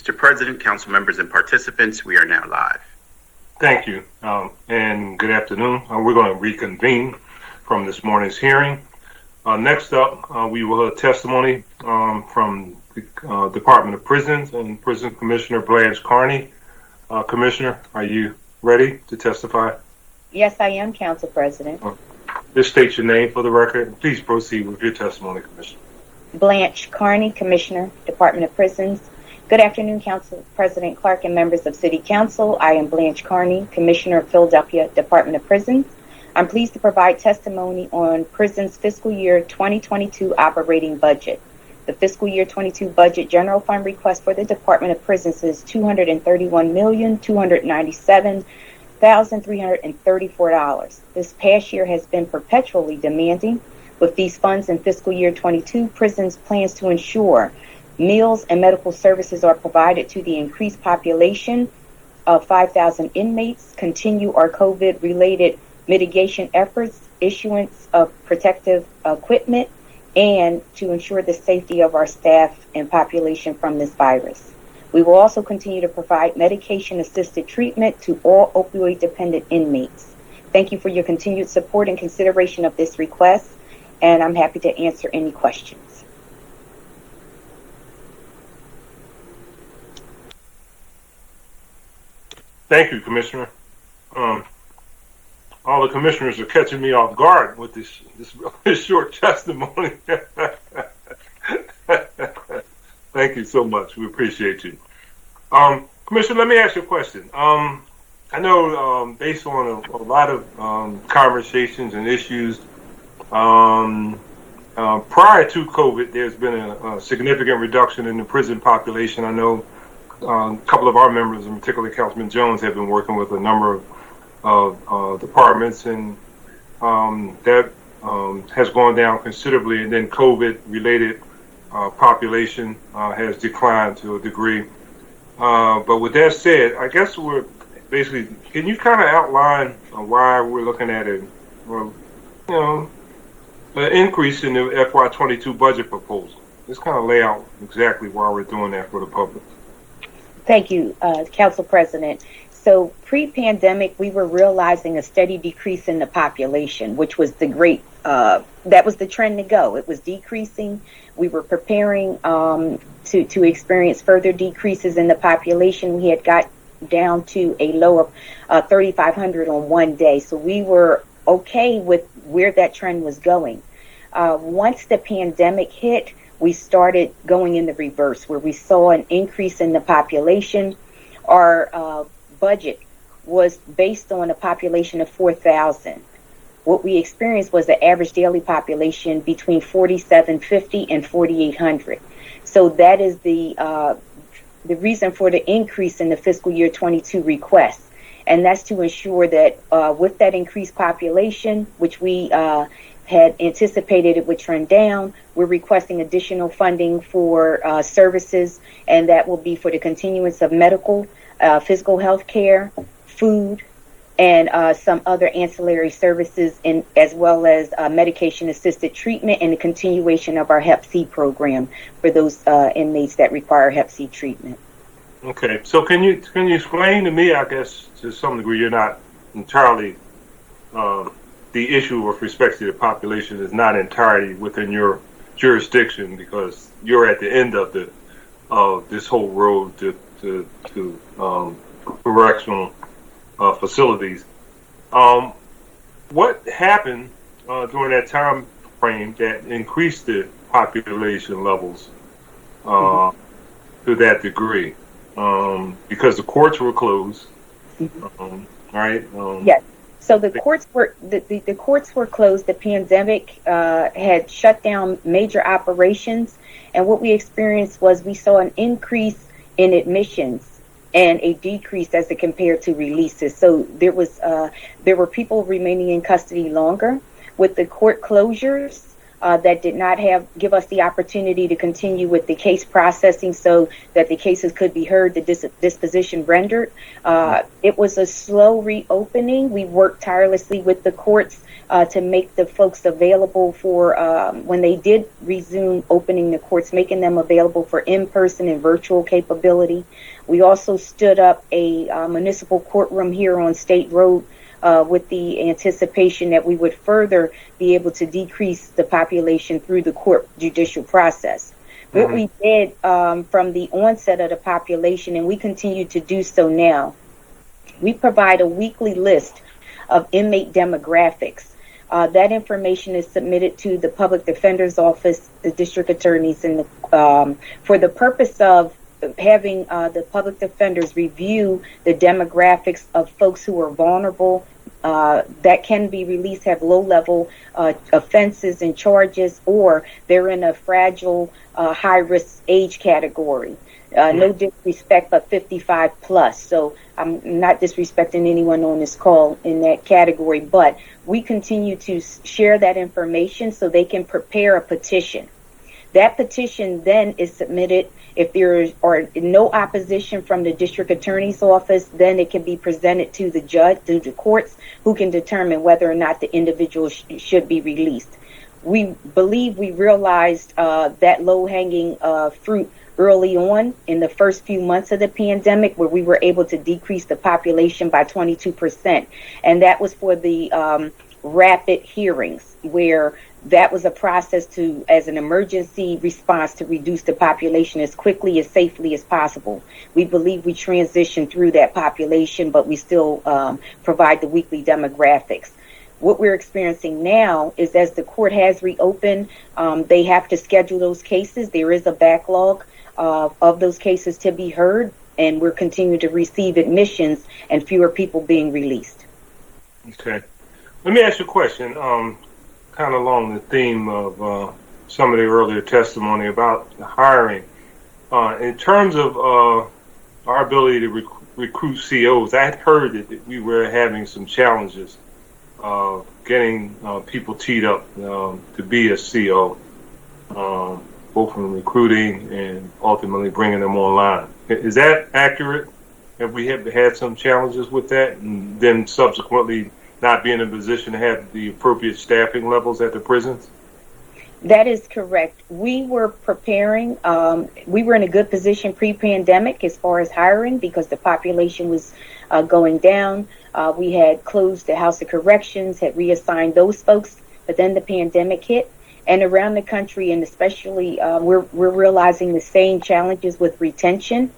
Mr. President, council members, and participants, we are now live. Thank you, and good afternoon. We're going to reconvene from this morning's hearing. Next up, we will have testimony from the Department of Prisons and Prison Commissioner Blanche Carney. Commissioner, are you ready to testify? Yes, I am, Council President. Just state your name for the record. Please proceed with your testimony, Commissioner. Blanche Carney, Commissioner, Department of Prisons. Good afternoon, Council President Clark and members of City Council. I am Blanche Carney, Commissioner of Philadelphia Department of Prisons. I'm pleased to provide testimony on Prisons Fiscal Year 2022 operating budget. The Fiscal Year 22 budget general fund request for the Department of Prisons is $231,297,334. This past year has been perpetually demanding. With these funds in Fiscal Year 22, Prisons plans to ensure meals and medical services are provided to the increased population of 5,000 inmates, continue our COVID-related mitigation efforts, issuance of protective equipment, and to ensure the safety of our staff and population from this virus. We will also continue to provide medication-assisted treatment to all opioid-dependent inmates. Thank you for your continued support and consideration of this request, and I'm happy to answer any questions. Thank you, Commissioner. All the commissioners are catching me off guard with this short testimony. Thank you so much. We appreciate you. Commissioner, let me ask you a question. I know based on a lot of conversations and issues, prior to COVID, there's been a significant reduction in the prison population. I know a couple of our members, and particularly Councilman Jones, have been working with a number of departments, and that has gone down considerably. And then COVID-related population has declined to a degree. But with that said, I guess we're basically, can you kind of outline why we're looking at an increase in the FY2022 budget proposal? Just kind of lay out exactly why we're doing that for the public. Thank you, Council President. So pre-pandemic, we were realizing a steady decrease in the population, which was that was the trend to go. It was decreasing. We were preparing to experience further decreases in the population. We had got down to a low of 3,500 on one day. So we were okay with where that trend was going. Once the pandemic hit, we started going in the reverse, where we saw an increase in the population. Our budget was based on a population of 4,000. What we experienced was an average daily population between 4,750 and 4,800. So that is the reason for the increase in the Fiscal Year 22 request. And that's to ensure that with that increased population, which we had anticipated it would trend down, we're requesting additional funding for services, and that will be for the continuance of medical, physical health care, food, and some other ancillary services, as well as medication-assisted treatment and the continuation of our Hep C program for those inmates that require Hep C treatment. Okay, so can you explain to me, I guess, to some degree, you're not entirely, the issue with respect to the population is not entirely within your jurisdiction, because you're at the end of this whole road to correctional facilities. What happened during that time frame that increased the population levels to that degree? Because the courts were closed, right? Yes. So the courts were the courts were closed. The pandemic had shut down major operations, and what we experienced was we saw an increase in admissions and a decrease as it compared to releases. So there were people remaining in custody longer. With the court closures, that did not give us the opportunity to continue with the case processing so that the cases could be heard, the disposition rendered. It was a slow reopening. We worked tirelessly with the courts to make the folks available for, when they did resume opening the courts, making them available for in-person and virtual capability. We also stood up a municipal courtroom here on State Road with the anticipation that we would further be able to decrease the population through the court judicial process. What we did from the onset of the population, and we continue to do so now, we provide a weekly list of inmate demographics. That information is submitted to the public defender's office, the district attorneys, and for the purpose of having the public defenders review the demographics of folks who are vulnerable, that can be released, have low-level offenses and charges, or they're in a fragile, high-risk age category. No disrespect, but 55 plus. So I'm not disrespecting anyone on this call in that category, but we continue to share that information so they can prepare a petition. That petition then is submitted. If there are no opposition from the district attorney's office, then it can be presented to the judge, to the courts, who can determine whether or not the individual should be released. We believe we realized that low-hanging fruit early on in the first few months of the pandemic, where we were able to decrease the population by 22%. And that was for the rapid hearings, where that was a process as an emergency response to reduce the population as quickly, as safely as possible. We believe we transitioned through that population, but we still provide the weekly demographics. What we're experiencing now is, as the court has reopened, they have to schedule those cases. There is a backlog of those cases to be heard, and we're continuing to receive admissions and fewer people being released. Okay. Let me ask you a question, kind of along the theme of some of the earlier testimony about the hiring. In terms of our ability to recruit COs, I had heard that we were having some challenges getting people teed up to be a CO, both from recruiting and ultimately bringing them online. Is that accurate? Have we had some challenges with that, and then subsequently not being in a position to have the appropriate staffing levels at the prisons? That is correct. We were preparing. We were in a good position pre-pandemic as far as hiring, because the population was going down. We had closed the House of Corrections, had reassigned those folks, but then the pandemic hit. And around the country, and especially we're realizing the same challenges with retention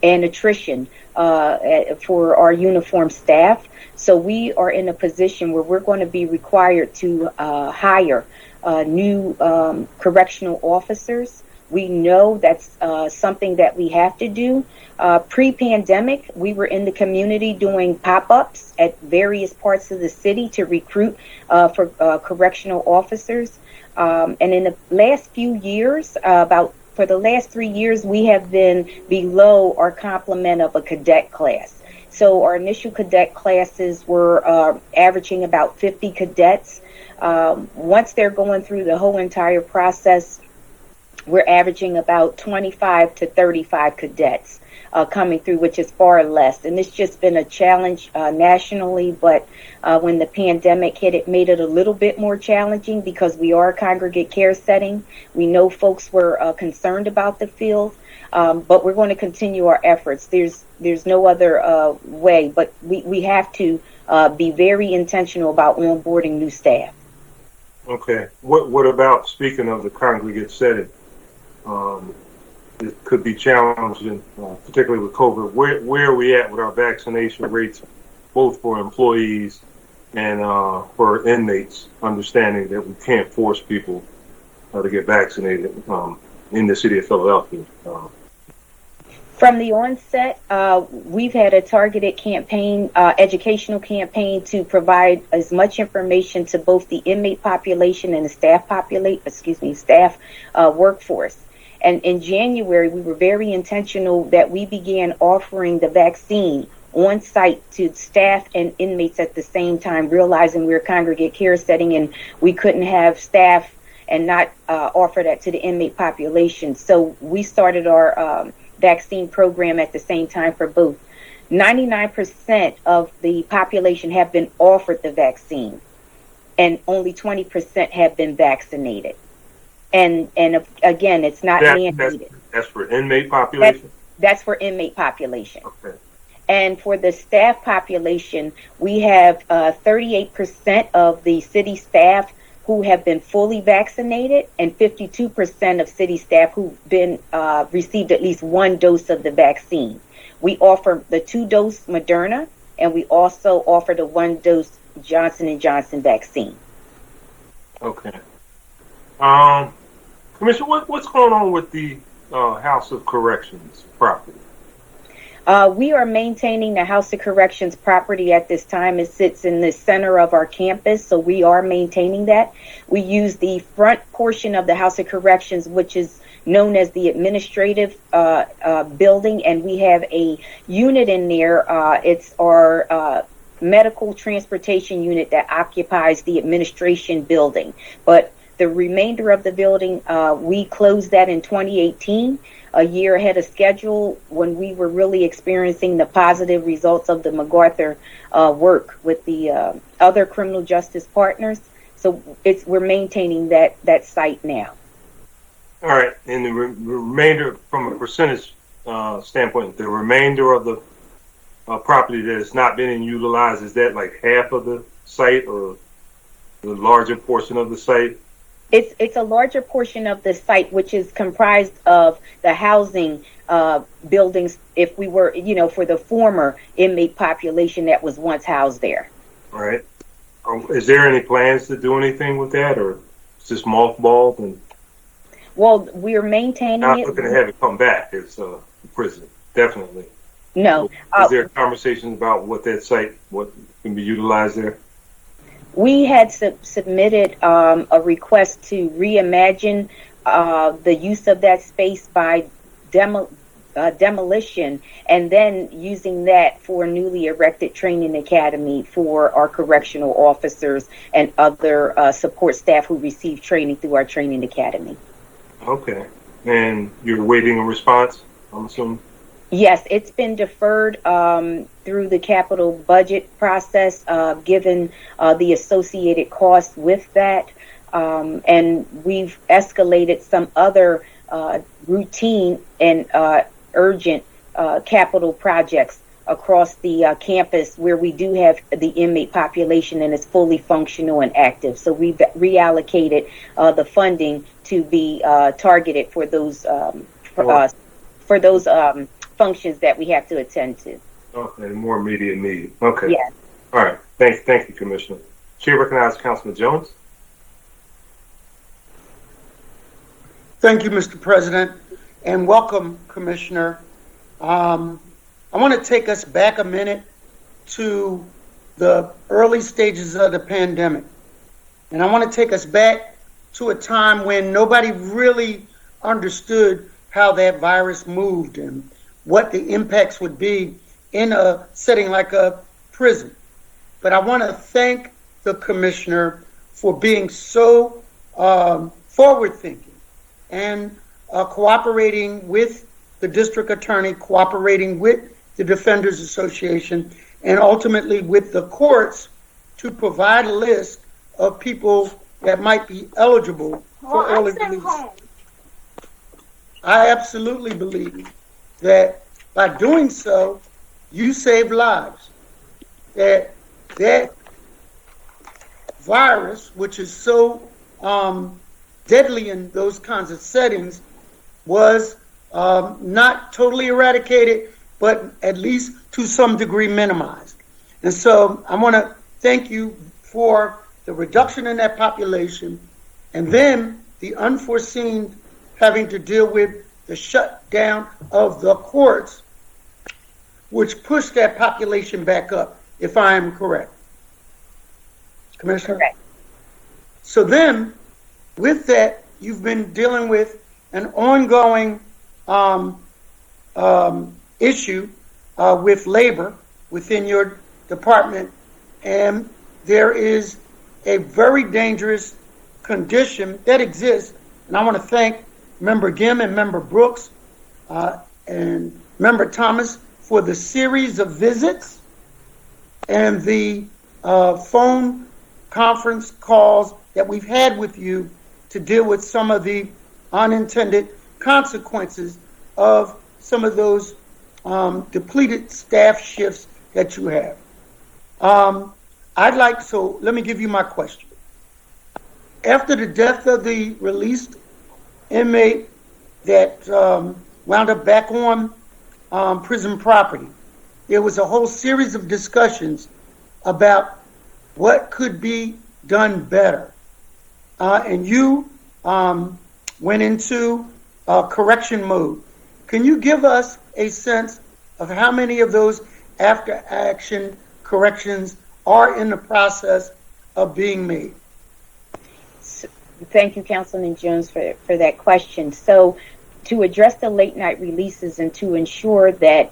and attrition for our uniformed staff. So we are in a position where we're going to be required to hire new correctional officers. We know that's something that we have to do. Pre-pandemic, we were in the community doing pop-ups at various parts of the city to recruit for correctional officers. And in the last few years, for the last 3 years, we have been below our complement of a cadet class. So our initial cadet classes were averaging about 50 cadets. Once they're going through the whole entire process, we're averaging about 25 to 35 cadets coming through, which is far less. And it's just been a challenge nationally, but when the pandemic hit, it made it a little bit more challenging, because we are a congregate care setting. We know folks were concerned about the field, but we're going to continue our efforts. There's no other way, but we have to be very intentional about onboarding new staff. Okay. What about, speaking of the congregate setting? It could be challenging, particularly with COVID. Where are we at with our vaccination rates, both for employees and for inmates, understanding that we can't force people to get vaccinated in the city of Philadelphia? From the onset, we've had a targeted campaign, educational campaign, to provide as much information to both the inmate population and the staff workforce. And in January, we were very intentional that we began offering the vaccine on site to staff and inmates at the same time, realizing we're a congregate care setting and we couldn't have staff and not offer that to the inmate population. So we started our vaccine program at the same time for both. 99% of the population have been offered the vaccine, and only 20% have been vaccinated. And again, it's not mandated. That's for inmate population? That's for inmate population. Okay. And for the staff population, we have 38% of the city staff who have been fully vaccinated, and 52% of city staff who've been received at least one dose of the vaccine. We offer the 2-dose Moderna, and we also offer the 1-dose Johnson & Johnson vaccine. Okay. Commissioner, what's going on with the House of Corrections property? We are maintaining the House of Corrections property at this time. It sits in the center of our campus, so we are maintaining that. We use the front portion of the House of Corrections, which is known as the administrative building, and we have a unit in there. It's our medical transportation unit that occupies the administration building. But the remainder of the building, we closed that in 2018, a year ahead of schedule, when we were really experiencing the positive results of the MacArthur work with the other criminal justice partners. So we're maintaining that site now. All right, and the remainder, from a percentage standpoint, the remainder of the property that is not being utilized, is that like half of the site or the larger portion of the site? It's a larger portion of the site, which is comprised of the housing buildings, if we were, for the former inmate population that was once housed there. All right. Is there any plans to do anything with that, or is this mothballed? And well, we're maintaining not it. Looking to have it come back as a prison, definitely. No. So, is there conversations about what can be utilized there? We had submitted a request to reimagine the use of that space by demolition, and then using that for a newly erected training academy for our correctional officers and other support staff who receive training through our training academy. Okay. And you're awaiting a response, I'm assuming? Yes, it's been deferred through the capital budget process, given the associated costs with that. And we've escalated some other routine and urgent capital projects across the campus where we do have the inmate population and it's fully functional and active. So we've reallocated the funding to be targeted for those functions that we have to attend to. Okay, more immediate need. Okay. Yes. All right. Thank you, Commissioner. Chair recognizes Councilman Jones. Thank you, Mr. President, and welcome, Commissioner. I want to take us back a minute to the early stages of the pandemic. And I want to take us back to a time when nobody really understood how that virus moved and what the impacts would be in a setting like a prison. But I want to thank the Commissioner for being so forward-thinking and cooperating with the District Attorney, cooperating with the Defenders Association, and ultimately with the courts to provide a list of people that might be eligible for early release. I absolutely believe that by doing so, you save lives. That virus, which is so deadly in those kinds of settings, was not totally eradicated, but at least to some degree minimized. And so I want to thank you for the reduction in that population, and then the unforeseen having to deal with the shutdown of the courts, which pushed that population back up, if I am correct. Commissioner? Correct. So then, with that, you've been dealing with an ongoing issue with labor within your department, and there is a very dangerous condition that exists, and I want to thank Member Gim and Member Brooks and Member Thomas for the series of visits and the phone conference calls that we've had with you to deal with some of the unintended consequences of some of those depleted staff shifts that you have. So let me give you my question. After the death of the released inmate that wound up back on prison property, there was a whole series of discussions about what could be done better. And you went into correction mode. Can you give us a sense of how many of those after-action corrections are in the process of being made? Thank you, Councilman Jones, for that question. So, to address the late night releases and to ensure that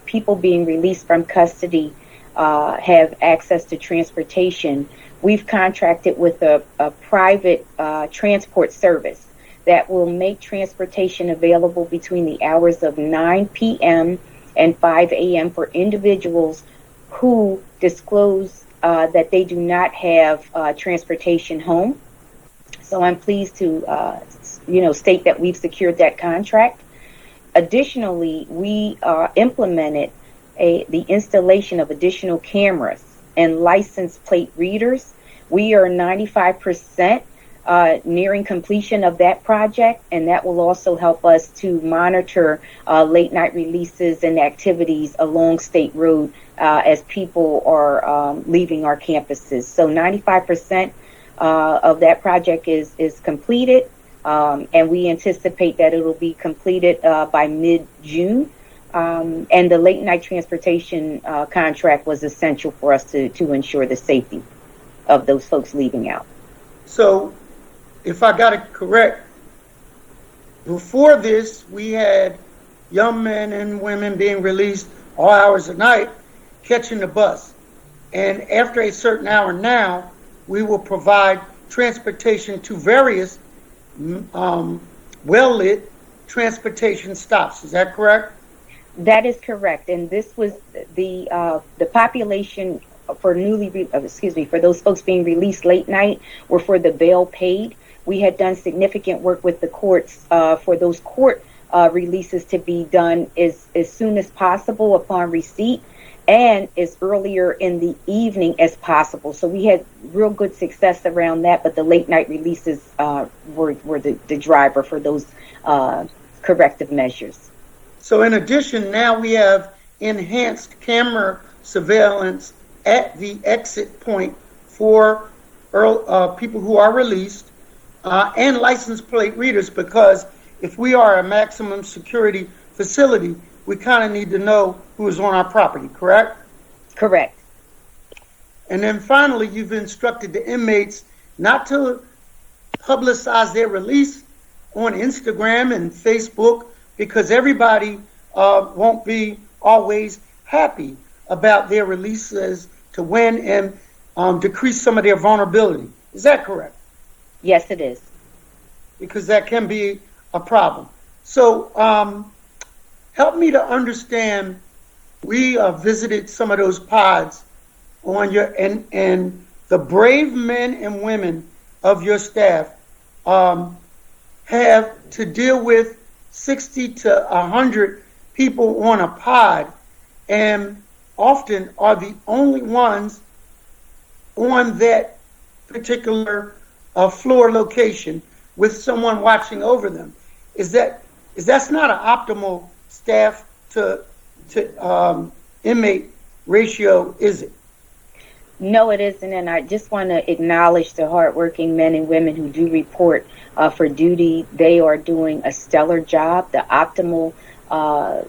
people being released from custody have access to transportation, we've contracted with a private transport service that will make transportation available between the hours of 9 p.m. and 5 a.m. for individuals who disclose that they do not have transportation home. So I'm pleased to state that we've secured that contract. Additionally, we implemented the installation of additional cameras and license plate readers. We are 95% nearing completion of that project, and that will also help us to monitor late night releases and activities along State Road as people are leaving our campuses. So 95% of that project is completed, and we anticipate that it will be completed by mid-June. And the late night transportation contract was essential for us to ensure the safety of those folks leaving out. So, if I got it correct, before this, we had young men and women being released all hours of night, catching the bus. And after a certain hour now, we will provide transportation to various well-lit transportation stops. Is that correct? That is correct. And this was the population for for those folks being released late night were for the bail paid. We had done significant work with the courts for those court releases to be done as soon as possible upon receipt and as earlier in the evening as possible. So we had real good success around that, but the late night releases were the driver for those corrective measures. So in addition, now we have enhanced camera surveillance at the exit point for people who are released and license plate readers, because if we are a maximum security facility, we kind of need to know who is on our property, correct? Correct. And then finally, you've instructed the inmates not to publicize their release on Instagram and Facebook, because everybody won't be always happy about their releases to win and decrease some of their vulnerability. Is that correct? Yes, it is. Because that can be a problem. So help me to understand. We visited some of those pods on your and the brave men and women of your staff have to deal with 60 to 100 people on a pod, and often are the only ones on that particular floor location with someone watching over them. That's not an optimal staff to inmate ratio, is it? No, it isn't, and I just want to acknowledge the hardworking men and women who do report for duty. They are doing a stellar job. The optimal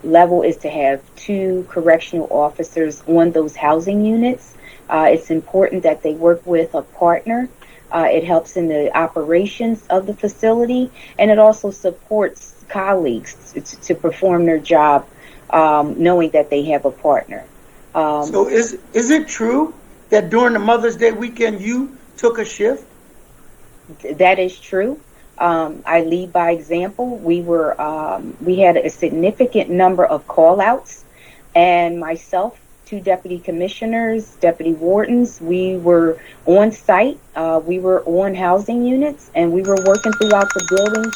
level is to have 2 correctional officers on those housing units. It's important that they work with a partner. It helps in the operations of the facility, and it also supports colleagues to perform their job, knowing that they have a partner. So is it true that during the Mother's Day weekend you took a shift? That is true. I lead by example. We had a significant number of call outs, and myself, two deputy commissioners, deputy wardens, we were on site. We were on housing units, and we were working throughout the building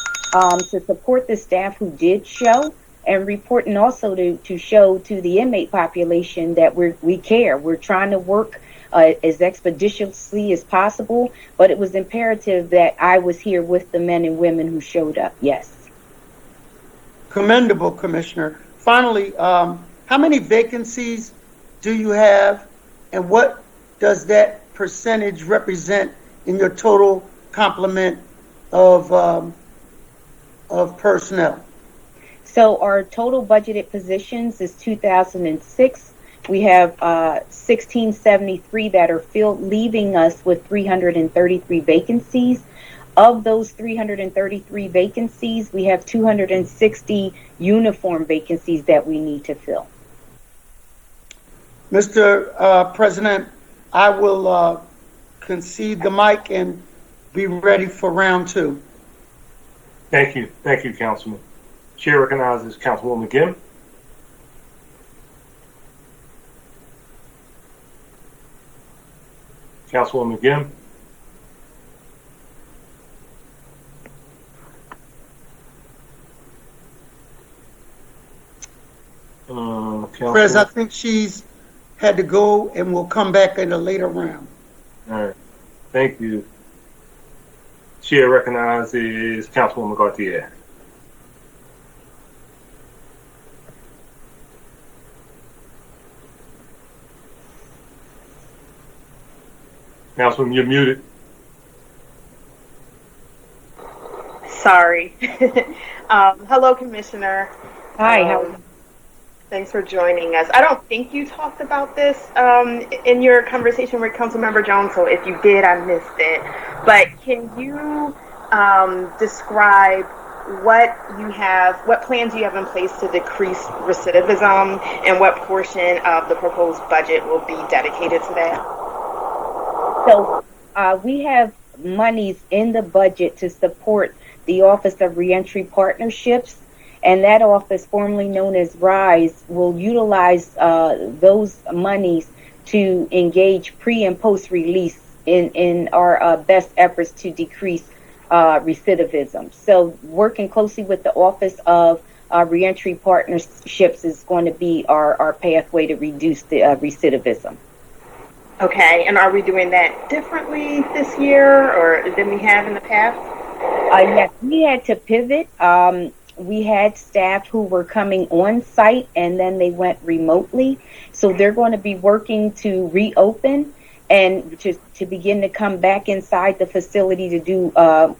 to support the staff who did show, and reporting also to show to the inmate population that we care. We're trying to work as expeditiously as possible, but it was imperative that I was here with the men and women who showed up. Yes. Commendable, Commissioner. Finally, how many vacancies do you have, and what does that percentage represent in your total complement of personnel? So our total budgeted positions is 2,006. We have 1,673 that are filled, leaving us with 333 vacancies. Of those 333 vacancies, we have 260 uniform vacancies that we need to fill. Mr. President, I will concede the mic and be ready for round two. Thank you, Councilman. Chair recognizes Councilwoman McGinn. Councilwoman McGinn. Prez, I think she's had to go and will come back in a later round. All right. Thank you. Chair recognizes Councilwoman Gauthier. Councilwoman, you're muted. Sorry. Hello, Commissioner. Hi, how are you? Thanks for joining us. I don't think you talked about this in your conversation with Councilmember Jones, so if you did, I missed it. But can you describe what plans you have in place to decrease recidivism, and what portion of the proposed budget will be dedicated to that? So we have monies in the budget to support the Office of Reentry Partnerships, and that office, formerly known as RISE, will utilize those monies to engage pre- and post-release in our best efforts to decrease recidivism. So working closely with the Office of Reentry Partnerships is going to be our pathway to reduce the recidivism. Okay, and are we doing that differently this year or than we have in the past? Yes, we had to pivot. We had staff who were coming on site and then they went remotely. So they're going to be working to reopen and to begin to come back inside the facility to do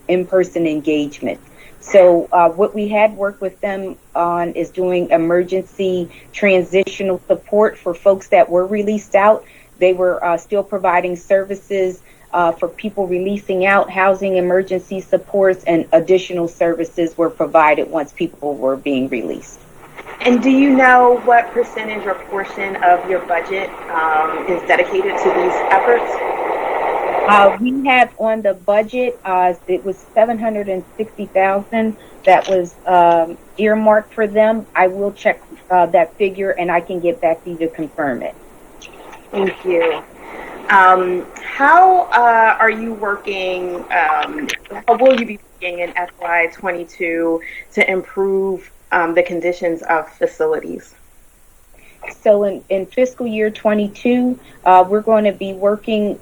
in-person engagement. So what we had worked with them on is doing emergency transitional support for folks that were released out. They were still providing services for people releasing out, housing emergency supports, and additional services were provided once people were being released. And do you know what percentage or portion of your budget is dedicated to these efforts? We have on the budget, it was $760,000 that was earmarked for them. I will check that figure and I can get back to you to confirm it. Thank you. How are you working, how will you be working in FY2022 to improve the conditions of facilities? So in fiscal year 22, we're going to be working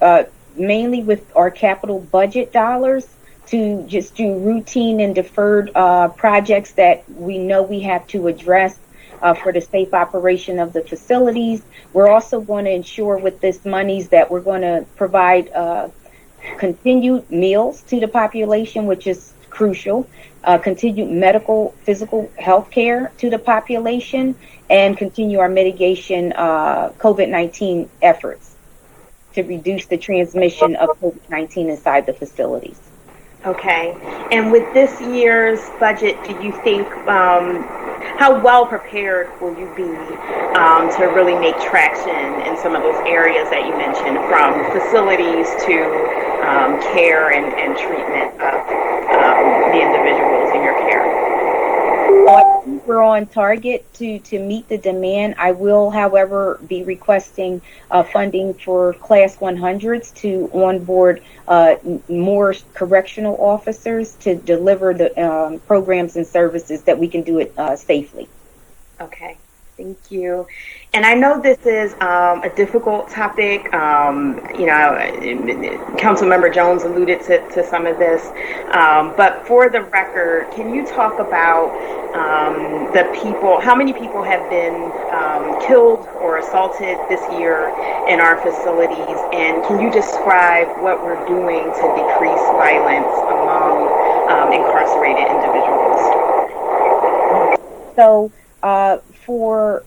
mainly with our capital budget dollars to just do routine and deferred projects that we know we have to address for the safe operation of the facilities. We're also going to ensure with this monies that we're going to provide continued meals to the population, which is crucial, continued medical, physical health care to the population, and continue our mitigation COVID-19 efforts to reduce the transmission of COVID-19 inside the facilities. Okay. And with this year's budget, do you think, how well prepared will you be to really make traction in some of those areas that you mentioned, from facilities to care and treatment of the individuals in your care? We're on target to meet the demand. I will, however, be requesting funding for Class 100s to onboard more correctional officers to deliver the programs and services that we can do it safely. Okay. Thank you. And I know this is a difficult topic. You know, Councilmember Jones alluded to some of this. But for the record, can you talk about the people, how many people have been killed or assaulted this year in our facilities? And can you describe what we're doing to decrease violence among incarcerated individuals? So, for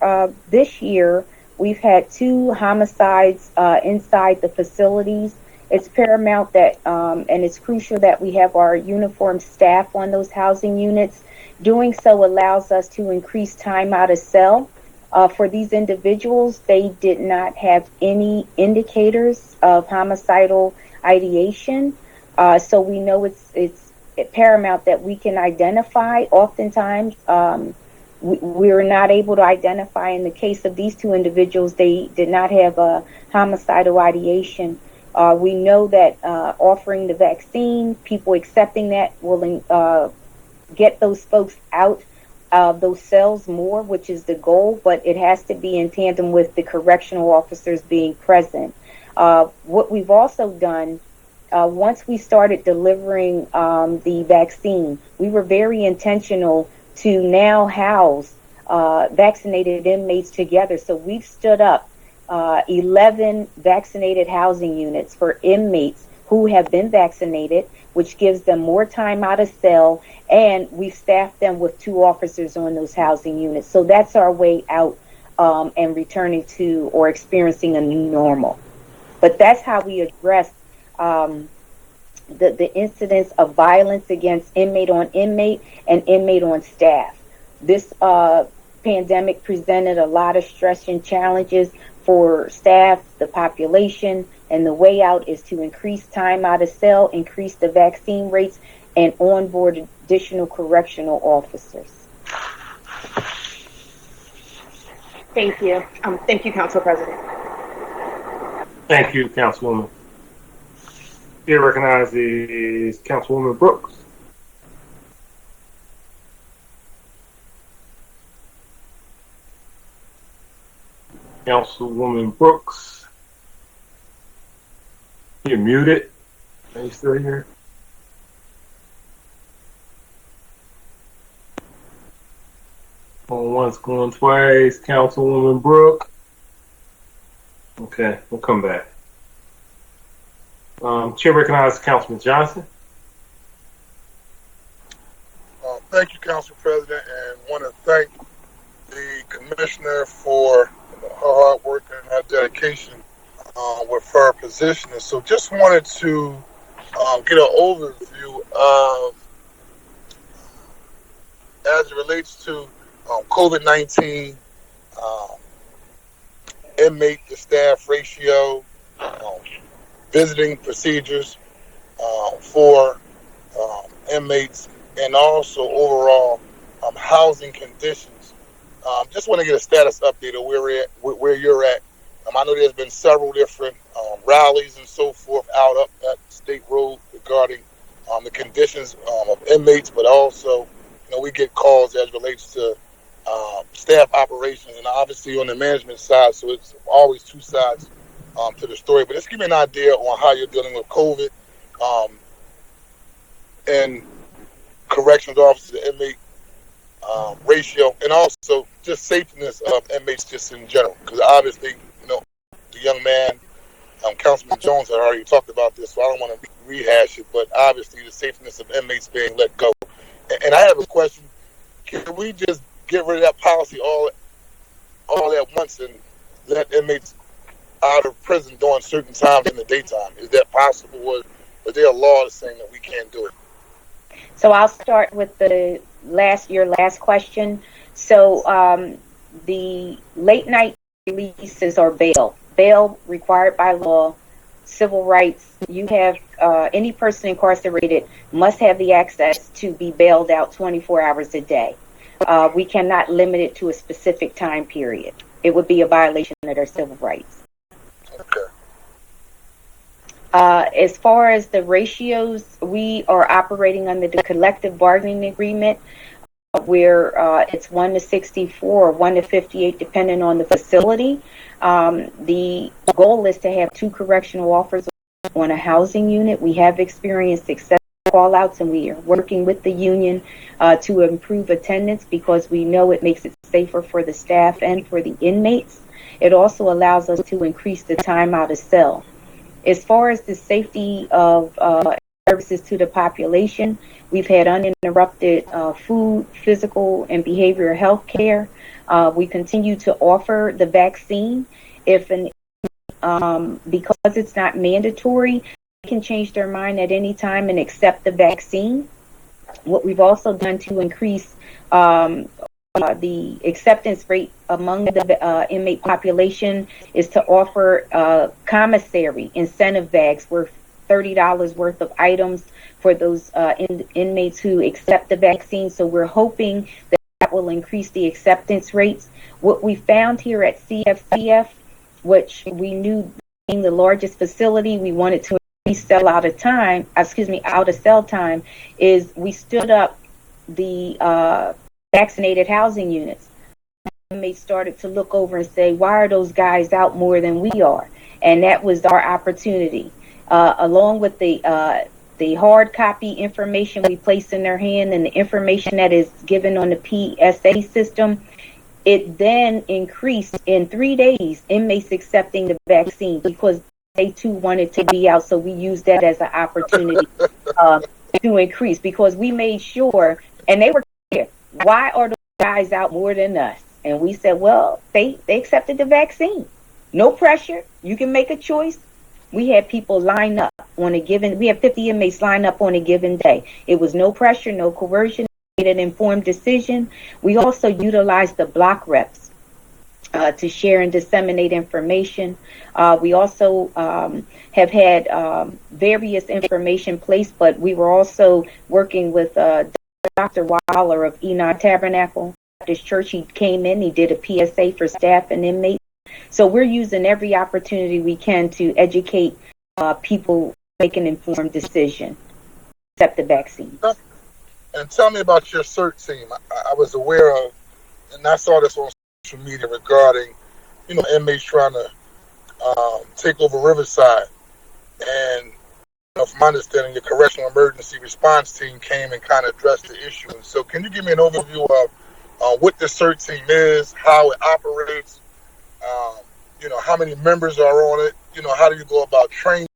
this year, we've had 2 homicides inside the facilities. It's paramount that, and it's crucial that we have our uniformed staff on those housing units. Doing so allows us to increase time out of cell. For these individuals, they did not have any indicators of homicidal ideation. So we know it's paramount that we can identify. Oftentimes, we're not able to identify. In the case of these 2 individuals, they did not have a homicidal ideation. We know that offering the vaccine, people accepting that will get those folks out of those cells more, which is the goal, but it has to be in tandem with the correctional officers being present. What we've also done, once we started delivering the vaccine, we were very intentional to now house vaccinated inmates together. So we've stood up 11 vaccinated housing units for inmates who have been vaccinated, which gives them more time out of cell, and we've staffed them with 2 officers on those housing units. So that's our way out and returning to or experiencing a new normal. But that's how we address the incidence of violence against inmate on inmate and inmate on staff. This pandemic presented a lot of stress and challenges for staff, the population, and the way out is to increase time out of cell, increase the vaccine rates, and onboard additional correctional officers. Thank you. Thank you, Council President. Thank you, Councilwoman. Here recognized is Councilwoman Brooks. Councilwoman Brooks. You're muted. Are you still here? Going once, going twice. Councilwoman Brooks. Okay, we'll come back. Chair recognizes Councilman Johnson. Thank you, Council President, and want to thank the Commissioner for her hard work and her dedication with her position. And so just wanted to get an overview of, as it relates to COVID-19, inmate to staff ratio, visiting procedures for inmates, and also overall housing conditions. Just want to get a status update of where you're at. I know there's been several different rallies and so forth out up at State Road regarding the conditions of inmates, but also, we get calls as it relates to staff operations, and obviously on the management side, so it's always 2 sides to the story. But just give me an idea on how you're dealing with COVID and corrections officers to inmate ratio, and also just safeness of inmates just in general. Because obviously, the young man, Councilman Jones, had already talked about this, so I don't want to rehash it. But obviously, the safeness of inmates being let go. And I have a question: can we just get rid of that policy all at once and let inmates out of prison during certain times in the daytime? Is that possible, or is there a law that's saying that we can't do it? So I'll start with your last question. So the late night releases are bail required by law. civil rights. You have any person incarcerated must have the access to be bailed out 24 hours a day. We cannot limit it to a specific time period. It would be a violation of their civil rights. Okay. As far as the ratios, we are operating under the collective bargaining agreement, where it's 1 to 64 or 1 to 58, depending on the facility. The goal is to have 2 correctional officers on a housing unit. We have experienced excessive call-outs, and we are working with the union to improve attendance because we know it makes it safer for the staff and for the inmates. It also allows us to increase the time out of cell. As far as the safety of services to the population, we've had uninterrupted food, physical, and behavioral health care. We continue to offer the vaccine. Because it's not mandatory, they can change their mind at any time and accept the vaccine. What we've also done to increase the acceptance rate among the inmate population is to offer commissary incentive bags worth $30 worth of items for those inmates who accept the vaccine. So we're hoping that will increase the acceptance rates. What we found here at CFCF, which we knew being the largest facility, we wanted to increase out of cell time, is we stood up the vaccinated housing units. Inmates started to look over and say, why are those guys out more than we are? And that was our opportunity. Along with the hard copy information we place in their hand and the information that is given on the PSA system, it then increased in 3 days, inmates accepting the vaccine because they too wanted to be out. So we used that as an opportunity to increase, because we made sure, and they were clear, why are those guys out more than us? And we said, well, they accepted the vaccine. No pressure. You can make a choice. We had people line up on we had 50 inmates line up on a given day. It was no pressure, no coercion, made an informed decision. We also utilized the block reps to share and disseminate information. We also have had various information placed, but we were also working with Dr. Waller of Enoch Tabernacle Baptist Church. He came in, he did a PSA for staff and inmates. So we're using every opportunity we can to educate people, make an informed decision, accept the vaccine. And tell me about your CERT team. I was aware of, and I saw this on social media regarding, inmates trying to take over Riverside. And from my understanding, your correctional emergency response team came and kind of addressed the issue. And so can you give me an overview of what the CERT team is, how it operates, how many members are on it, how do you go about training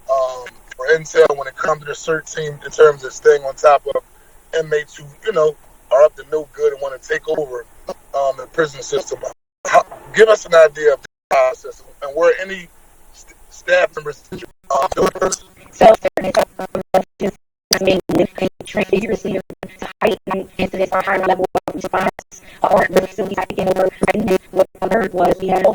for intel when it comes to the CERT team in terms of staying on top of inmates who, are up to no good and want to take over the prison system. Give us an idea of the process, and were any staff members doing this? So, vigorously to heighten incidents or higher level of response or the facilities taking over. What I heard was we had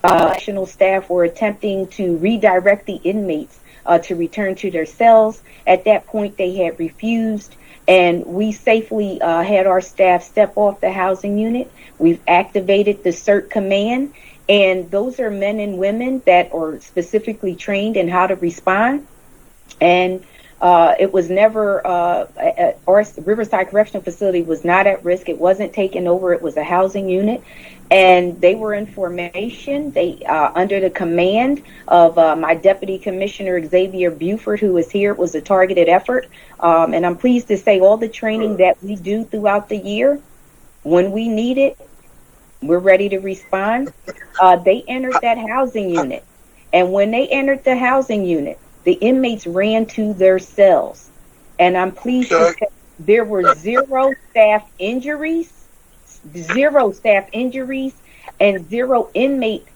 correctional staff were attempting to redirect the inmates to return to their cells. At that point, they had refused, and we safely had our staff step off the housing unit. We've activated the CERT command, and those are men and women that are specifically trained in how to respond. And it was never, our Riverside Correctional Facility was not at risk. It wasn't taken over. It was a housing unit. And they were in formation. They, under the command of my Deputy Commissioner, Xavier Buford, who is here. It was a targeted effort. And I'm pleased to say all the training that we do throughout the year, when we need it, we're ready to respond. They entered that housing unit. And when they entered the housing unit, the inmates ran to their cells. And I'm pleased to say there were zero staff injuries, and zero inmate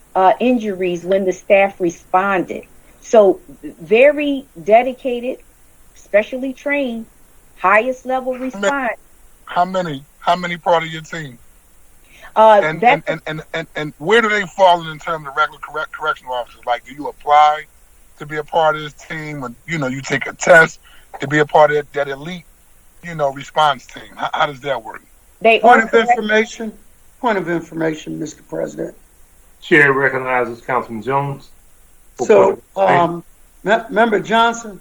injuries when the staff responded. So very dedicated, specially trained, highest level response. How many part of your team? And where do they fall in terms of regular correctional officers? Like, do you apply to be a part of this team when, you take a test to be a part of that elite, response team? How does that work? They Point are of information, Mr. President. Chair recognizes Councilman Jones. So, Member Johnson,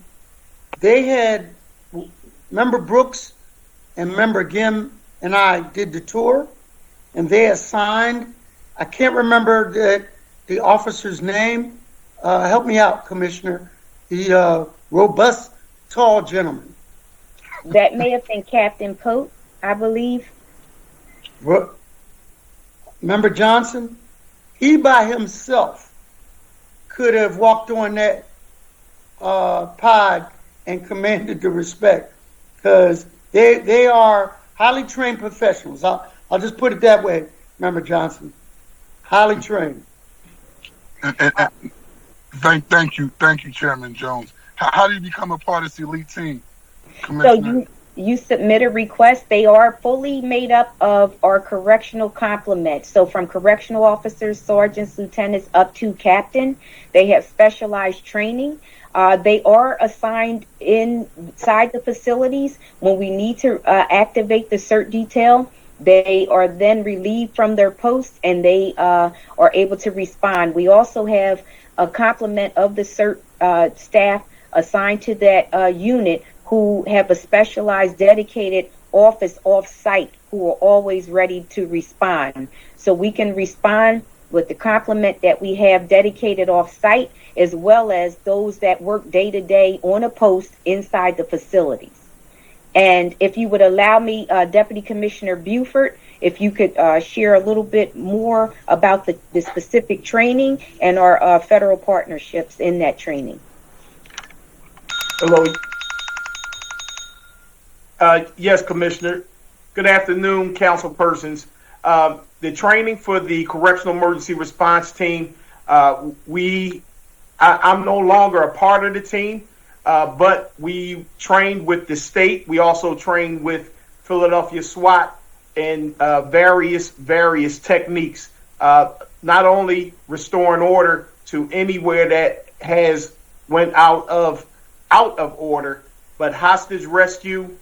they had, Member Brooks and Member Gim and I did the tour, and they assigned, I can't remember the officer's name. Help me out, Commissioner. The robust, tall gentleman. That may have been Captain Pope, I believe. Member Johnson, he by himself could have walked on that pod and commanded the respect, because they are highly trained professionals. I'll just put it that way, Member Johnson. Highly trained. Thank you, Chairman Jones. How do you become a part of this elite team, Commissioner? So you submit a request. They are fully made up of our correctional complement. So from correctional officers, sergeants, lieutenants, up to captain, they have specialized training. They are assigned inside the facilities when we need to activate the CERT detail. They are then relieved from their posts, and they are able to respond. We also have a complement of the CERT staff assigned to that unit who have a specialized, dedicated office off-site who are always ready to respond. So we can respond with the complement that we have dedicated off-site, as well as those that work day-to-day on a post inside the facilities. And if you would allow me, Deputy Commissioner Buford, if you could share a little bit more about the specific training and our federal partnerships in that training. Hello. Yes, Commissioner. Good afternoon, council persons. The training for the Correctional Emergency Response Team, I'm no longer a part of the team, but we trained with the state. We also trained with Philadelphia SWAT and various techniques, not only restoring order to anywhere that has went out of order, but hostage rescue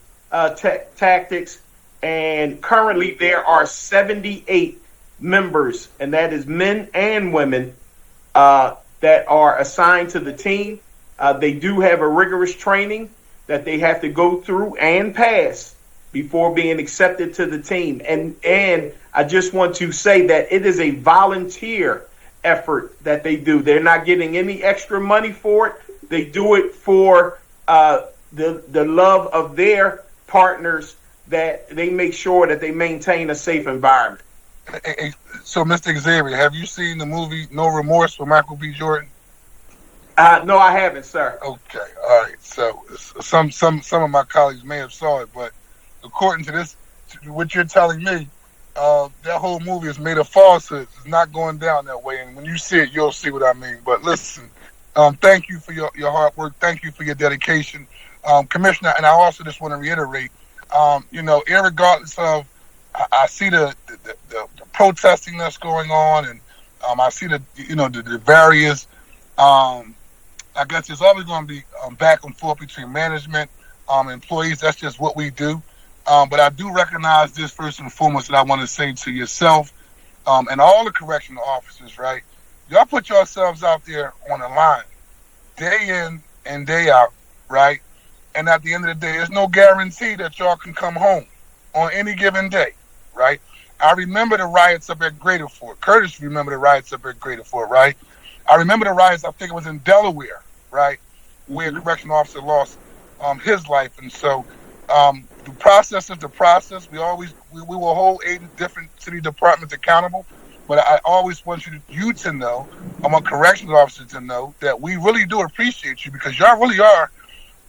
tactics. And currently there are 78 members, and that is men and women, that are assigned to the team. They do have a rigorous training that they have to go through and pass before being accepted to the team. And I just want to say that it is a volunteer effort that they do. They're not getting any extra money for it. They do it for the love of their partners, that they make sure that they maintain a safe environment. So, Mr. Xavier, have you seen the movie No Remorse with Michael B. Jordan? No, I haven't, sir. Okay, all right. So, some of my colleagues may have saw it, but according to this, what you're telling me, that whole movie is made of falsehoods. It's not going down that way, and when you see it, you'll see what I mean. But listen, thank you for your hard work. Thank you for your dedication, Commissioner. And I also just want to reiterate, irregardless of, I see the protesting that's going on, and I see the various, I guess there's always going to be back and forth between management, employees. That's just what we do. But I do recognize this first and foremost, that I want to say to yourself and all the correctional officers, right? Y'all put yourselves out there on the line, day in and day out, right? And at the end of the day, there's no guarantee that y'all can come home on any given day, right? I remember the riots up at Greater Fort. Curtis remember the riots up at Greater Fort, right? I remember the riots, I think it was in Delaware, right, where a correctional officer lost his life. And so the process is the process. We will hold 8 different city departments accountable. But I always want you to know, I want correctional officers to know that we really do appreciate you, because y'all really are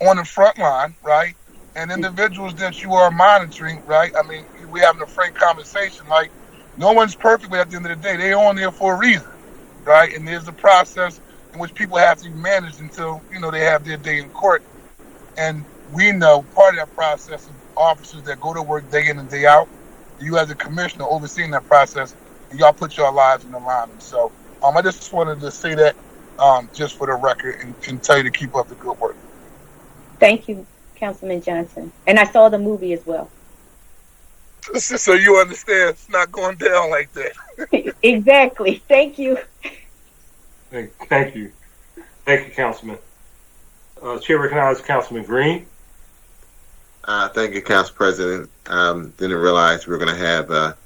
on the front line, right? And individuals that you are monitoring, right? I mean, we're having a frank conversation. Like, no one's perfect, but at the end of the day, they're on there for a reason, right? And there's a process in which people have to be managed until, they have their day in court. And we know part of that process of officers that go to work day in and day out. You as a commissioner overseeing that process, and y'all put your lives in the line. And so I just wanted to say that just for the record, and tell you to keep up the good work. Thank you, Councilman Johnson. And I saw the movie as well. So you understand it's not going down like that. Exactly. Thank you. Thank you. Thank you, Councilman. Chair recognizes Councilman Green. Thank you, Council President. Didn't realize we were going to have a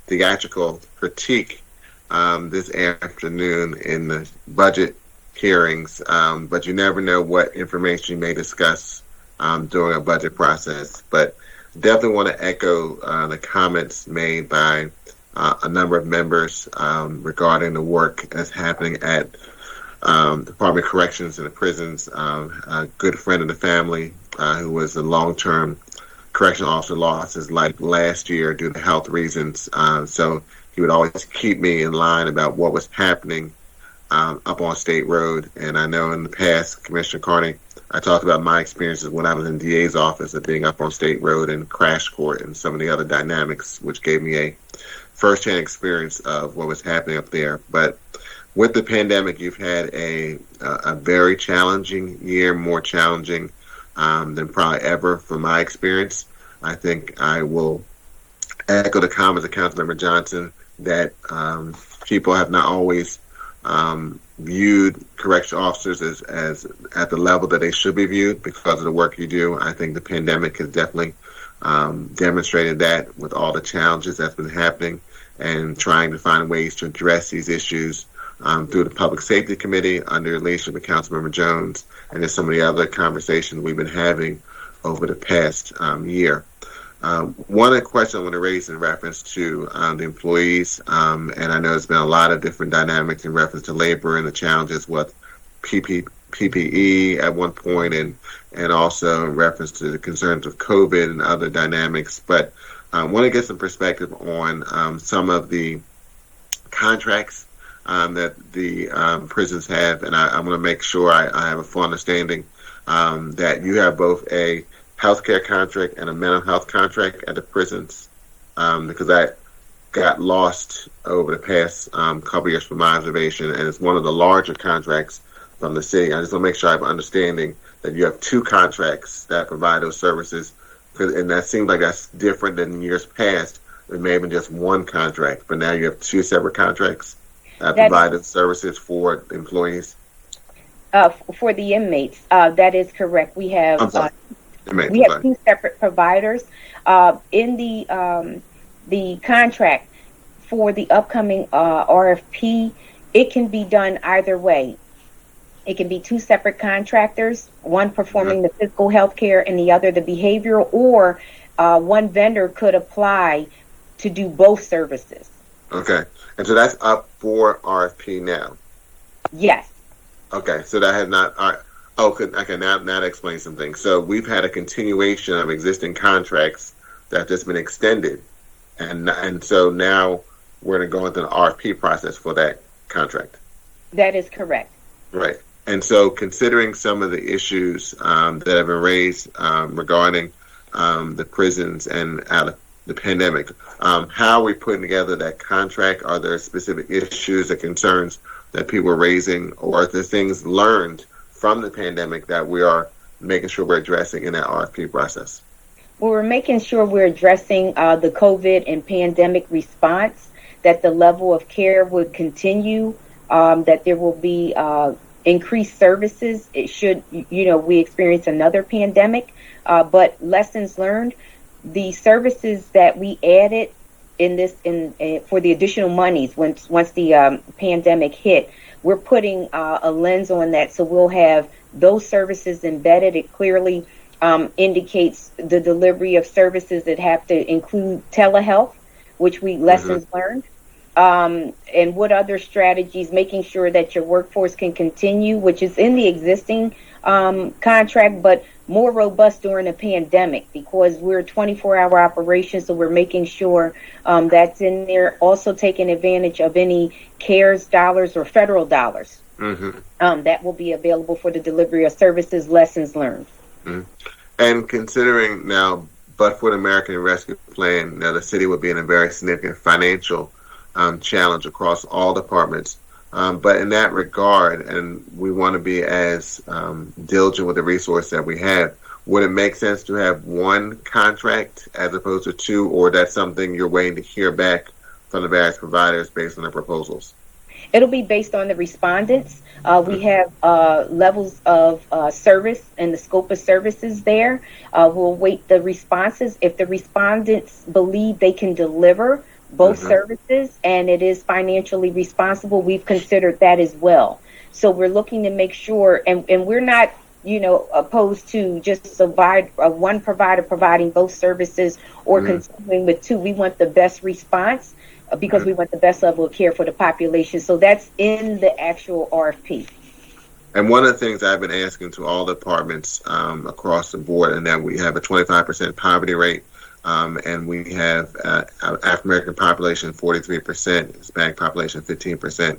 theatrical critique this afternoon in the budget hearings, but you never know what information you may discuss during a budget process. But definitely want to echo the comments made by a number of members regarding the work that's happening at Department of Corrections and the prisons. A good friend of the family who was a long-term correctional officer lost his life last year due to health reasons. So he would always keep me in line about what was happening up on State Road. And I know in the past, Commissioner Carney, I talked about my experiences when I was in DA's office of being up on State Road and crash court and some of the other dynamics, which gave me a first-hand experience of what was happening up there. But with the pandemic, you've had a very challenging year, more challenging than probably ever from my experience. I think I will echo the comments of Councilmember Johnson that people have not always viewed correctional officers as at the level that they should be viewed because of the work you do. I think the pandemic has definitely demonstrated that with all the challenges that's been happening and trying to find ways to address these issues through the Public Safety Committee under the leadership of Councilmember Jones and just some of the other conversations we've been having over the past year. One question I want to raise in reference to the employees, and I know there's been a lot of different dynamics in reference to labor and the challenges with PPE at one point, and also in reference to the concerns of COVID and other dynamics. But I want to get some perspective on some of the contracts that the prisons have, and I want to make sure I have a full understanding that you have both a healthcare contract and a mental health contract at the prisons, because that got lost over the past couple years from my observation, and it's one of the larger contracts from the city. I just want to make sure I have an understanding that you have two contracts that provide those services, and that seems like that's different than years past. It may have been just one contract, but now you have two separate contracts that provide those services for employees. For the inmates, that is correct. We have two separate providers. In the contract for the upcoming RFP, it can be done either way. It can be two separate contractors, one performing the physical health care and the other the behavioral, or one vendor could apply to do both services. Okay. And so that's up for RFP now? Yes. Okay. So that has not... All right. Okay, now that explains some things. So we've had a continuation of existing contracts that have just been extended. And so now we're going to go into the RFP process for that contract. That is correct. Right. And so considering some of the issues that have been raised regarding the prisons and out of the pandemic, how are we putting together that contract? Are there specific issues or concerns that people are raising, or are there things learned from the pandemic that we are making sure we're addressing in that RFP process? Well, we're making sure we're addressing the COVID and pandemic response, that the level of care would continue, that there will be increased services. It should, we experience another pandemic, but lessons learned, the services that we added for the additional monies once the pandemic hit, we're putting a lens on that, so we'll have those services embedded. It clearly indicates the delivery of services that have to include telehealth, which we lessons learned, and what other strategies, making sure that your workforce can continue, which is in the existing contract, but more robust during the pandemic because we're a 24-hour operation, so we're making sure that's in there. Also taking advantage of any CARES dollars or federal dollars that will be available for the delivery of services, lessons learned. And considering now, but for the American Rescue Plan, now the city would be in a very significant financial challenge across all departments. But in that regard, and we want to be as diligent with the resource that we have, would it make sense to have one contract as opposed to two, or that's something you're waiting to hear back from the various providers based on the proposals? It'll be based on the respondents. We have levels of service and the scope of services there. We'll wait the responses. If the respondents believe they can deliver both services and it is financially responsible, we've considered that as well. So we're looking to make sure, and we're not, opposed to just one provider providing both services or continuing with two. We want the best response because we want the best level of care for the population. So that's in the actual RFP. And one of the things I've been asking to all departments across the board, and that we have a 25% poverty rate, and we have African American population 43%, Hispanic population 15%,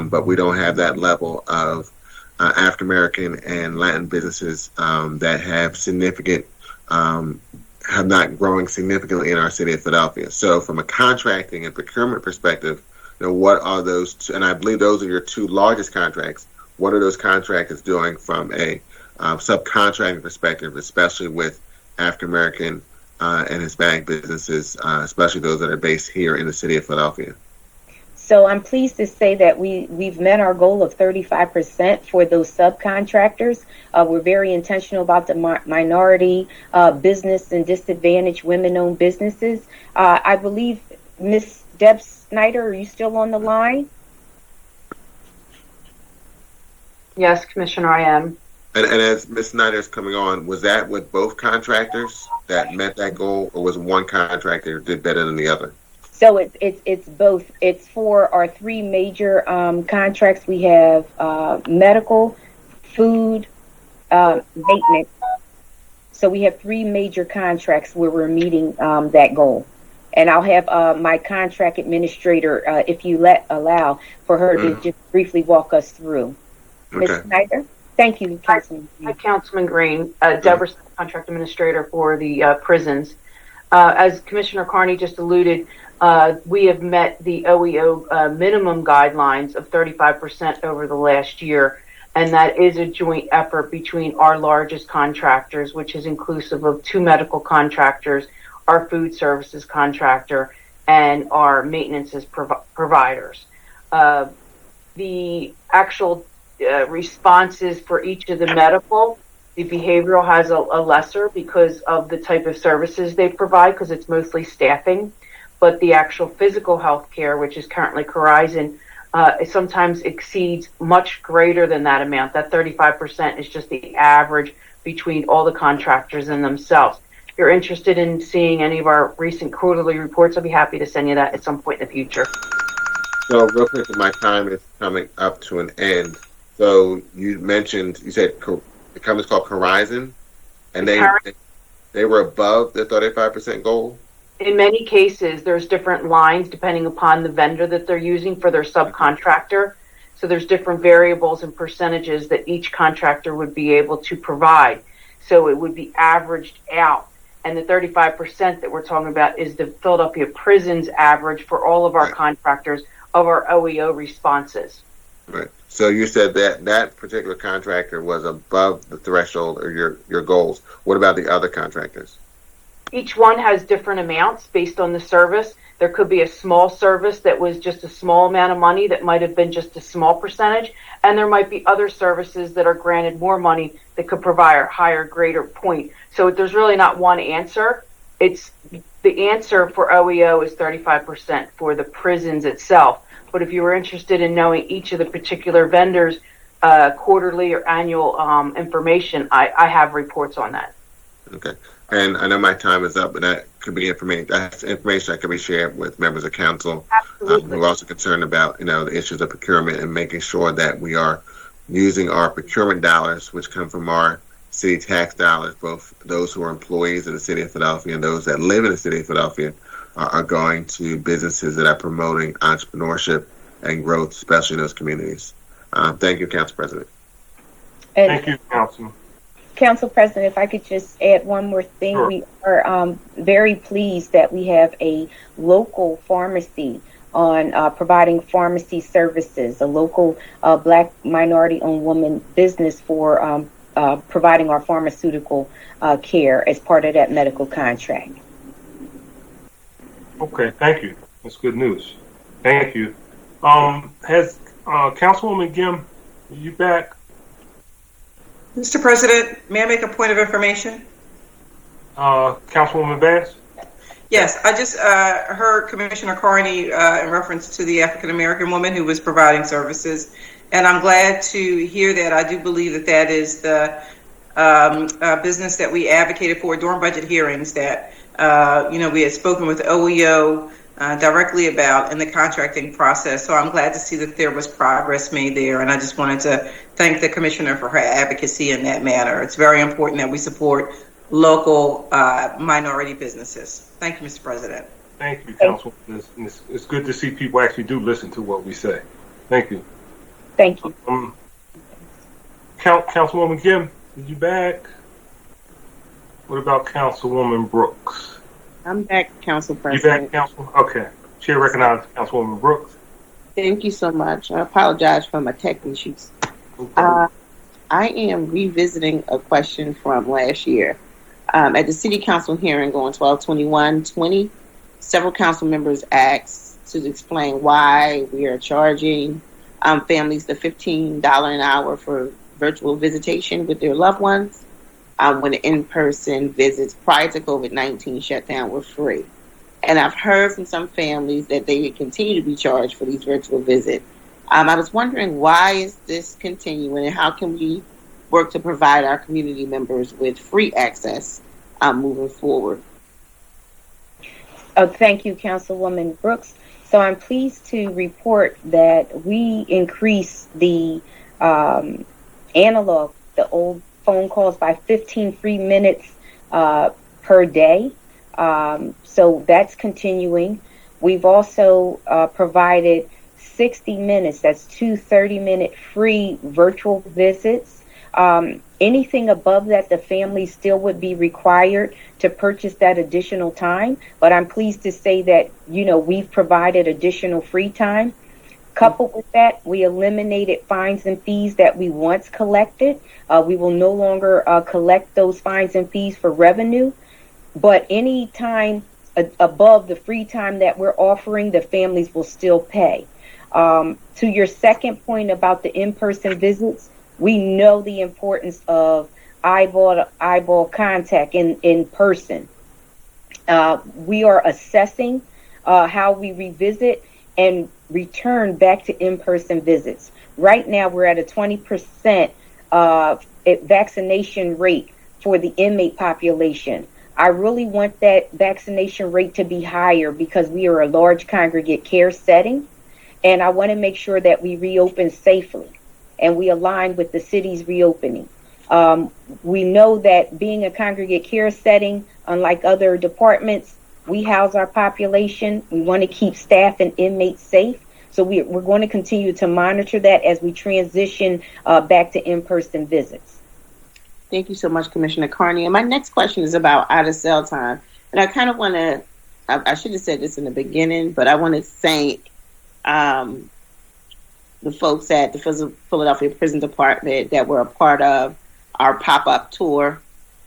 but we don't have that level of African American and Latin businesses that have significant, have not growing significantly in our city of Philadelphia. So from a contracting and procurement perspective, what are those two, and I believe those are your two largest contracts. What are those contractors doing from a subcontracting perspective, especially with African American and Hispanic businesses, especially those that are based here in the city of Philadelphia? So I'm pleased to say that we've met our goal of 35% for those subcontractors. We're very intentional about the minority business and disadvantaged women-owned businesses. I believe Ms. Deb Snyder, are you still on the line? Yes, Commissioner, I am. And as Ms. Snyder is coming on, was that with both contractors that met that goal, or was one contractor did better than the other? So it's both. It's for our three major contracts. We have medical, food, maintenance. So we have three major contracts where we're meeting that goal. And I'll have my contract administrator, if you allow, for her to just briefly walk us through. Okay. Ms. Snyder? Thank you, Councilman. Hi, Councilman Green. Deborah, contract administrator for the prisons. As Commissioner Carney just alluded, we have met the OEO minimum guidelines of 35% over the last year, and that is a joint effort between our largest contractors, which is inclusive of two medical contractors, our food services contractor, and our maintenance providers. The actual responses for each of the medical, the behavioral has a lesser because of the type of services they provide, because it's mostly staffing. But the actual physical health care, which is currently Horizon, it sometimes exceeds much greater than that amount. That 35% is just the average between all the contractors and themselves. If you're interested in seeing any of our recent quarterly reports, I'll be happy to send you that at some point in the future. So real quick, my time is coming up to an end. So you said the company's called Horizon, and they were above the 35% goal? In many cases, there's different lines depending upon the vendor that they're using for their subcontractor. So there's different variables and percentages that each contractor would be able to provide. So it would be averaged out. And the 35% that we're talking about is the Philadelphia prisons average for all of our contractors of our OEO responses. Right. So you said that particular contractor was above the threshold or your goals. What about the other contractors? Each one has different amounts based on the service. There could be a small service that was just a small amount of money that might have been just a small percentage, and there might be other services that are granted more money that could provide a higher, greater point. So there's really not one answer. It's the answer for OEO is 35% for the prisons itself. But if you were interested in knowing each of the particular vendors' quarterly or annual information, I have reports on that. Okay. And I know my time is up, but that could be information. That's information that could be shared with members of council who are also concerned about, the issues of procurement and making sure that we are using our procurement dollars, which come from our city tax dollars, both those who are employees of the city of Philadelphia and those that live in the city of Philadelphia, are going to businesses that are promoting entrepreneurship and growth, especially in those communities. Thank you, Council President. Thank you, Councilman. Council President, if I could just add one more thing. Sure. We are very pleased that we have a local pharmacy on providing pharmacy services, a local Black minority-owned woman business for providing our pharmaceutical care as part of that medical contract. Okay, thank you. That's good news. Thank you. Has Councilwoman Gim, are you back? Mr. President, may I make a point of information? Councilwoman Bass? Yes, I just heard Commissioner Carney in reference to the African American woman who was providing services, and I'm glad to hear that. I do believe that that is the business that we advocated for during budget hearings that we had spoken with OEO directly about in the contracting process. So I'm glad to see that there was progress made there, and I just wanted to thank the Commissioner for her advocacy in that matter. It's very important that we support local minority businesses. Thank you, Mr. President. Thank you, Councilwoman. It's good to see people actually do listen to what we say. Thank you. Thank you. Councilwoman Gim, are you back? What about Councilwoman Brooks? I'm back, Council You President. back, Council? Okay. Chair recognizes Councilwoman Brooks. Thank you so much. I apologize for my tech issues. Okay. I am revisiting a question from last year. At the City Council hearing on 12/21/20, several council members asked to explain why we are charging families the $15 an hour for virtual visitation with their loved ones when the in-person visits prior to COVID-19 shutdown were free. And I've heard from some families that they continue to be charged for these virtual visits. I was wondering, why is this continuing, and how can we work to provide our community members with free access moving forward? Thank you, Councilwoman Brooks. So I'm pleased to report that we increased the analog, the old phone calls, by 15 free minutes per day. So that's continuing. We've also provided 60 minutes, that's 2 30-minute free virtual visits. Anything above that, the family still would be required to purchase that additional time. But I'm pleased to say that, we've provided additional free time. Coupled with that, we eliminated fines and fees that we once collected. We will no longer collect those fines and fees for revenue. But any time above the free time that we're offering, the families will still pay. To your second point about the in-person visits, we know the importance of eyeball-to-eyeball contact in person. We are assessing how we revisit and return back to in-person visits. Right now, we're at a 20% vaccination rate for the inmate population. I really want that vaccination rate to be higher because we are a large congregate care setting, and I want to make sure that we reopen safely and we align with the city's reopening. We know that being a congregate care setting, unlike other departments, we house our population. We want to keep staff and inmates safe. So we're going to continue to monitor that as we transition back to in-person visits. Thank you so much, Commissioner Carney. And my next question is about out-of-cell time. And I kind of want to, I should have said this in the beginning, but I want to thank the folks at the Philadelphia Prison Department that were a part of our pop-up tour.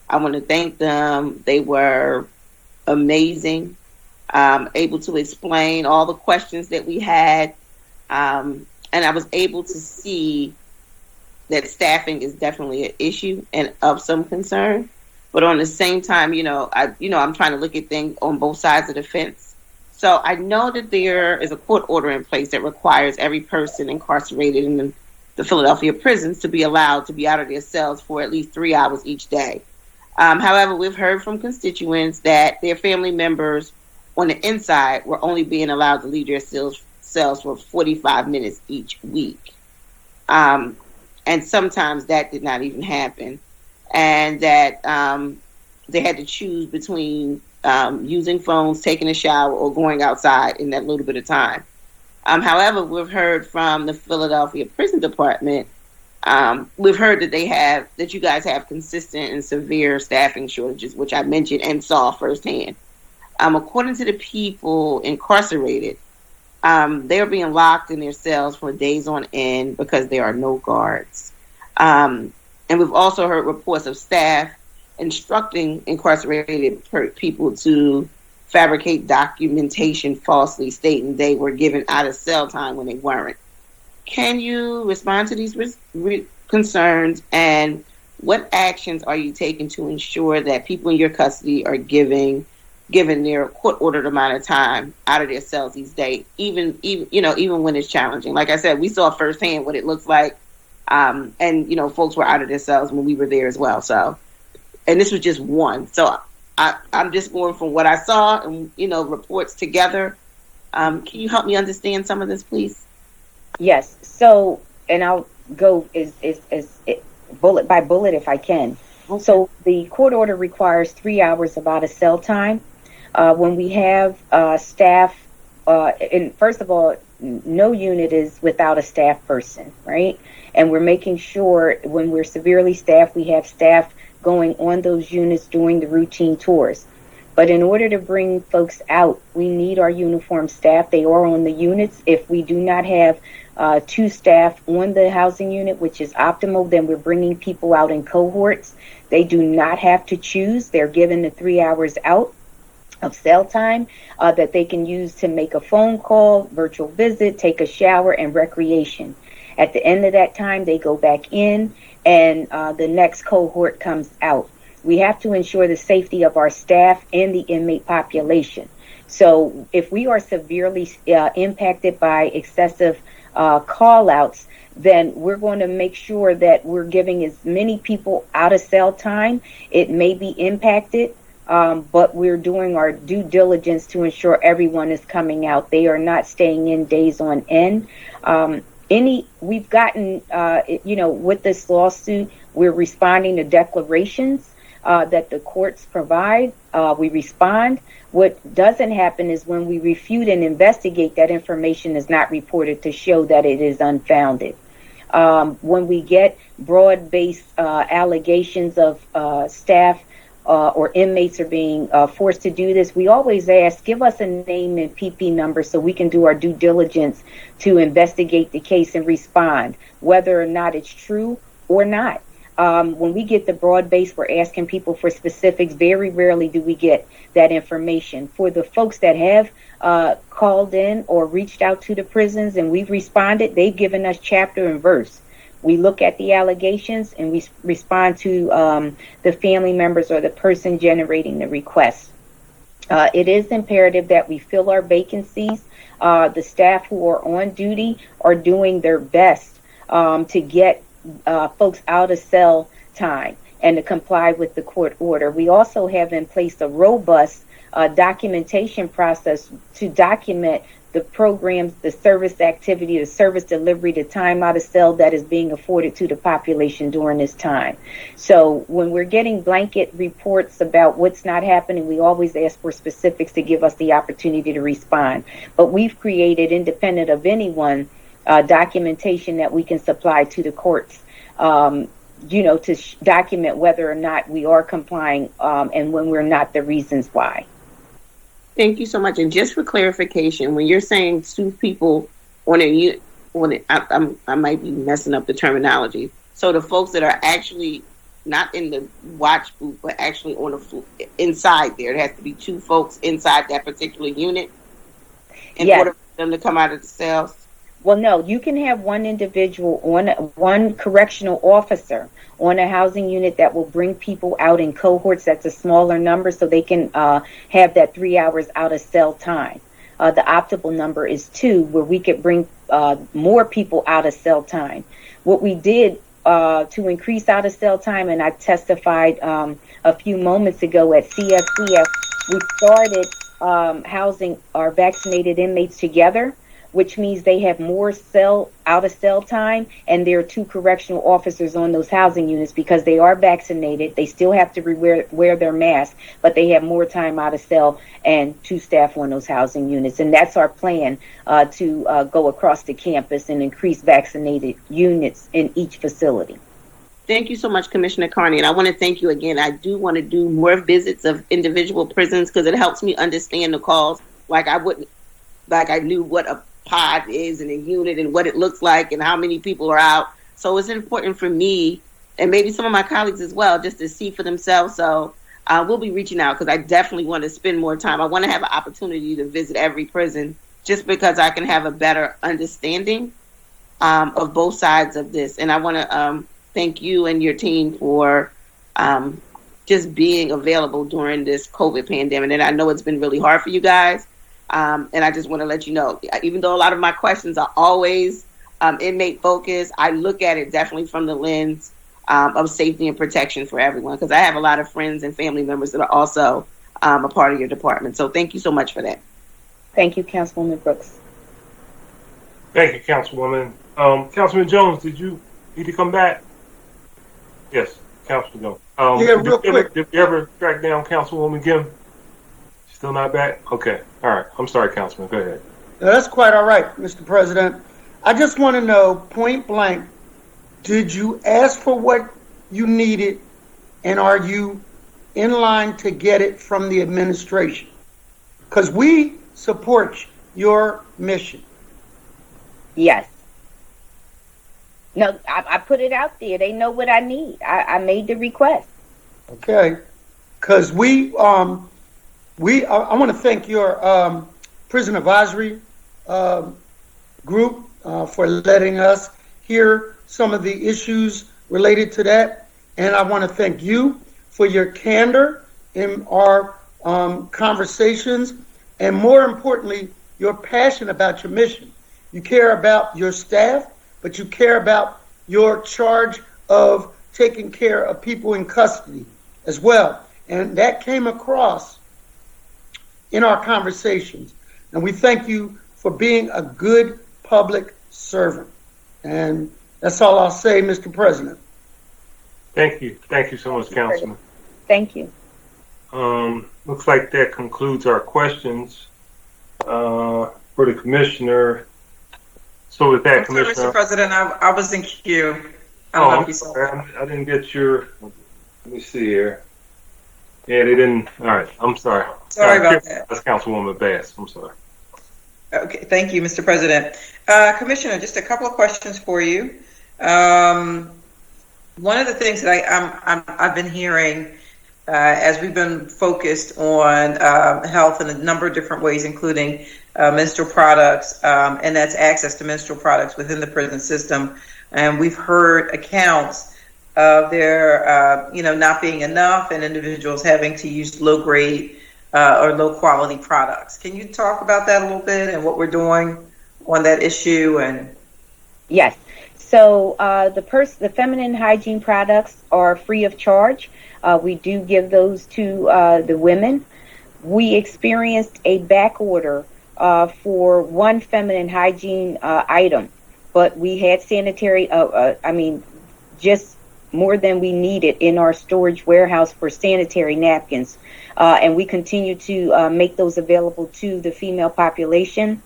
I want to thank them. They were amazing, able to explain all the questions that we had. And I was able to see that staffing is definitely an issue and of some concern. But on the same time, I'm trying to look at things on both sides of the fence. So I know that there is a court order in place that requires every person incarcerated in the Philadelphia prisons to be allowed to be out of their cells for at least 3 hours each day. However, we've heard from constituents that their family members on the inside were only being allowed to leave their cells for 45 minutes each week. And sometimes that did not even happen. And that they had to choose between using phones, taking a shower, or going outside in that little bit of time. However, we've heard from the Philadelphia Prison Department, we've heard that you guys have consistent and severe staffing shortages, which I mentioned and saw firsthand. According to the people incarcerated, They're being locked in their cells for days on end because there are no guards. And we've also heard reports of staff instructing incarcerated people to fabricate documentation falsely stating they were given out of cell time when they weren't. Can you respond to these concerns, and what actions are you taking to ensure that people in your custody are given their court-ordered amount of time out of their cells these days, even when it's challenging? Like I said, we saw firsthand what it looks like, and folks were out of their cells when we were there as well. So, and this was just one. So I'm just going from what I saw and reports together. Can you help me understand some of this, please? Yes. So, and I'll go as bullet by bullet if I can. Okay. So the court order requires 3 hours of out of cell time. When we have staff, and first of all, no unit is without a staff person, right? And we're making sure when we're severely staffed, we have staff going on those units doing the routine tours. But in order to bring folks out, we need our uniformed staff. They are on the units. If we do not have 2 staff on the housing unit, which is optimal, then we're bringing people out in cohorts. They do not have to choose. They're given the 3 hours out of cell time that they can use to make a phone call, virtual visit, take a shower, and recreation. At the end of that time, they go back in, and the next cohort comes out. We have to ensure the safety of our staff and the inmate population. So if we are severely impacted by excessive call-outs, then we're going to make sure that we're giving as many people out of cell time. It may be impacted, but we're doing our due diligence to ensure everyone is coming out. They are not staying in days on end. We've gotten, with this lawsuit, we're responding to declarations that the courts provide. We respond. What doesn't happen is when we refute and investigate, that information is not reported to show that it is unfounded. When we get broad-based allegations of staff or inmates are being forced to do this, we always ask, give us a name and PP number so we can do our due diligence to investigate the case and respond, whether or not it's true or not. When we get the broad base, we're asking people for specifics. Very rarely do we get that information. For the folks that have called in or reached out to the prisons and we've responded, they've given us chapter and verse. We look at the allegations and we respond to the family members or the person generating the request. It is imperative that we fill our vacancies. The staff who are on duty are doing their best to get folks out of cell time and to comply with the court order. We also have in place a robust documentation process to document the programs, the service activity, the service delivery, the time out of cell that is being afforded to the population during this time. So when we're getting blanket reports about what's not happening, we always ask for specifics to give us the opportunity to respond. But we've created, independent of anyone, documentation that we can supply to the courts, to document whether or not we are complying and when we're not, the reasons why. Thank you so much. And just for clarification, when you're saying 2 people on a unit, I might be messing up the terminology. So the folks that are actually not in the watch booth, but actually on the floor, inside there, it has to be 2 folks inside that particular unit in order for them to come out of the cells? Well, no, you can have one individual, one correctional officer on a housing unit that will bring people out in cohorts. That's a smaller number, so they can have that 3 hours out of cell time. The optimal number is 2, where we could bring more people out of cell time. What we did to increase out of cell time, and I testified a few moments ago at CFCF, we started housing our vaccinated inmates together, which means they have more out of cell time, and there are 2 correctional officers on those housing units because they are vaccinated. They still have to wear their mask, but they have more time out of cell and 2 staff on those housing units. And that's our plan to go across the campus and increase vaccinated units in each facility. Thank you so much, Commissioner Carney. And I want to thank you again. I do want to do more visits of individual prisons because it helps me understand the calls like I knew what pod is and a unit and what it looks like and how many people are out. So it's important for me and maybe some of my colleagues as well, just to see for themselves. So we'll be reaching out because I definitely want to spend more time. I want to have an opportunity to visit every prison just because I can have a better understanding of both sides of this. And I want to thank you and your team for just being available during this COVID pandemic. And I know it's been really hard for you guys. And I just want to let you know, even though a lot of my questions are always inmate focused, I look at it definitely from the lens of safety and protection for everyone, because I have a lot of friends and family members that are also a part of your department. So thank you so much for that. Thank you, Councilwoman Brooks. Thank you, Councilwoman. Councilman Jones, did you need to come back? Yes, Councilman Jones. Yeah, real quick. Did you ever track down Councilwoman Kim? Still not back? Okay. All right. I'm sorry, Councilman. Go ahead. That's quite all right, Mr. President. I just want to know, point blank, did you ask for what you needed, and are you in line to get it from the administration? Because we support your mission. Yes. No, I put it out there. They know what I need. I made the request. Okay. Because I want to thank your prison advisory group for letting us hear some of the issues related to that. And I want to thank you for your candor in our conversations, and more importantly, your passion about your mission. You care about your staff, but you care about your charge of taking care of people in custody as well. And that came across in our conversations. And we thank you for being a good public servant. And that's all I'll say, Mr. President. Thank you. Thank you so much, Councilman. Thank you. Looks like that concludes our questions for the commissioner. So with that, I'm sorry, Commissioner. Mr. President, I was in queue. I don't know if you saw. I didn't get your. Let me see here. Yeah, they didn't. All right. I'm sorry. Sorry about that. That's Councilwoman Bass. I'm sorry. Okay, thank you, Mr. President. Commissioner, just a couple of questions for you. One of the things that I've been hearing as we've been focused on health in a number of different ways, including menstrual products, and that's access to menstrual products within the prison system. And we've heard accounts of there, not being enough, and individuals having to use low grade or low quality products. Can you talk about that a little bit and what we're doing on that issue? And Yes. So the feminine hygiene products are free of charge. We do give those to the women. We experienced a back order for one feminine hygiene item, but we had sanitary, just more than we needed in our storage warehouse for sanitary napkins. And we continue to make those available to the female population.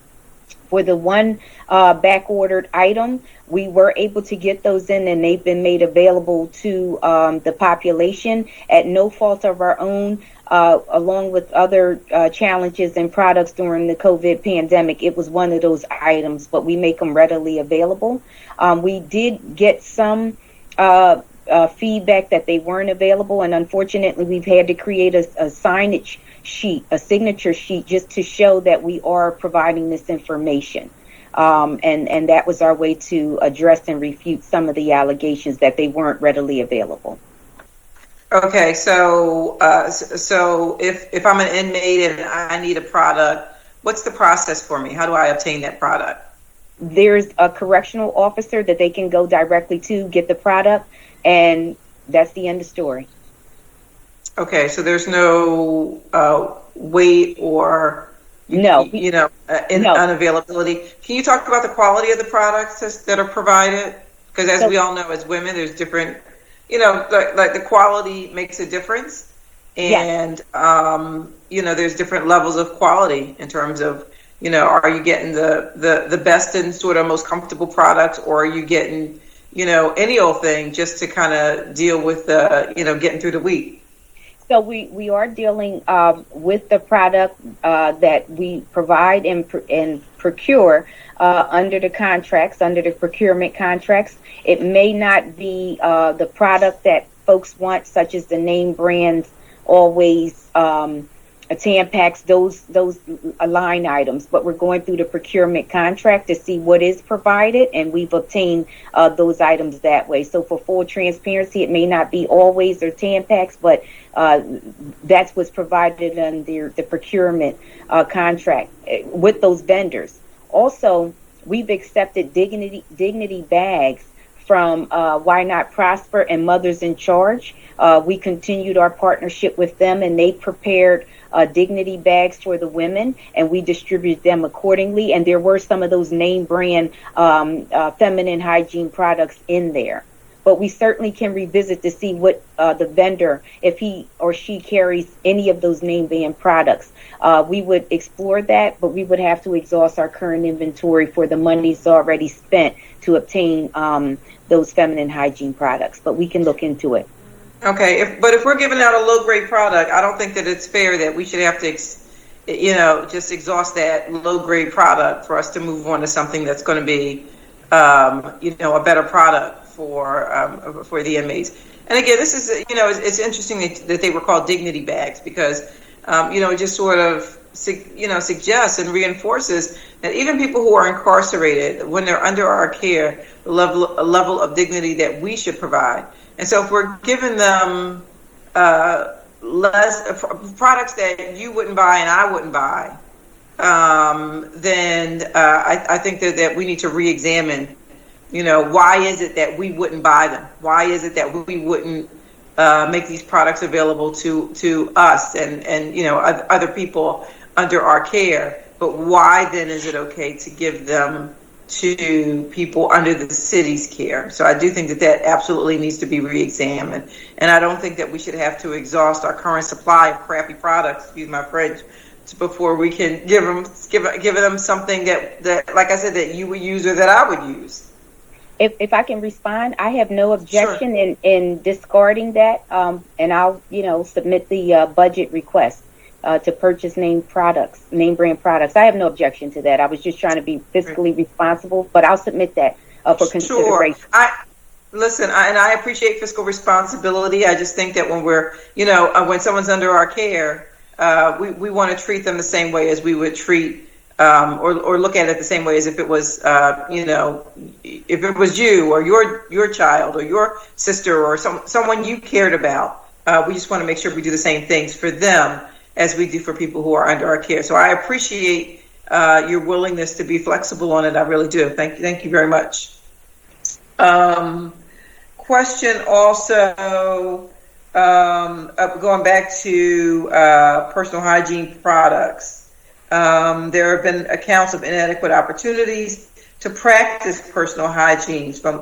For the one back-ordered item, we were able to get those in, and they've been made available to the population at no fault of our own, along with other challenges and products during the COVID pandemic. It was one of those items, but we make them readily available. We did get some feedback that they weren't available, and unfortunately we've had to create a signage sheet, a signature sheet, just to show that we are providing this information. And that was our way to address and refute some of the allegations that they weren't readily available. okay, so if I'm an inmate and I need a product, what's the process for me? How do I obtain that product? There's a correctional officer that they can go directly to, get the product, and that's the end of story. Okay, so there's no wait or No. unavailability. Can you talk about the quality of the products that are provided? Because as we all know, as women, there's different, like the quality makes a difference, and there's different levels of quality in terms of, are you getting the best and sort of most comfortable products, or are you getting any old thing just to kind of deal with getting through the week? So we are dealing with the product that we provide and procure under the contracts, under the procurement contracts. It may not be the product that folks want, such as the name brands, Always, Tampax, those line items, but we're going through the procurement contract to see what is provided, and we've obtained those items that way. So for full transparency, it may not be Always or Tampax, but that's what's provided under the procurement contract with those vendors. Also, we've accepted dignity bags from Why Not Prosper and Mothers in Charge. We continued our partnership with them, and they prepared dignity bags for the women, and we distributed them accordingly. And there were some of those name brand feminine hygiene products in there. But we certainly can revisit to see what the vendor, if he or she carries any of those name brand products. We would explore that, but we would have to exhaust our current inventory for the monies already spent to obtain those feminine hygiene products. But we can look into it. Okay, but if we're giving out a low-grade product, I don't think that it's fair that we should have to, just exhaust that low-grade product for us to move on to something that's going to be, a better product for the inmates. And again, this is, it's interesting that they were called dignity bags because, it just sort of, suggests and reinforces that even people who are incarcerated, when they're under our care, a level of dignity that we should provide. And so if we're giving them less products that you wouldn't buy and I wouldn't buy, then I think that we need to re-examine, why is it that we wouldn't buy them? Why is it that we wouldn't make these products available to us and other people under our care? But why then is it okay to give them to people under the city's care? So I do think that absolutely needs to be re-examined. And I don't think that we should have to exhaust our current supply of crappy products, excuse my French, before we can give them something that, like I said, that you would use or that I would use. If I can respond, I have no objection in discarding that, and I'll submit the budget request to purchase name brand products. I have no objection to that. I was just trying to be fiscally responsible, but I'll submit that for consideration. Sure. I appreciate fiscal responsibility. I just think that when we're, when someone's under our care, we want to treat them the same way as we would treat, or look at it the same way as if it was, if it was you or your child or your sister or someone you cared about. We just want to make sure we do the same things for them as we do for people who are under our care. So I appreciate your willingness to be flexible on it. I really do. Thank you very much. Question also, going back to personal hygiene products. There have been accounts of inadequate opportunities to practice personal hygiene from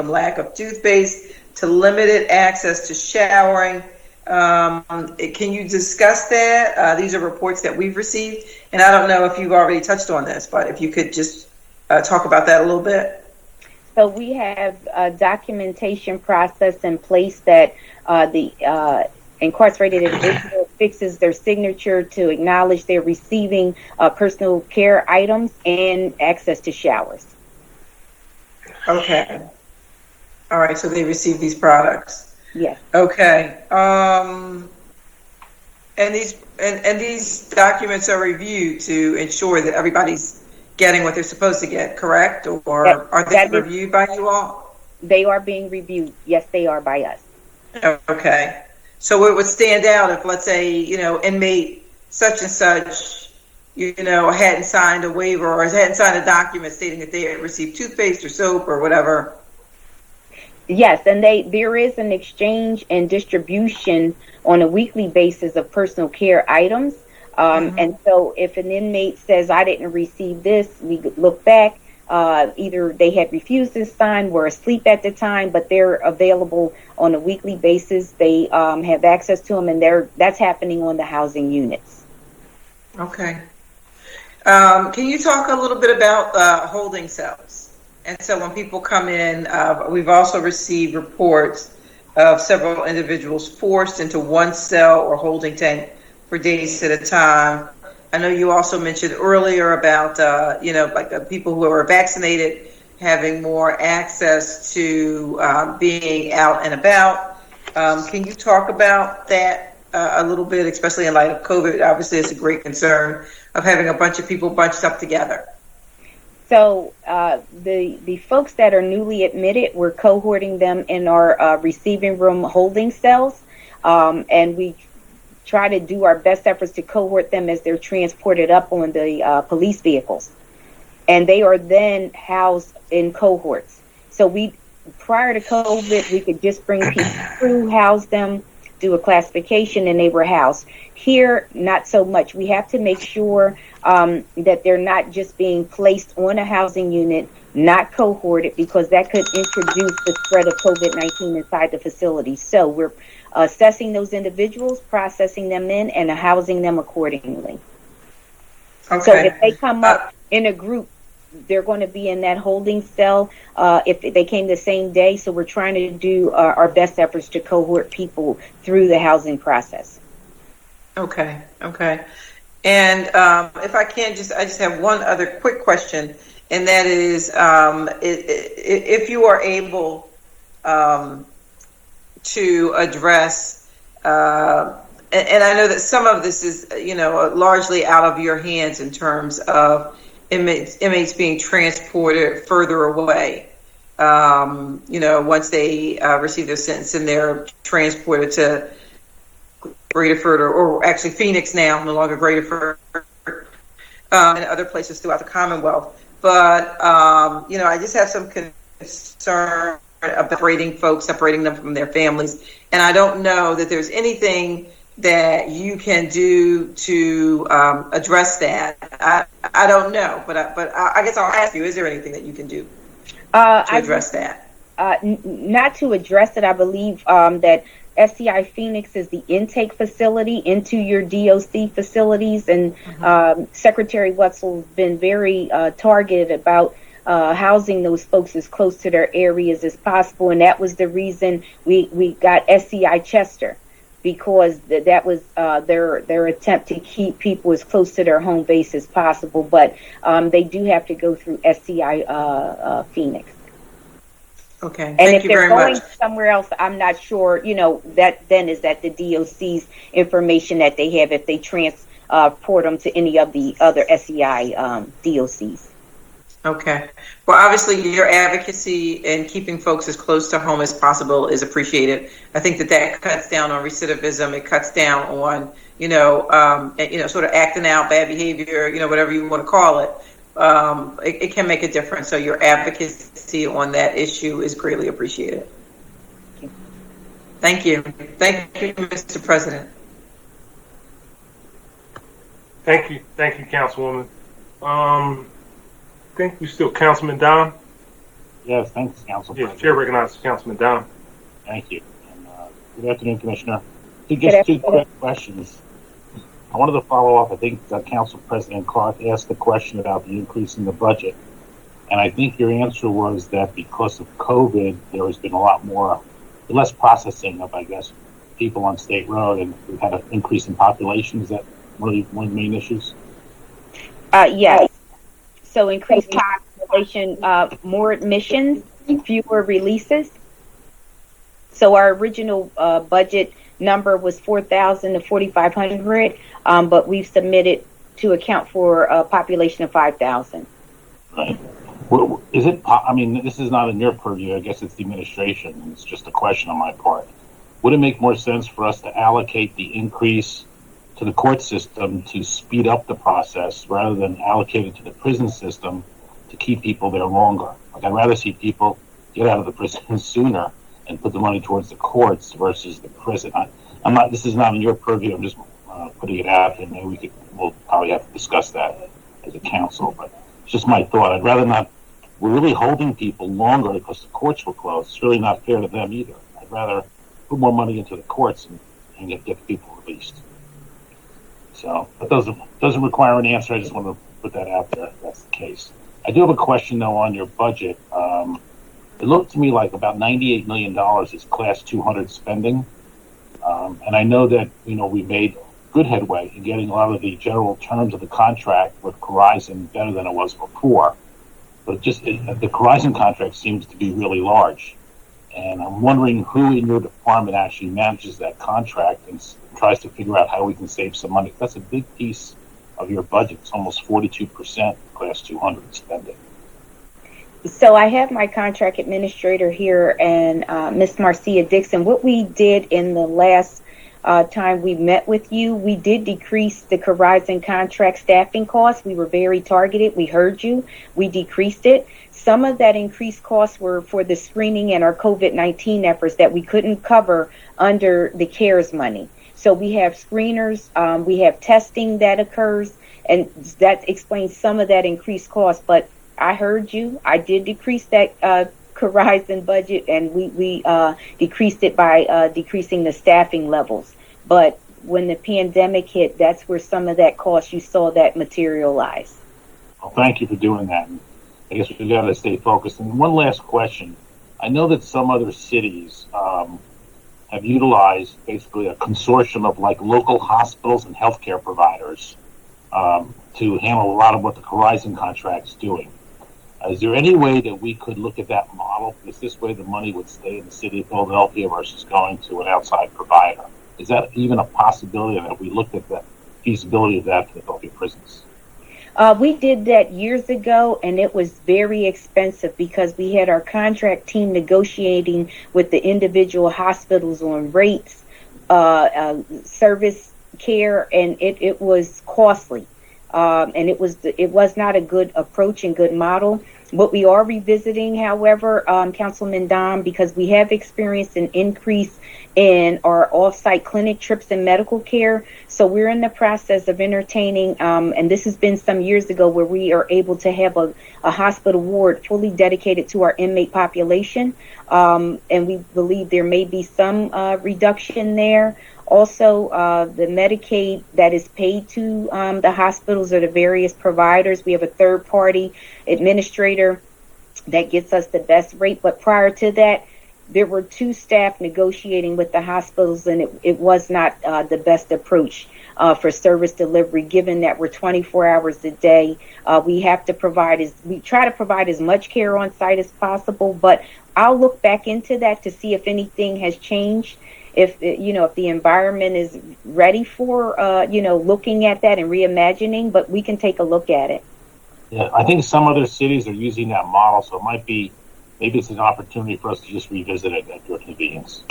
lack of toothpaste to limited access to showering. Can you discuss that? These are reports that we've received, and I don't know if you've already touched on this, but if you could just talk about that a little bit. So we have a documentation process in place that the incarcerated individual fixes their signature to acknowledge they're receiving personal care items and access to showers. Okay. All right, so they receive these products. Yes. Okay. And these documents are reviewed to ensure that everybody's getting what they're supposed to get, correct? Or are they reviewed by you all? They are being reviewed. Yes, they are by us. Okay. So it would stand out if, let's say, inmate such and such, hadn't signed a waiver or hadn't signed a document stating that they had received toothpaste or soap or whatever. Yes, and there is an exchange and distribution on a weekly basis of personal care items. And so if an inmate says, I didn't receive this, we look back, either they had refused to sign, were asleep at the time, but they're available on a weekly basis. They have access to them, and that's happening on the housing units. Okay. Can you talk a little bit about holding cells? And so when people come in, we've also received reports of several individuals forced into one cell or holding tank for days at a time. I know you also mentioned earlier about, people who are vaccinated having more access to being out and about. Can you talk about that a little bit, especially in light of COVID? Obviously, it's a great concern of having a bunch of people bunched up together. So the folks that are newly admitted, we're cohorting them in our receiving room holding cells, and we try to do our best efforts to cohort them as they're transported up on the police vehicles. And they are then housed in cohorts. So prior to COVID, we could just bring people through, house them, do a classification, and they were housed. Here, not so much. We have to make sure that they're not just being placed on a housing unit, not cohorted, because that could introduce the spread of COVID-19 inside the facility. So we're assessing those individuals, processing them in, and housing them accordingly. Okay. So if they come up in a group, they're going to be in that holding cell if they came the same day. So we're trying to do our best efforts to cohort people through the housing process. Okay. And if I can, I just have one other quick question, and that is, if you are able to address, and I know that some of this is, largely out of your hands in terms of inmates being transported further away. Once they receive their sentence and they're transported to Graterford or actually Phoenix now, no longer Graterford, and other places throughout the Commonwealth. But, I just have some concern about separating them from their families. And I don't know that there's anything that you can do to address that. I don't know, but I guess I'll ask you, is there anything that you can do to address that? Not to address it. I believe that SCI Phoenix is the intake facility into your DOC facilities, and Secretary Wetzel's been very targeted about housing those folks as close to their areas as possible, and that was the reason we got SCI Chester, because that was their attempt to keep people as close to their home base as possible, but they do have to go through SCI Phoenix. Okay, and thank if you they're very going much. somewhere else, I'm not sure, that then is that the DOC's information that they have if they transport them to any of the other SEI DOCs. Okay. Well, obviously, your advocacy in keeping folks as close to home as possible is appreciated. I think that cuts down on recidivism. It cuts down on, sort of acting out, bad behavior, whatever you want to call it. It can make a difference. So your advocacy on that issue is greatly appreciated. Thank you. Thank you, Mr. President. Thank you, Councilwoman. I think we still Councilman Dom. Yes, thanks, Council Yes, President. Chair recognizes Councilman Dom. Thank you. And, good afternoon, Commissioner. Just two quick questions. I wanted to follow up. I think Council President Clark asked the question about the increase in the budget. And I think your answer was that because of COVID, there has been less processing of, I guess, people on State Road, and we've had an increase in population. Is that one of the main issues? Yes. So increased population, more admissions, fewer releases. So our original budget number was 4,000 to 4,500, but we've submitted to account for a population of 5,000. Right. Well, this is not in your purview. I guess it's the administration, and it's just a question on my part. Would it make more sense for us to allocate the increase to the court system to speed up the process rather than allocate it to the prison system to keep people there longer? Like, I'd rather see people get out of the prison sooner and put the money towards the courts versus the prison. This is not in your purview. I'm just putting it out, and maybe we'll probably have to discuss that as a council, but it's just my thought. I'd rather not. We're really holding people longer because the courts were closed. It's really not fair to them either. I'd rather put more money into the courts and get people released. So that doesn't require an answer. I just want to put that out there if that's the case. I do have a question, though, on your budget. it looked to me like about $98 million is Class 200 spending. And I know that, we made good headway in getting a lot of the general terms of the contract with Verizon better than it was before. But the Verizon contract seems to be really large. And I'm wondering who in your department actually manages that contract and tries to figure out how we can save some money. That's a big piece of your budget. It's almost 42% Class 200 spending. So I have my contract administrator here and Ms. Marcia Dixon. What we did in the last time we met with you, we did decrease the Verizon contract staffing costs. We were very targeted. We heard you. We decreased it. Some of that increased costs were for the screening and our COVID-19 efforts that we couldn't cover under the CARES money. So we have screeners, we have testing that occurs, and that explains some of that increased cost. But I heard you. I did decrease that Verizon budget, and we decreased it by decreasing the staffing levels. But when the pandemic hit, that's where some of that cost, you saw that materialize. Well, thank you for doing that. I guess we got to stay focused. And one last question. I know that some other cities have utilized basically a consortium of like local hospitals and healthcare providers to handle a lot of what the Verizon contract's doing. Is there any way that we could look at that model? Because this way the money would stay in the city of Philadelphia versus going to an outside provider. Is that even a possibility that we looked at the feasibility of that for the Philadelphia prisons? We did that years ago, and it was very expensive because we had our contract team negotiating with the individual hospitals on rates, service care, and it was costly. And it was not a good approach and good model. What we are revisiting, however, Councilman Dom, because we have experienced an increase in our off-site clinic trips and medical care. So we're in the process of entertaining, and this has been some years ago, where we are able to have a hospital ward fully dedicated to our inmate population. And we believe there may be some reduction there. Also, the Medicaid that is paid to the hospitals or the various providers, we have a third-party administrator that gets us the best rate. But prior to that, there were two staff negotiating with the hospitals, and it was not the best approach for service delivery, given that we're 24 hours a day. We try to provide as much care on site as possible, but I'll look back into that to see if anything has changed. If the environment is ready for, looking at that and reimagining, but we can take a look at it. Yeah, I think some other cities are using that model, so maybe it's an opportunity for us to just revisit it at your convenience.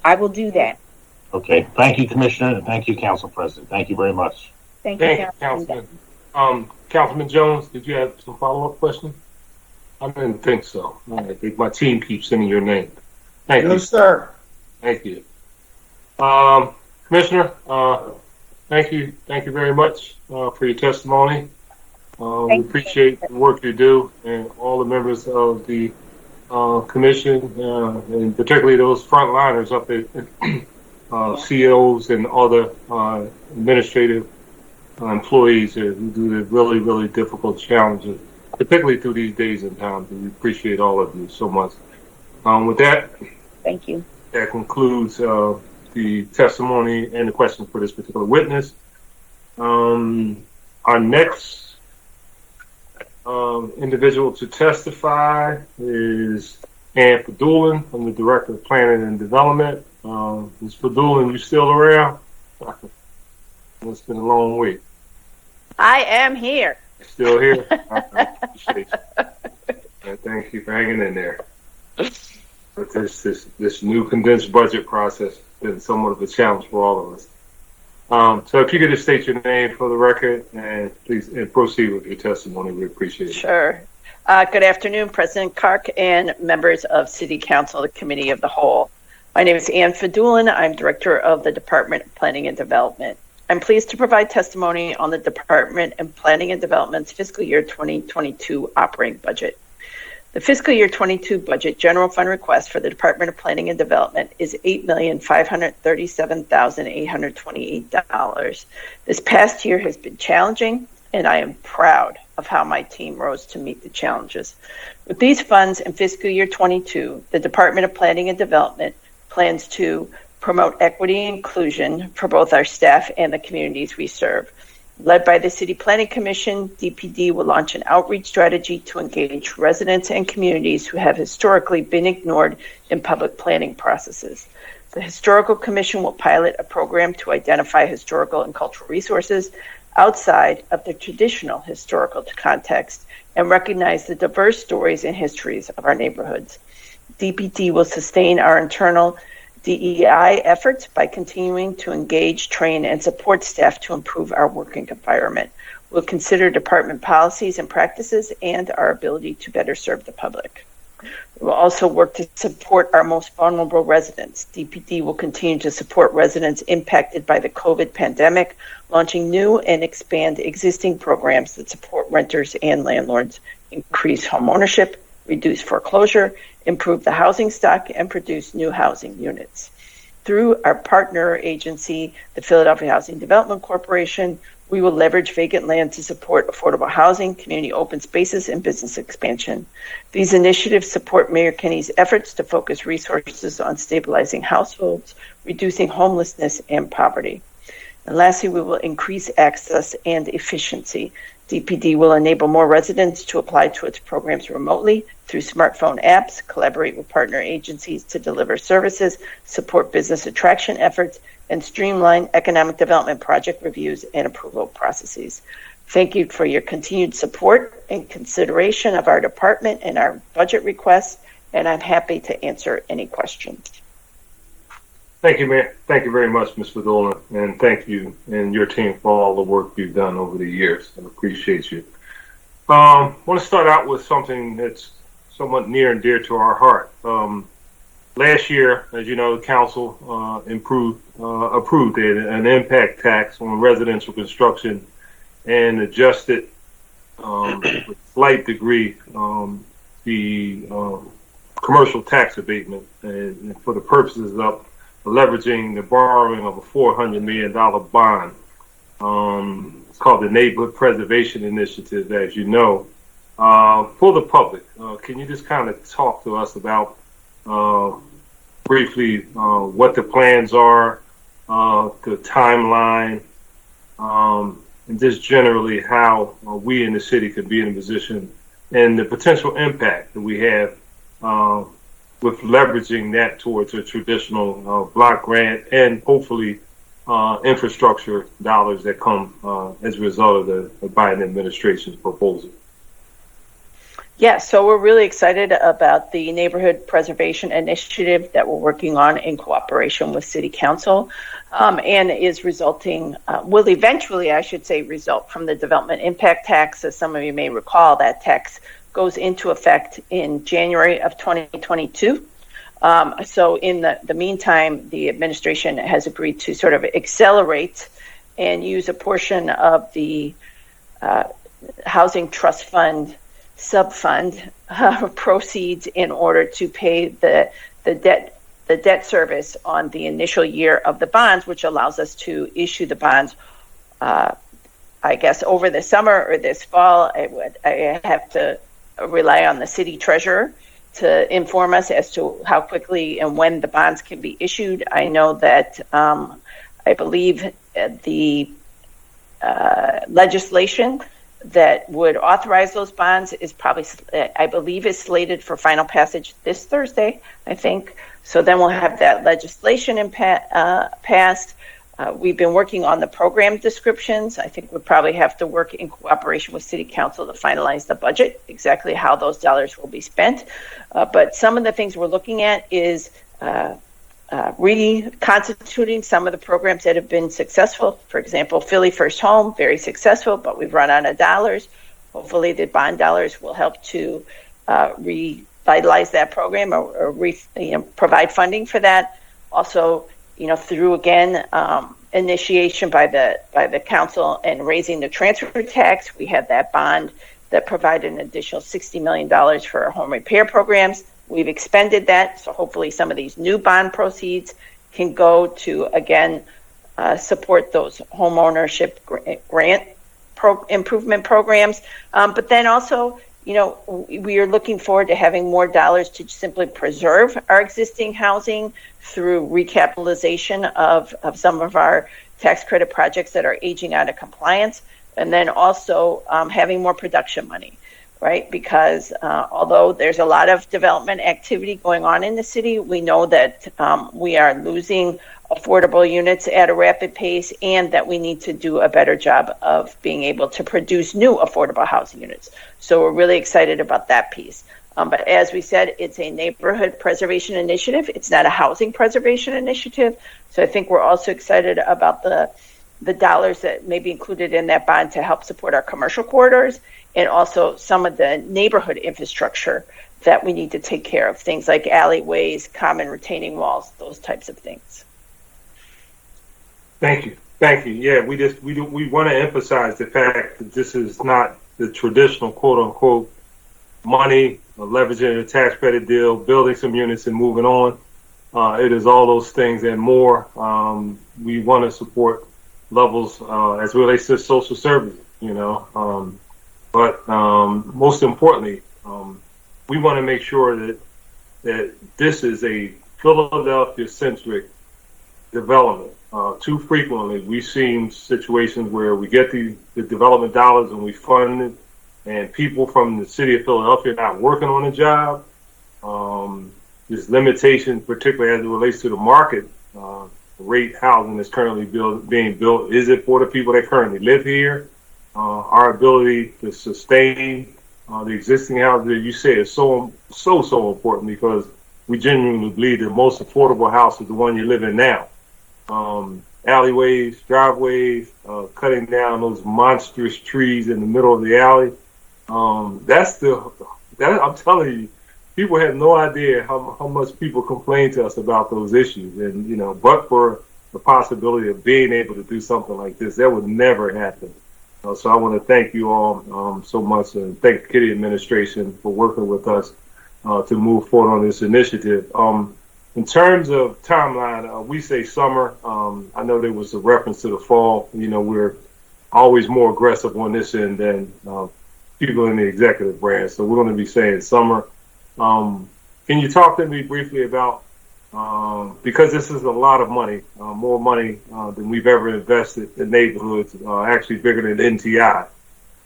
I will do that. Okay. Thank you, Commissioner, and thank you, Council President. Thank you very much. Thank you, Councilman. Councilman Jones, did you have some follow-up questions? I didn't think so. I think my team keeps sending your name. Thank you. No, sir. Thank you. Commissioner, thank you very much for your testimony. We appreciate the work you do, and all the members of the commission, and particularly those frontliners up at CEOs and other administrative employees who do the really, really difficult challenges, particularly through these days and times. And we appreciate all of you so much. With that, thank you. That concludes the testimony and the questions for this particular witness. Our next individual to testify is Ann Fadulin, from the Director of Planning and Development. Ms. Fadulin, you still around? It's been a long week. I am here. Still here? I appreciate you. Thank you for hanging in there. But this new condensed budget process has been somewhat of a challenge for all of us. So if you could just state your name for the record and please proceed with your testimony, we appreciate it. Sure. Good afternoon, President Kark and members of City Council, the Committee of the Whole. My name is Ann Fadulin. I'm Director of the Department of Planning and Development. I'm pleased to provide testimony on the Department of Planning and Development's Fiscal Year 2022 operating budget. The Fiscal Year 22 budget general fund request for the Department of Planning and Development is $8,537,828. This past year has been challenging, and I am proud of how my team rose to meet the challenges. With these funds in fiscal year 22, the Department of Planning and Development plans to promote equity and inclusion for both our staff and the communities we serve. Led by the City Planning Commission, DPD will launch an outreach strategy to engage residents and communities who have historically been ignored in public planning processes. The Historical Commission will pilot a program to identify historical and cultural resources outside of the traditional historical context and recognize the diverse stories and histories of our neighborhoods. DPD will sustain our internal DEI efforts by continuing to engage, train, and support staff to improve our working environment. We'll consider department policies and practices and our ability to better serve the public. We will also work to support our most vulnerable residents. DPD will continue to support residents impacted by the COVID pandemic, launching new and expand existing programs that support renters and landlords, increase home ownership, reduce foreclosure, improve the housing stock, and produce new housing units. Through our partner agency, the Philadelphia Housing Development Corporation, we will leverage vacant land to support affordable housing, community open spaces, and business expansion. These initiatives support Mayor Kenny's efforts to focus resources on stabilizing households, reducing homelessness and poverty. And lastly, we will increase access and efficiency. DPD will enable more residents to apply to its programs remotely through smartphone apps, collaborate with partner agencies to deliver services, support business attraction efforts, and streamline economic development project reviews and approval processes. Thank you for your continued support and consideration of our department and our budget requests, and I'm happy to answer any questions. Thank you, Mayor. Thank you very much, Ms. Fadula, and thank you and your team for all the work you've done over the years. I appreciate you. I want to start out with something that's somewhat near and dear to our heart. Last year, as you know, the council approved an impact tax on residential construction and adjusted with slight degree the commercial tax abatement and for the purposes of leveraging the borrowing of a $400 million bond. It's called the Neighborhood Preservation Initiative, as you know. For the public, can you just kind of talk to us about briefly what the plans are, the timeline, and just generally how we in the city could be in a position and the potential impact that we have with leveraging that towards a traditional block grant and hopefully infrastructure dollars that come as a result of the Biden administration's proposal. Yeah, so we're really excited about the Neighborhood Preservation Initiative that we're working on in cooperation with City Council, and is resulting, will eventually, I should say, result from the Development Impact Tax. As some of you may recall, that tax goes into effect in January of 2022. So in the meantime, the administration has agreed to sort of accelerate and use a portion of the Housing Trust Fund sub-fund proceeds in order to pay the debt service on the initial year of the bonds, which allows us to issue the bonds, I guess, over the summer or this fall. I have to rely on the city treasurer to inform us as to how quickly and when the bonds can be issued. I know that I believe the legislation that would authorize those bonds is probably, I believe, is slated for final passage this Thursday, I think. So then we'll have that legislation passed. We've been working on the program descriptions. I think we'll probably have to work in cooperation with City Council to finalize the budget, exactly how those dollars will be spent. But some of the things we're looking at is reconstituting some of the programs that have been successful. For example, Philly First Home, very successful, but we've run out of dollars. Hopefully the bond dollars will help to revitalize that program or provide funding for that. Also, through again initiation by the council and raising the transfer tax, we had that bond that provided an additional $60 million for our home repair programs. We've expended that, so hopefully some of these new bond proceeds can go to, again, support those home ownership grant improvement programs. But then also, we are looking forward to having more dollars to simply preserve our existing housing through recapitalization of some of our tax credit projects that are aging out of compliance, and then also having more production money, right? Because although there's a lot of development activity going on in the city, we know that we are losing affordable units at a rapid pace, and that we need to do a better job of being able to produce new affordable housing units. So we're really excited about that piece. But as we said, it's a neighborhood preservation initiative. It's not a housing preservation initiative. So I think we're also excited about the dollars that may be included in that bond to help support our commercial corridors, and also some of the neighborhood infrastructure that we need to take care of, things like alleyways, common retaining walls, those types of things. Thank you. Yeah, we want to emphasize the fact that this is not the traditional quote unquote money, leveraging a tax credit deal, building some units and moving on. It is all those things and more. We want to support levels as it relates to social services, but most importantly, we want to make sure that this is a Philadelphia-centric development. Too frequently, we've seen situations where we get the development dollars and we fund it, and people from the city of Philadelphia not working on a job. There's limitations, particularly as it relates to the market rate housing that's currently being built. Is it for the people that currently live here? Our ability to sustain the existing houses that you say is so important, because we genuinely believe the most affordable house is the one you live in now. Alleyways, driveways, cutting down those monstrous trees in the middle of the alley. I'm telling you, people have no idea how much people complain to us about those issues. And, but for the possibility of being able to do something like this, that would never happen. So I want to thank you all so much, and thank the Kitty administration for working with us to move forward on this initiative. In terms of timeline, we say summer. I know there was a reference to the fall. We're always more aggressive on this end than people in the executive branch. So we're going to be saying summer. Can you talk to me briefly about, because this is a lot of money, more money than we've ever invested in neighborhoods, actually bigger than NTI,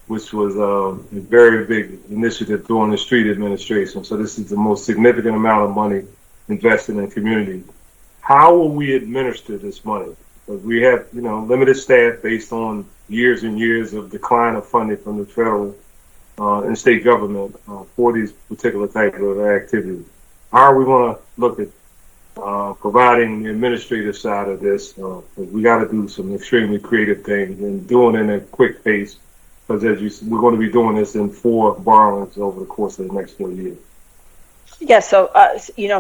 which was a very big initiative during the street administration. So this is the most significant amount of money invested in community. How will we administer this money? Because we have, limited staff based on years and years of decline of funding from the federal and state government for these particular type of activities. How are we going to look at providing the administrative side of this? We got to do some extremely creative things and doing it in a quick pace, because we're going to be doing this in 4 borrowings over the course of the next 4 years. Yeah, so,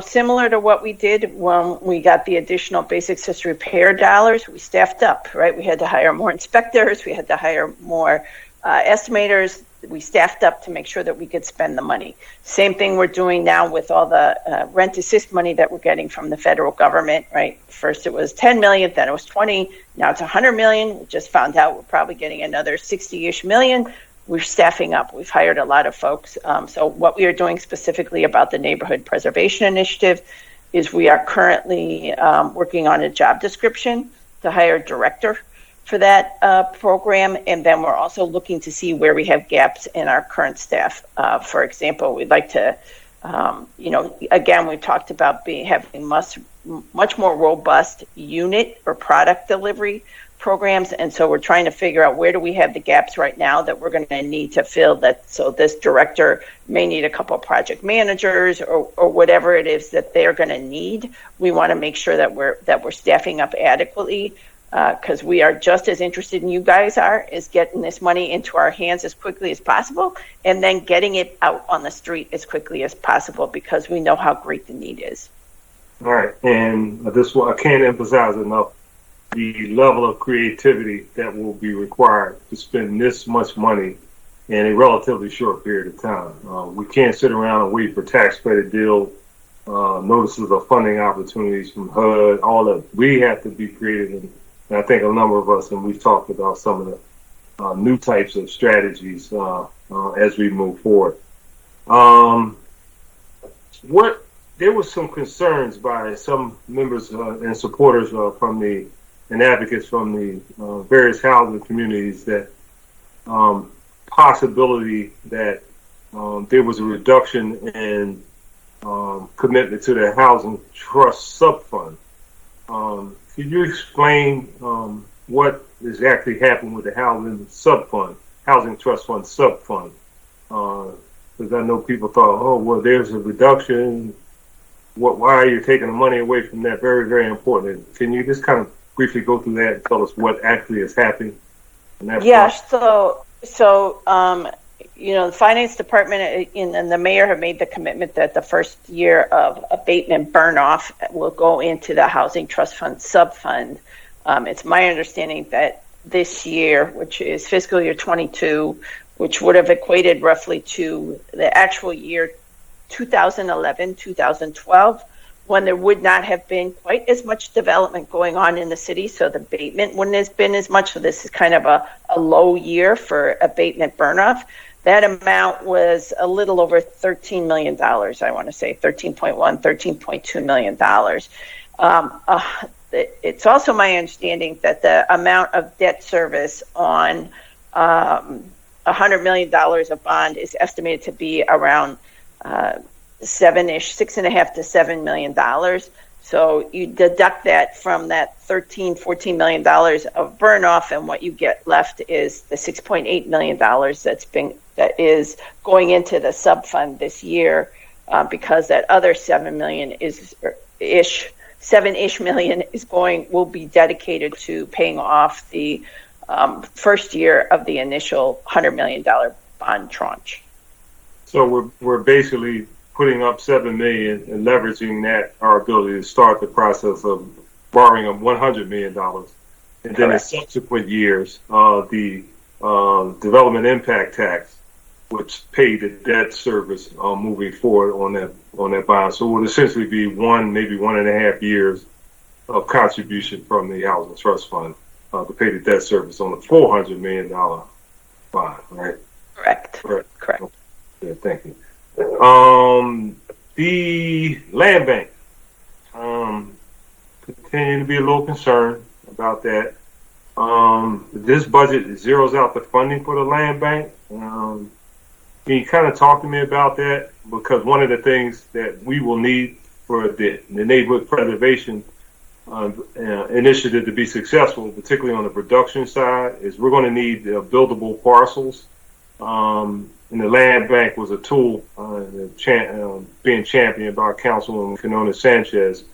similar to what we did when we got the additional basic system repair dollars, we staffed up, right? We had to hire more inspectors, we had to hire more estimators. We staffed up to make sure that we could spend the money. Same thing we're doing now with all the rent assist money that we're getting from the federal government, right? First it was 10 million, then it was 20, now it's 100 million. We just found out we're probably getting another 60-ish million. We're staffing up. We've hired a lot of folks. So what we are doing specifically about the Neighborhood Preservation Initiative is we are currently working on a job description to hire a director for that program. And then we're also looking to see where we have gaps in our current staff. For example, we'd like to, again, we talked about having much more robust unit or product delivery programs, and so we're trying to figure out where do we have the gaps right now that we're going to need to fill that. So this director may need a couple of project managers or whatever it is that they're going to need. We want to make sure that we're staffing up adequately, because we are just as interested in you guys is getting this money into our hands as quickly as possible, and then getting it out on the street as quickly as possible, because we know how great the need is. All right, and I can't emphasize enough the level of creativity that will be required to spend this much money in a relatively short period of time. We can't sit around and wait for tax credit deals, notices of funding opportunities from HUD, all that. We have to be creative, and I think a number of us, and we've talked about some of new types of strategies as we move forward. There was some concerns by some members and supporters and advocates from the various housing communities that possibility that there was a reduction in commitment to the housing trust subfund. Could you explain what exactly happened with the housing trust fund subfund? Because I know people thought, oh, well, there's a reduction. Why are you taking the money away from that? Very, very important. Can you just kind of briefly go through that and tell us what actually is happening? Yeah, so the finance department and the mayor have made the commitment that the first year of abatement burn-off will go into the housing trust fund subfund. It's my understanding that this year, which is fiscal year 22, which would have equated roughly to the actual year 2011, 2012, when there would not have been quite as much development going on in the city, so the abatement wouldn't have been as much. So this is kind of a low year for abatement burn-off. That amount was a little over $13 million, I want to say, $13.1, $13.2 million. It's also my understanding that the amount of debt service on $100 million of bond is estimated to be around $6.5 to $7 million. So you deduct that from that $14 million of burn off, and what you get left is the $6.8 million that is going into the subfund this year, because that other $7 million will be dedicated to paying off the first year of the initial $100 million bond tranche. So we're basically putting up $7 million and leveraging our ability to start the process of borrowing of $100 million. And then in subsequent years, the development impact tax, which paid the debt service moving forward on that bond. So it would essentially be maybe 1.5 years of contribution from the housing trust fund to pay the debt service on the $400 million bond, right? Correct. Yeah, thank you. The land bank, continue to be a little concerned about that. This budget zeroes out the funding for the land bank. Can you kind of talk to me about that? Because one of the things that we will need for the neighborhood preservation initiative to be successful, particularly on the production side, is we're going to need buildable parcels. And the land bank was a tool being championed by Councilwoman Canona Sanchez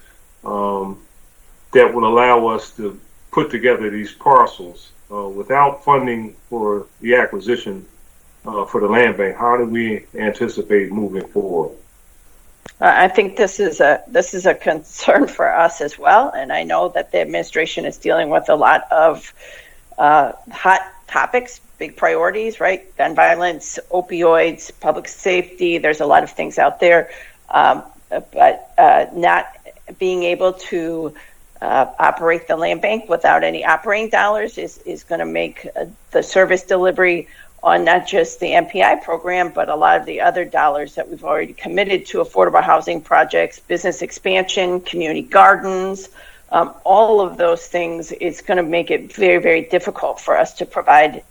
that would allow us to put together these parcels without funding for the acquisition for the land bank. How do we anticipate moving forward? I think this is a concern for us as well, and I know that the administration is dealing with a lot of hot topics, big priorities, right? Gun violence, opioids, public safety. There's a lot of things out there, but not being able to operate the land bank without any operating dollars is going to make the service delivery on not just the MPI program, but a lot of the other dollars that we've already committed to affordable housing projects, business expansion, community gardens, all of those things. It's going to make it very, very difficult for us to provide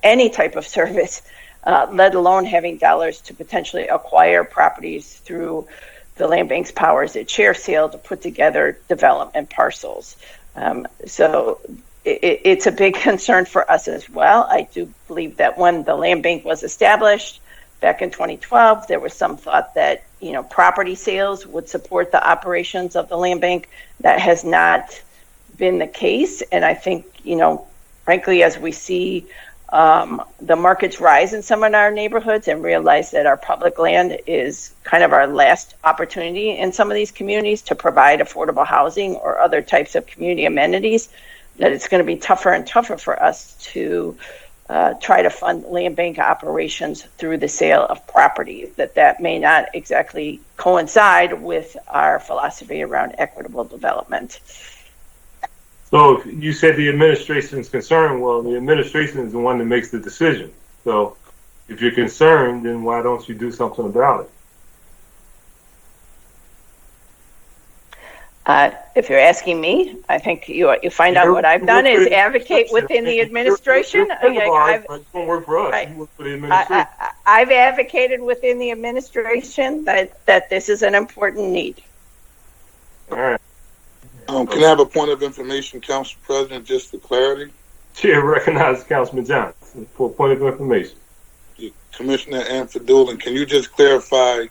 any type of service, let alone having dollars to potentially acquire properties through the land bank's powers at share sale to put together development parcels. So it's a big concern for us as well. I do believe that when the land bank was established back in 2012, there was some thought that property sales would support the operations of the land bank. That has not been the case, and I think frankly, as we see the markets rise in some of our neighborhoods and realize that our public land is kind of our last opportunity in some of these communities to provide affordable housing or other types of community amenities, that it's going to be tougher and tougher for us to try to fund land bank operations through the sale of properties, that may not exactly coincide with our philosophy around equitable development. So if you said the administration is concerned, well, the administration is the one that makes the decision. So if you're concerned, then why don't you do something about it? If you're asking me, I think you find out what I've done is advocate within the administration. It won't work for us. You work for the administration. I've advocated within the administration that this is an important need. All right. Can I have a point of information, Council President, just for clarity? Chair recognizes Councilman Johnson for a point of information. Commissioner Anfadulin, can you just clarify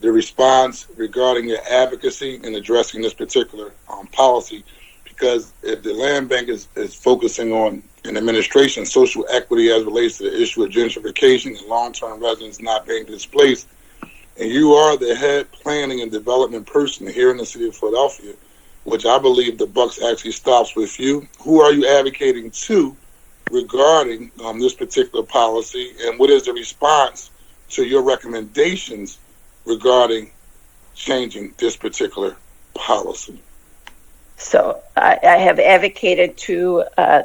the response regarding your advocacy in addressing this particular policy? Because if the land bank is focusing on an administration social equity as relates to the issue of gentrification and long-term residents not being displaced, and you are the head planning and development person here in the city of Philadelphia, which I believe the buck actually stops with you, who are you advocating to regarding this particular policy, and what is the response to your recommendations regarding changing this particular policy? So I have advocated to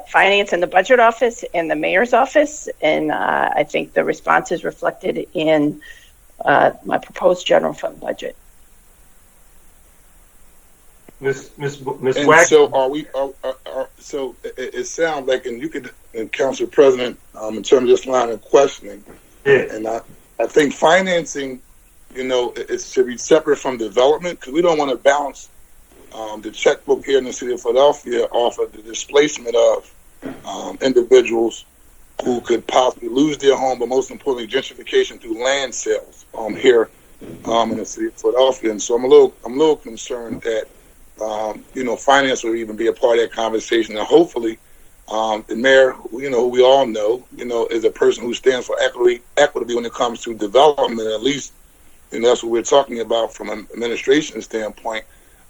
Finance and the Budget Office and the Mayor's Office, and I think the response is reflected in my proposed general fund budget. Miss And Wax. so so it sounds like, and you could, and Council President, in terms of this line of questioning, Yeah. and I think financing, it should be separate from development, because we don't want to balance the checkbook here in the city of Philadelphia off of the displacement of individuals who could possibly lose their home, but most importantly, gentrification through land sales here in the city of Philadelphia. And so I'm a little concerned that finance will even be a part of that conversation. And hopefully, the mayor, who we all know, is a person who stands for equity when it comes to development. At least, that's what we're talking about from an administration standpoint.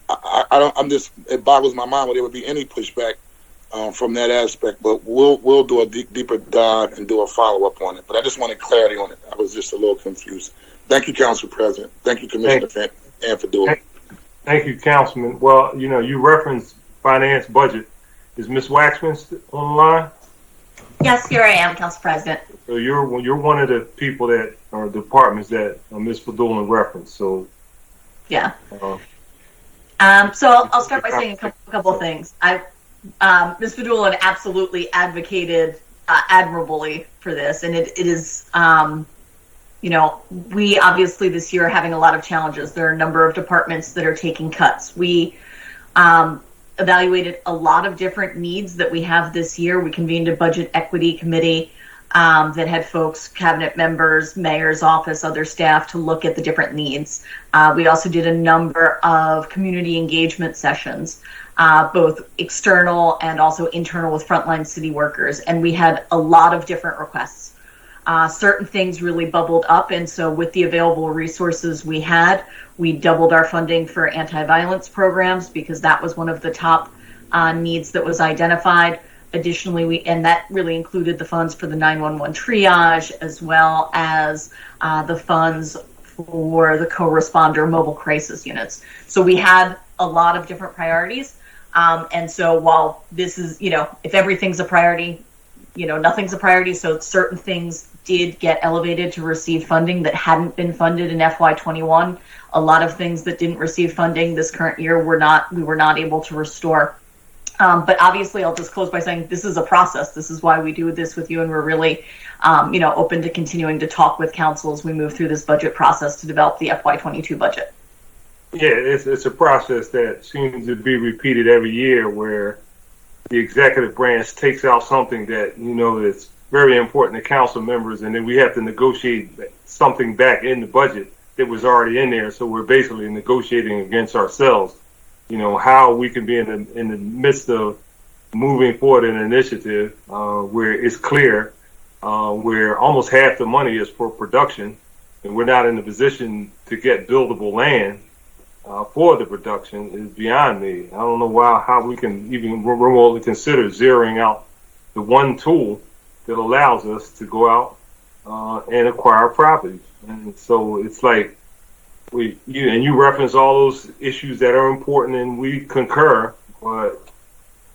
It boggles my mind whether there would be any pushback from that aspect. But we'll do a deeper dive and do a follow up on it. But I just wanted clarity on it. I was just a little confused. Thank you, Council President. Thank you, Commissioner Anfadulin. Thank you, Councilman. Well, you referenced finance budget. Is Ms. Waxman on the line? Yes, here I am, Council President. So you're one of the people that are departments that Ms. Fadulin referenced. So yeah. So I'll start by saying a couple of things. Ms. Fadulin absolutely advocated admirably for this, and it is. We obviously this year are having a lot of challenges. There are a number of departments that are taking cuts. We evaluated a lot of different needs that we have this year. We convened a budget equity committee that had folks, cabinet members, mayor's office, other staff to look at the different needs. We also did a number of community engagement sessions, both external and also internal with frontline city workers. And we had a lot of different requests. Certain things really bubbled up, and so with the available resources we had, we doubled our funding for anti-violence programs because that was one of the top needs that was identified. Additionally, and that really included the funds for the 911 triage, as well as the funds for the co-responder mobile crisis units. So we had a lot of different priorities, and so while this is, if everything's a priority, nothing's a priority, so certain things did get elevated to receive funding that hadn't been funded in FY21. A lot of things that didn't receive funding this current year we were not able to restore. But obviously, I'll just close by saying this is a process. This is why we do this with you, and we're really, open to continuing to talk with council as we move through this budget process to develop the FY22 budget. Yeah, it's a process that seems to be repeated every year, where the executive branch takes out something that that's very important to council members, and then we have to negotiate something back in the budget that was already in there. So we're basically negotiating against ourselves. How we can be in the midst of moving forward an initiative where it's clear, where almost half the money is for production, and we're not in a position to get buildable land for the production is beyond me. I don't know how we can even remotely consider zeroing out the one tool that allows us to go out and acquire properties. And so it's like you reference all those issues that are important, and we concur, but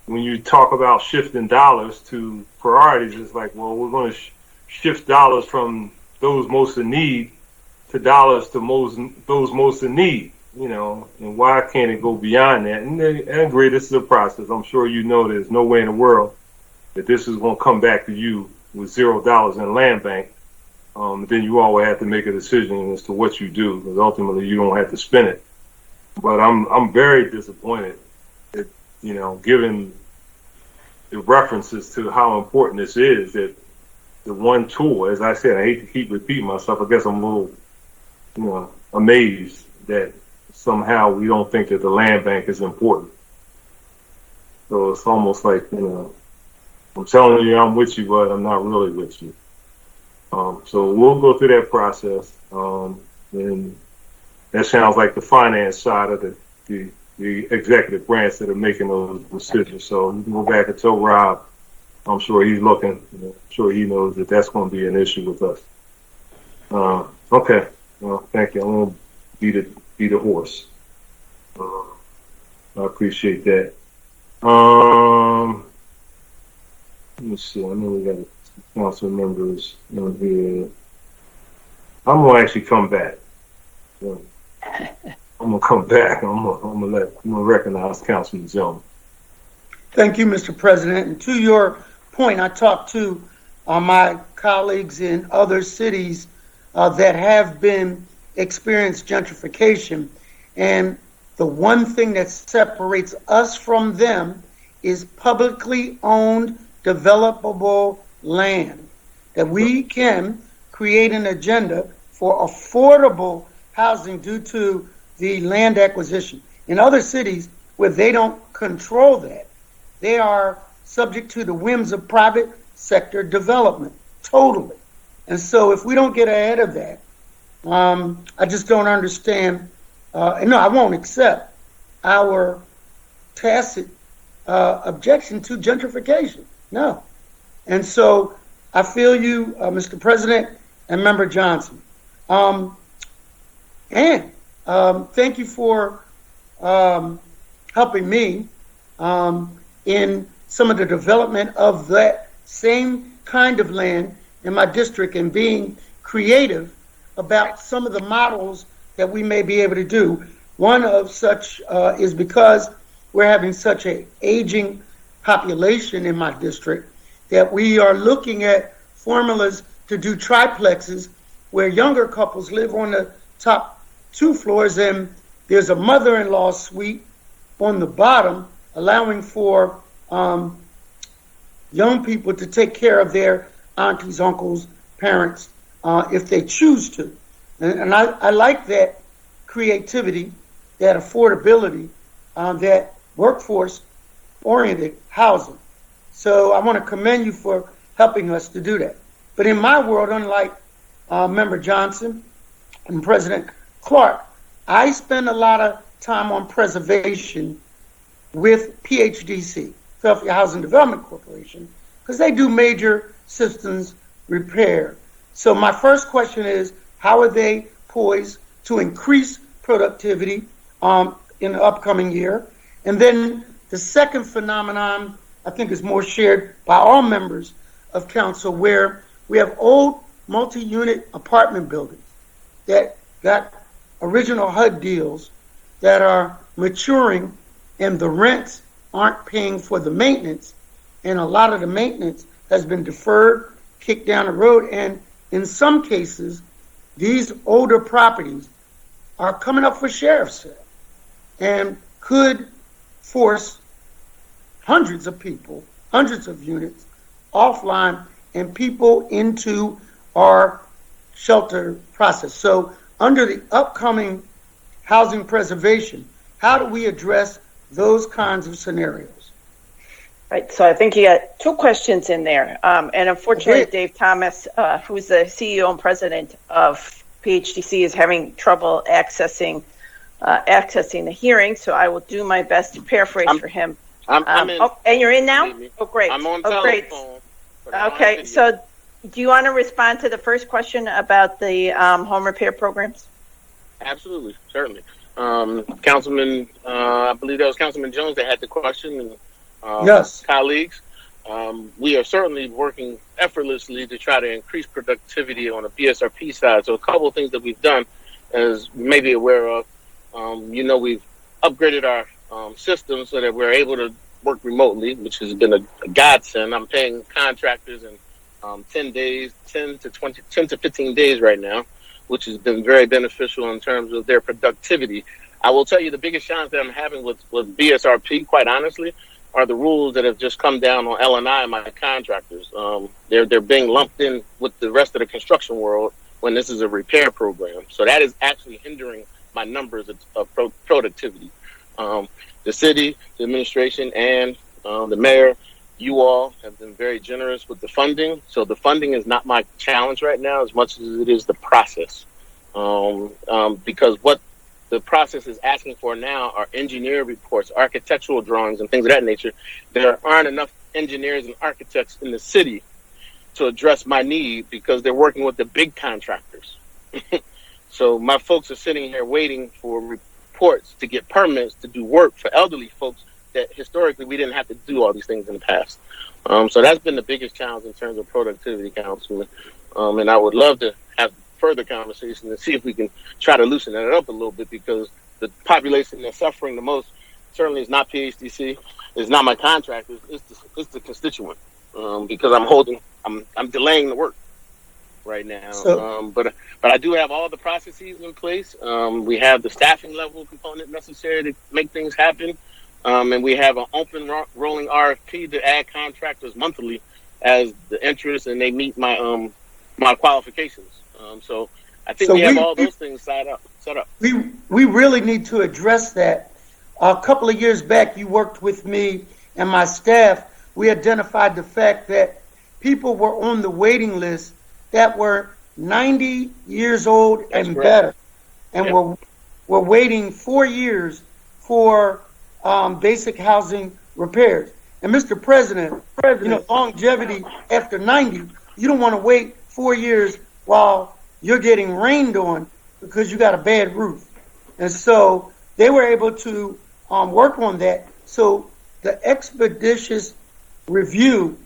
when you talk about shifting dollars to priorities, it's like, well, we're going to shift dollars from those most in need to dollars to those most in need, you know, and why can't it go beyond that? And I agree, this is a process. I'm sure you know there's no way in the world that this is going to come back to you with $0 in land bank. Then you always have to make a decision as to what you do, because ultimately you don't have to spend it. But I'm very disappointed that, you know, given the references to how important this is, that the one tool, as I said, I hate to keep repeating myself, I guess I'm a little, you know, amazed that somehow we don't think that the land bank is important. So it's almost like, you know, I'm telling you I'm with you, but I'm not really with you. So we'll go through that process, and that sounds like the finance side of the executive branch that are making those decisions. So you can go back and tell Rob, I'm sure he's looking, you know, I'm sure he knows that that's going to be an issue with us. Okay, well, thank you. I'm going to beat a horse. I appreciate that. Let me see. I know we got council members in here. I'm gonna actually come back. I'm gonna come back. I'm gonna recognize Councilman Jones. Thank you, Mr. President. And to your point, I talked to my colleagues in other cities that have been experienced gentrification, and the one thing that separates us from them is publicly owned, developable land, that we can create an agenda for affordable housing due to the land acquisition. In other cities where they don't control that, they are subject to the whims of private sector development, totally. And so if we don't get ahead of that, I just don't understand, and no, I won't accept our tacit objection to gentrification, no. And so I feel you, Mr. President and Member Johnson. And thank you for helping me in some of the development of that same kind of land in my district and being creative about some of the models that we may be able to do. One of such is because we're having such an aging population in my district that we are looking at formulas to do triplexes where younger couples live on the top 2 floors and there's a mother-in-law suite on the bottom, allowing for young people to take care of their aunties, uncles, parents, if they choose to. And I like that creativity, that affordability, that workforce-oriented housing. So I want to commend you for helping us to do that. But in my world, unlike Member Johnson and President Clark, I spend a lot of time on preservation with PHDC, Philadelphia Housing Development Corporation, because they do major systems repair. So my first question is, how are they poised to increase productivity in the upcoming year? And then the second phenomenon, I think, is more shared by all members of council, where we have old multi-unit apartment buildings that got original HUD deals that are maturing, and the rents aren't paying for the maintenance, and a lot of the maintenance has been deferred, kicked down the road, and in some cases, these older properties are coming up for sheriff's sale and could force hundreds of people, hundreds of units offline and people into our shelter process. So under the upcoming housing preservation, how do we address those kinds of scenarios? Right, so I think you got 2 questions in there. And unfortunately, Dave Thomas, who's the CEO and president of PHDC, is having trouble accessing the hearing, so I will do my best to paraphrase for him. I'm in. Oh, and you're in now? Oh, great. I'm on telephone. Okay, so do you want to respond to the first question about the home repair programs? Absolutely, certainly. Councilman, I believe that was Councilman Jones that had the question, and Yes. colleagues. We are certainly working effortlessly to try to increase productivity on the BSRP side. So a couple of things that we've done, as you may be aware of, we've upgraded our systems so that we're able to work remotely, which has been a godsend. I'm paying contractors in 10 to 15 days right now, which has been very beneficial in terms of their productivity. I will tell you the biggest challenge that I'm having with BSRP, quite honestly, are the rules that have just come down on L&I and my contractors. They're being lumped in with the rest of the construction world when this is a repair program. So that is actually hindering my numbers of productivity. The city, the administration, and the mayor, you all have been very generous with the funding. So the funding is not my challenge right now as much as it is the process. Because what the process is asking for now are engineer reports, architectural drawings, and things of that nature. There aren't enough engineers and architects in the city to address my need because they're working with the big contractors. So my folks are sitting here waiting for reports to get permits to do work for elderly folks that historically we didn't have to do all these things in the past. So that's been the biggest challenge in terms of productivity, Councilman. And I would love to have further conversation and see if we can try to loosen that up a little bit, because the population that's suffering the most certainly is not PHDC, it's not my contractors, it's the constituent. Because I'm delaying the work right now. But I do have all the processes in place. We have the staffing level component necessary to make things happen. And we have an open rolling RFP to add contractors monthly as the interest and they meet my my qualifications. So I think we have all those things set up. We really need to address that. A couple of years back, you worked with me and my staff. We identified the fact that people were on the waiting list that were 90 years old and better, and were waiting 4 years for basic housing repairs. And Mr. President, longevity after 90, you don't want to wait 4 years while you're getting rained on because you got a bad roof. And so they were able to work on that. So the expeditious review,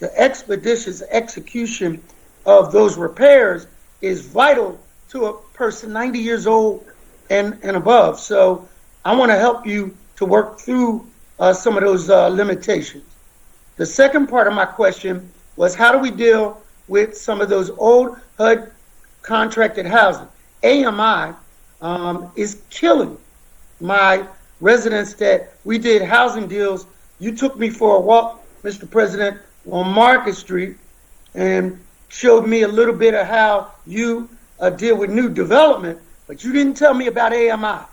the expeditious execution of those repairs is vital to a person 90 years old and above. So I want to help you to work through some of those limitations. The second part of my question was, how do we deal with some of those old HUD contracted housing? AMI is killing my residents that we did housing deals. You took me for a walk, Mr. President, on Market Street and showed me a little bit of how you deal with new development, but you didn't tell me about AMI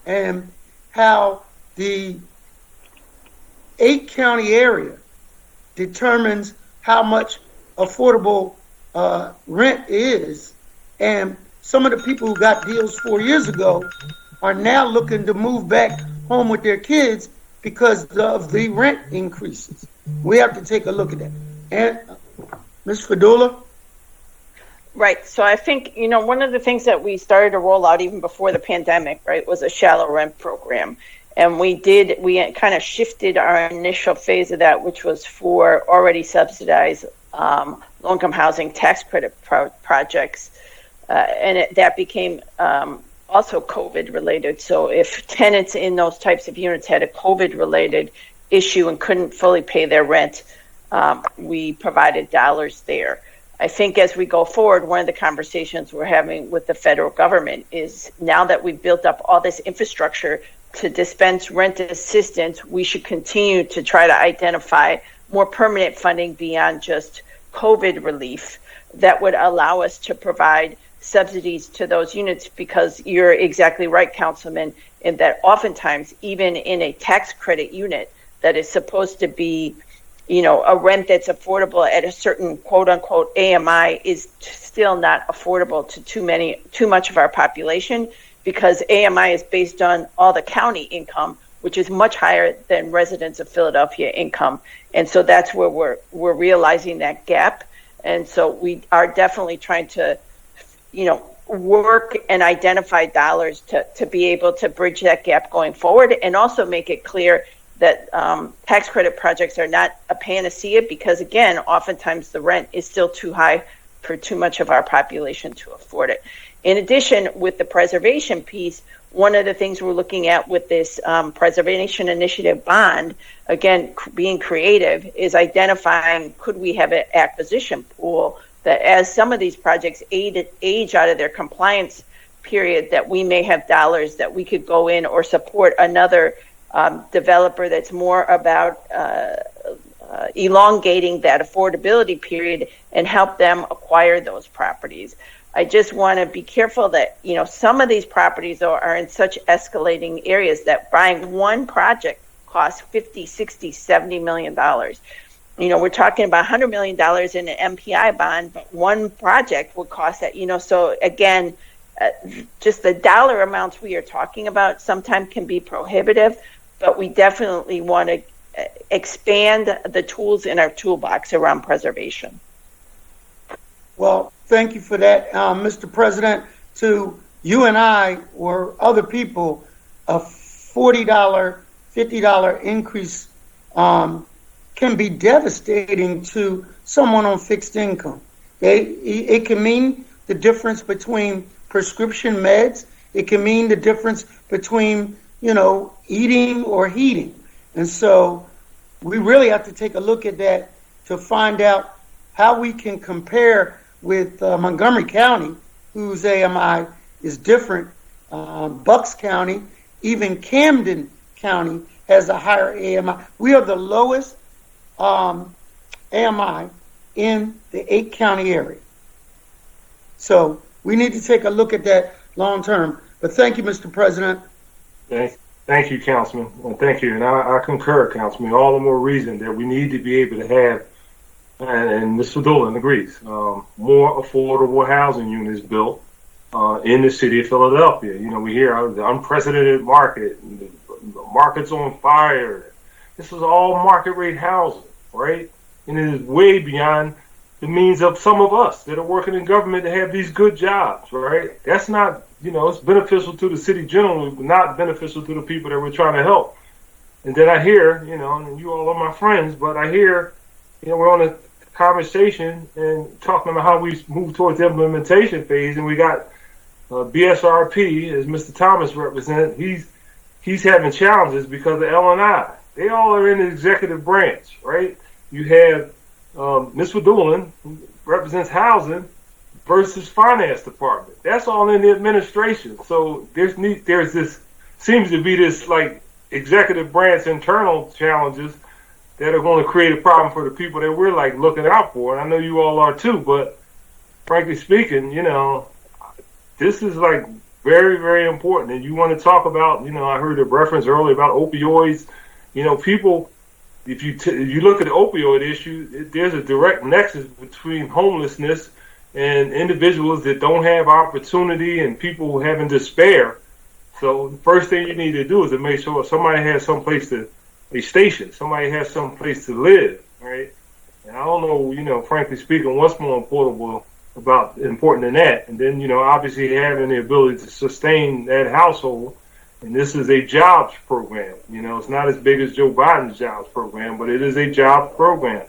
and how the 8-county area determines how much affordable rent is. And some of the people who got deals 4 years ago are now looking to move back home with their kids because of the rent increases. We have to take a look at that. And Ms. Fadula? Right. So I think, one of the things that we started to roll out even before the pandemic, right, was a shallow rent program. And we kind of shifted our initial phase of that, which was for already subsidized low-income housing tax credit projects. That became also COVID related. So if tenants in those types of units had a COVID related issue and couldn't fully pay their rent, we provided dollars there. I think as we go forward, one of the conversations we're having with the federal government is, now that we've built up all this infrastructure to dispense rent assistance, we should continue to try to identify more permanent funding beyond just COVID relief that would allow us to provide subsidies to those units, because you're exactly right, Councilman, in that oftentimes, even in a tax credit unit that is supposed to be, a rent that's affordable at a certain quote unquote AMI, is still not affordable to too much of our population, because AMI is based on all the county income, which is much higher than residents of Philadelphia income. And so that's where we're realizing that gap. And so we are definitely trying to, work and identify dollars to be able to bridge that gap going forward, and also make it clear that tax credit projects are not a panacea because, again, oftentimes the rent is still too high for too much of our population to afford it. In addition, with the preservation piece, one of the things we're looking at with this preservation initiative bond, again, being creative, is identifying, could we have an acquisition pool that as some of these projects age out of their compliance period, that we may have dollars that we could go in or support another developer that's more about elongating that affordability period and help them acquire those properties. I just want to be careful that, you know, some of these properties are in such escalating areas that buying one project costs 50, 60, 70 million dollars. You know, we're talking about $100 million in an MPI bond, but one project would cost that, you know, so again, just the dollar amounts we are talking about sometimes can be prohibitive, but we definitely want to expand the tools in our toolbox around preservation. Well, thank you for that, Mr. President. To you and I or other people, a $40, $50 increase can be devastating to someone on fixed income. It can mean the difference between prescription meds. It can mean the difference between, you know, eating or heating. And so we really have to take a look at that to find out how we can compare with Montgomery County, whose AMI is different, Bucks County, even Camden County has a higher AMI. We are the lowest AMI in the 8-county area. So we need to take a look at that long term. But thank you, Mr. President. Thank you, Councilman. And thank you. And I concur, Councilman. All the more reason that we need to be able to have, and Mr. Dolan agrees, more affordable housing units built in the city of Philadelphia. You know, we hear the unprecedented market, and the market's on fire. This is all market rate housing, right? And it is way beyond the means of some of us that are working in government to have these good jobs, right? That's not, you know, it's beneficial to the city generally, but not beneficial to the people that we're trying to help. And then I hear, you know, and you all are my friends, but I hear, you know, we're on a conversation and talking about how we move towards the implementation phase, and we got BSRP, as Mr. Thomas represents, he's having challenges because of L&I. They all are in the executive branch, right? You have Ms. Doolin, who represents housing, versus finance department. That's all in the administration. So there's this, seems to be this like executive branch internal challenges that are going to create a problem for the people that we're like looking out for. And I know you all are too, but frankly speaking, you know, this is like very, very important. And you want to talk about, you know, I heard a reference earlier about opioids. You know, people, if you look at the opioid issue, there's a direct nexus between homelessness and individuals that don't have opportunity and people who have in despair. So the first thing you need to do is to make sure somebody has some place to be stationed, somebody has some place to live, right? And I don't know, you know, frankly speaking, what's more important than that. And then, you know, obviously having the ability to sustain that household. And this is a jobs program. You know, it's not as big as Joe Biden's jobs program, but it is a jobs program.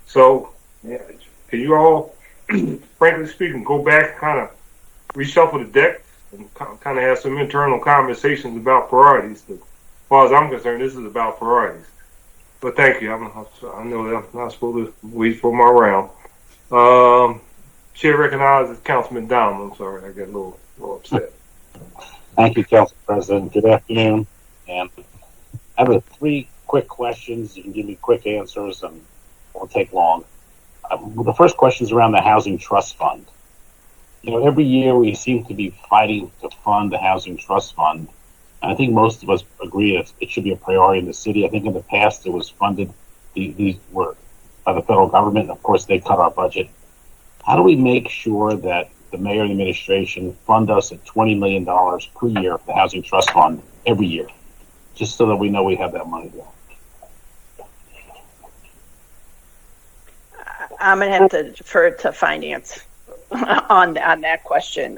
So, yeah, can you all, frankly speaking, go back, kind of reshuffle the deck and kind of have some internal conversations about priorities. But as far as I'm concerned, this is about priorities. But thank you. I know that I'm not supposed to wait for my round. Chair recognizes Councilman Donald. I'm sorry, I got a little upset. Thank you, Council President. Good afternoon. And I have 3 quick questions. You can give me quick answers and it won't take long. The first question is around the Housing Trust Fund. You know, every year we seem to be fighting to fund the Housing Trust Fund. And I think most of us agree that it should be a priority in the city. I think in the past it was funded, these were by the federal government. Of course, they cut our budget. How do we make sure that the mayor and the administration fund us at $20 million per year for the Housing Trust Fund every year, just so that we know we have that money there? I'm going to have to defer to finance on that question.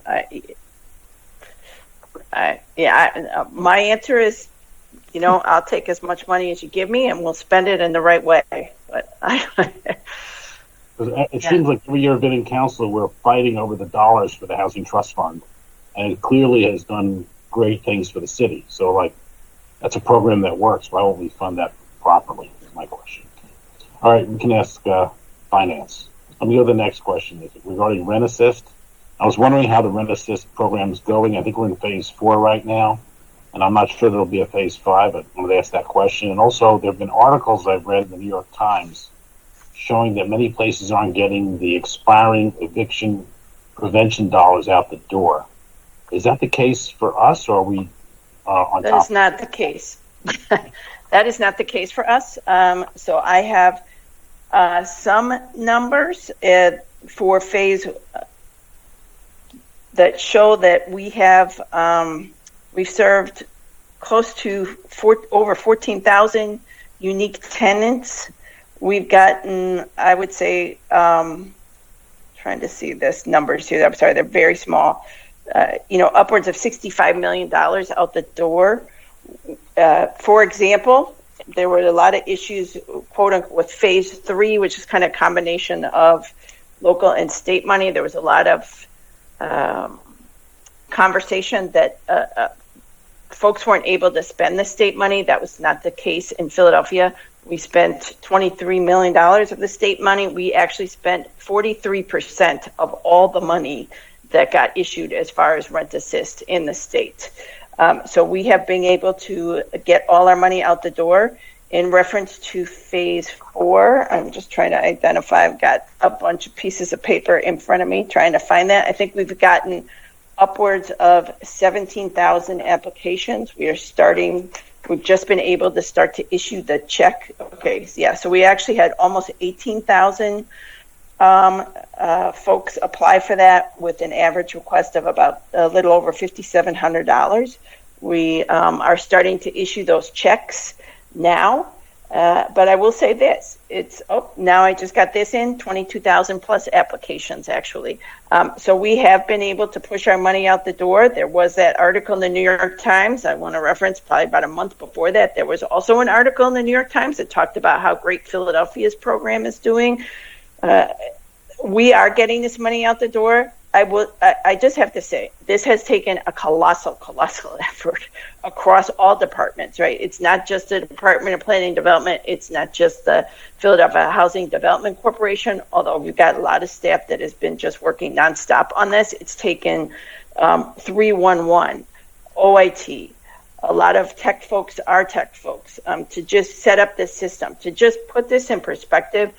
My answer is I'll take as much money as you give me and we'll spend it in the right way. But It seems like every year I've been in council, we're fighting over the dollars for the Housing Trust Fund, and it clearly has done great things for the city. So, like, that's a program that works. Why won't we fund that properly? Is my question. All right, we can ask finance. Let me go to the next question. Is regarding Rent Assist. I was wondering how the Rent Assist program is going. I think we're in phase 4 right now, and I'm not sure there'll be a phase 5. But I'm going to ask that question. And also, there have been articles I've read in the New York Times showing that many places aren't getting the expiring eviction prevention dollars out the door. Is that the case for us, or are we on top? That is not the case. That is not the case for us. So I have some numbers for phase that show that we have we've served close to over 14,000 unique tenants. We've gotten, I would say, trying to see this numbers here. I'm sorry, they're very small. Upwards of $65 million out the door. For example, there were a lot of issues, quote unquote, with phase 3, which is kind of a combination of local and state money. There was a lot of conversation that folks weren't able to spend the state money. That was not the case in Philadelphia. We spent $23 million of the state money. We actually spent 43% of all the money that got issued as far as rent assist in the state. So we have been able to get all our money out the door. In reference to phase 4, I'm just trying to identify. I've got a bunch of pieces of paper in front of me trying to find that. I think we've gotten upwards of 17,000 applications. We've just been able to start to issue the check. Okay, yeah, so we actually had almost 18,000 folks apply for that with an average request of about a little over $5,700. We are starting to issue those checks now. But I will say this, now I just got this in, 22,000 plus applications actually. So we have been able to push our money out the door. There was that article in the New York Times, I want to reference probably about a month before that. There was also an article in the New York Times that talked about how great Philadelphia's program is doing. We are getting this money out the door. I just have to say, this has taken a colossal effort across all departments, right? It's not just the Department of Planning and Development. It's not just the Philadelphia Housing Development Corporation, although we've got a lot of staff that has been just working nonstop on this. It's taken 311, OIT, a lot of tech folks, our tech folks, to just set up this system, to just put this in perspective.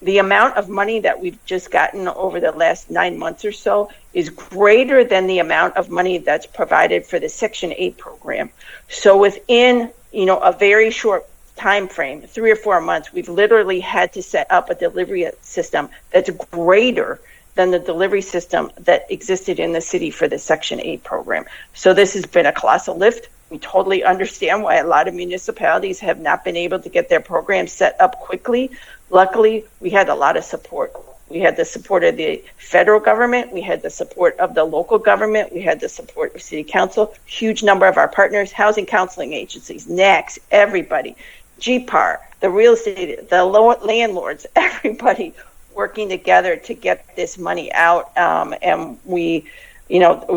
The amount of money that we've just gotten over the last 9 months or so is greater than the amount of money that's provided for the Section 8 program. So within, a very short time frame, 3 or 4 months, we've literally had to set up a delivery system that's greater than the delivery system that existed in the city for the Section 8 program. So this has been a colossal lift. We totally understand why a lot of municipalities have not been able to get their programs set up quickly. Luckily, we had a lot of support. We had the support of the federal government. We had the support of the local government. We had the support of city council. Huge number of our partners, housing counseling agencies, NACS, everybody, GPAR, the real estate, the landlords, everybody working together to get this money out. And we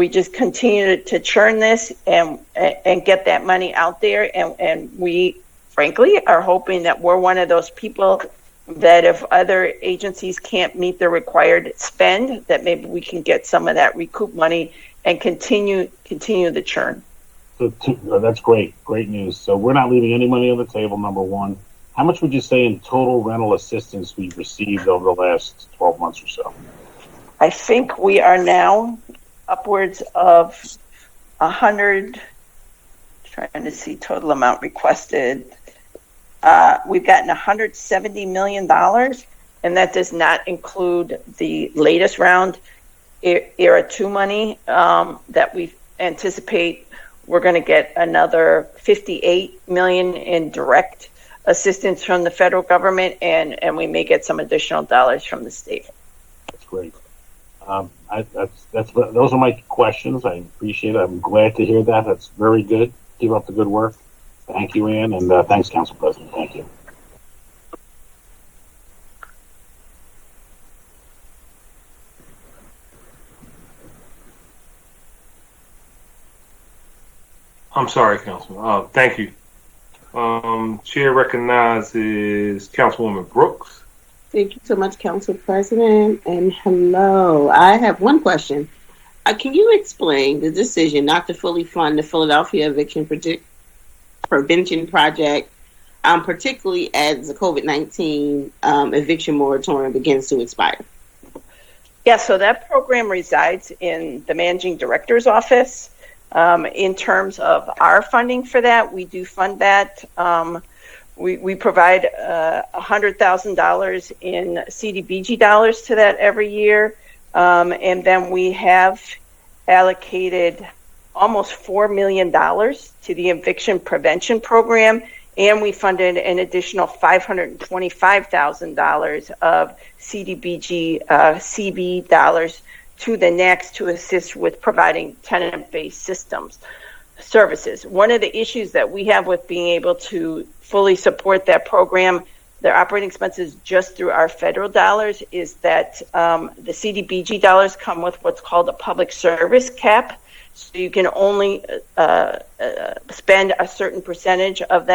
just continue to churn this and get that money out there. And we, frankly, are hoping that we're one of those people that if other agencies can't meet the required spend, that maybe we can get some of that recoup money and continue the churn. So that's great news. So we're not leaving any money on the table, number one. How much would you say in total rental assistance we've received over the last 12 months or so? I think we are now upwards of 100, trying to see total amount requested. We've gotten $170 million, and that does not include the latest round, Era 2 money, that we anticipate we're going to get another $58 million in direct assistance from the federal government, and we may get some additional dollars from the state. That's great. Those are my questions. I appreciate it. I'm glad to hear that. That's very good. Keep up the good work. Thank you, Ann, and thanks, Council President. Thank you. I'm sorry, Councilman. Thank you. Chair recognizes Councilwoman Brooks. Thank you so much, Council President. And hello. I have one question. Can you explain the decision not to fully fund the Philadelphia Eviction Prevention Project, particularly as the COVID-19 eviction moratorium begins to expire? Yeah, so that program resides in the Managing Director's office. In terms of our funding for that, we do fund that. We provide $100,000 in CDBG dollars to that every year. And then we have allocated almost $4 million to the eviction prevention program. And we funded an additional $525,000 of CDBG CB dollars to the NACS to assist with providing tenant-based systems services. One of the issues that we have with being able to fully support that program, their operating expenses just through our federal dollars, is that the CDBG dollars come with what's called a public service cap. So you can only spend a certain percentage of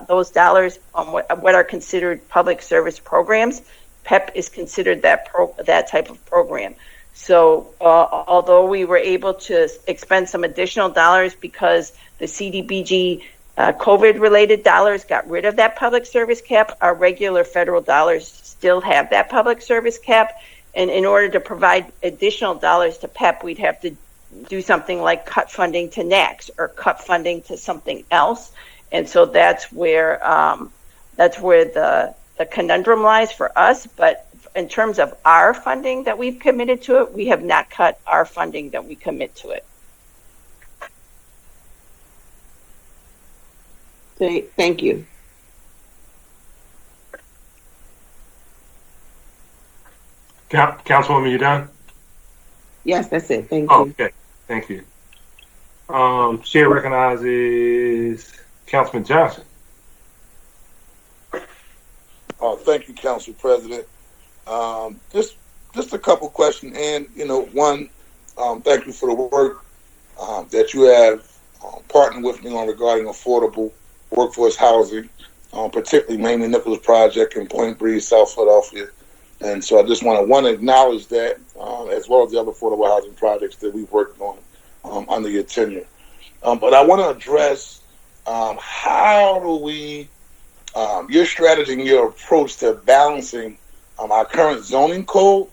those dollars on what are considered public service programs. PEP is considered that type of program. So although we were able to expend some additional dollars because the CDBG COVID-related dollars got rid of that public service cap, our regular federal dollars still have that public service cap. And in order to provide additional dollars to PEP, we'd have to do something like cut funding to NACS or cut funding to something else. And so that's where the conundrum lies for us. But in terms of our funding that we've committed to it, we have not cut our funding that we commit to it. Thank you. Councilwoman, you done? Yes, that's it. Thank you. you. Okay, thank you. Chair recognizes Councilman Johnson. Thank you, Council President. Just a couple questions, and one, thank you for the work that you have partnered with me on regarding affordable workforce housing, particularly Mamie Nichols Project in Point Breeze, South Philadelphia. And so I just want to acknowledge that, as well as the other affordable housing projects that we've worked on under your tenure. But I want to address how do we, your strategy and your approach to balancing our current zoning code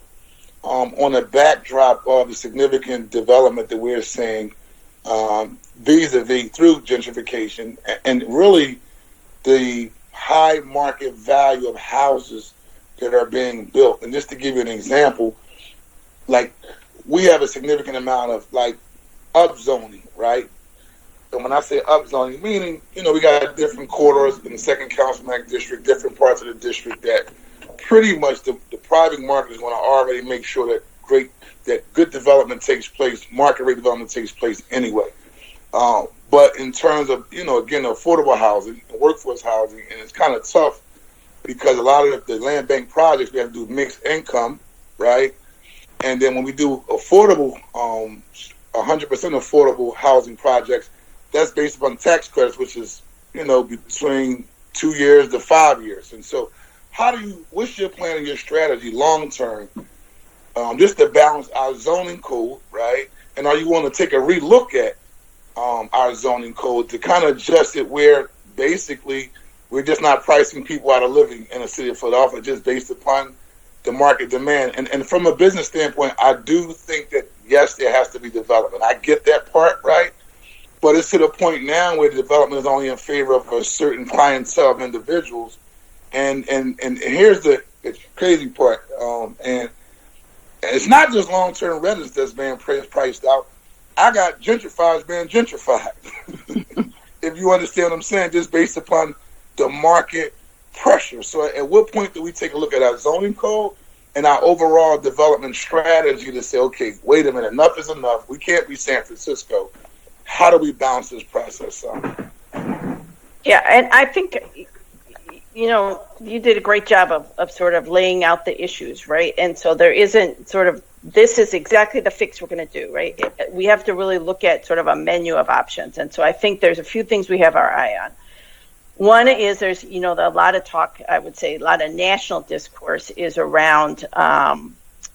on the backdrop of the significant development that we're seeing vis-a-vis through gentrification and really the high market value of houses that are being built. And just to give you an example, like we have a significant amount of like upzoning, right? And when I say upzoning, meaning, we got different corridors in the second councilman district, different parts of the district that pretty much the private market is going to already make sure that good development takes place, market rate development takes place anyway. But in terms of, again, affordable housing, workforce housing, and it's kind of tough because a lot of the land bank projects, we have to do mixed income, right? And then when we do affordable, 100% affordable housing projects, that's based upon tax credits, which is, between 2 years to 5 years. And so what's your plan and your strategy long-term, just to balance our zoning code, right? And are you going to take a relook at our zoning code to kind of adjust it where basically we're just not pricing people out of living in the city of Philadelphia just based upon the market demand? And from a business standpoint, I do think that, yes, there has to be development. I get that part, right? But it's to the point now where the development is only in favor of a certain clientele of individuals. And here's the crazy part. And it's not just long-term residents that's being priced out. I got gentrifiers being gentrified. If you understand what I'm saying, just based upon the market pressure. So at what point do we take a look at our zoning code and our overall development strategy to say, okay, wait a minute, enough is enough. We can't be San Francisco. How do we balance this process out? Yeah, and I think, you know, you did a great job of sort of laying out the issues, right? And so there isn't sort of, this is exactly the fix we're going to do, right? We have to really look at sort of a menu of options. And so I think there's a few things we have our eye on. One is there's, you know, a lot of talk, I would say, a lot of national discourse is around,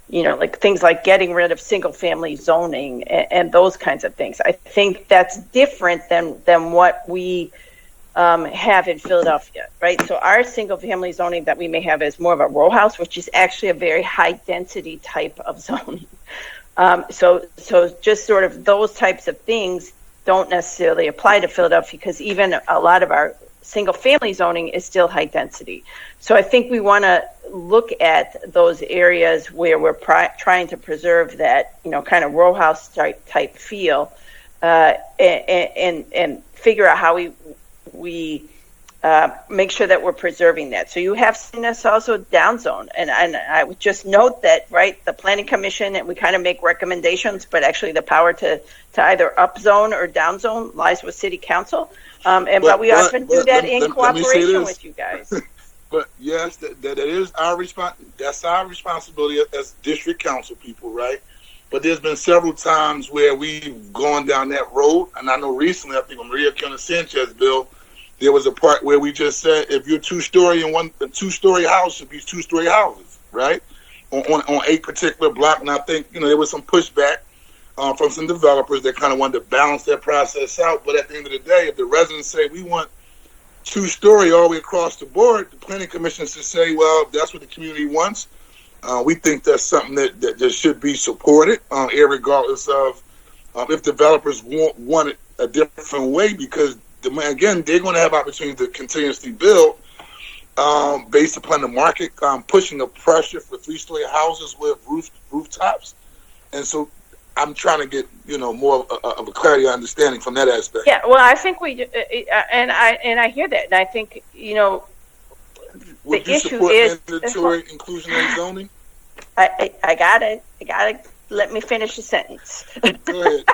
you know, like things like getting rid of single family zoning and those kinds of things. I think that's different than what we have in Philadelphia, right? So our single family zoning that we may have is more of a row house, which is actually a very high density type of zoning. So just sort of those types of things don't necessarily apply to Philadelphia, because even a lot of our single family zoning is still high density. So I think we want to look at those areas where we're trying to preserve that, you know, kind of row house type feel, and figure out how we make sure that we're preserving that. So you have seen us also downzone, and I would just note that, right, the Planning Commission, and we kind of make recommendations, but actually the power to either upzone or downzone lies with City Council. But we often do that in cooperation with you guys. But yes, that is our that's our responsibility as district council people, right? But there's been several times where we've gone down that road, and I know recently, I think on Maria Cunha Sanchez bill, there was a part where we just said if you're two-story and a two-story house should be two-story houses, right? On a particular block, and I think, you know, there was some pushback from some developers that kind of wanted to balance that process out. But at the end of the day, if the residents say we want two-story all the way across the board, the Planning Commission should say, well, if that's what the community wants, we think that's something that should be supported, irregardless of if developers want it a different way, because again, they're going to have opportunities to continuously build based upon the market pushing the pressure for three-story houses with rooftops. And so I'm trying to get, you know, more of a clarity understanding from that aspect. Yeah, well, I think we, and I hear that, and I think, you know, Would the you issue support is mandatory inclusionary zoning? I got it. Let me finish the sentence. Go ahead.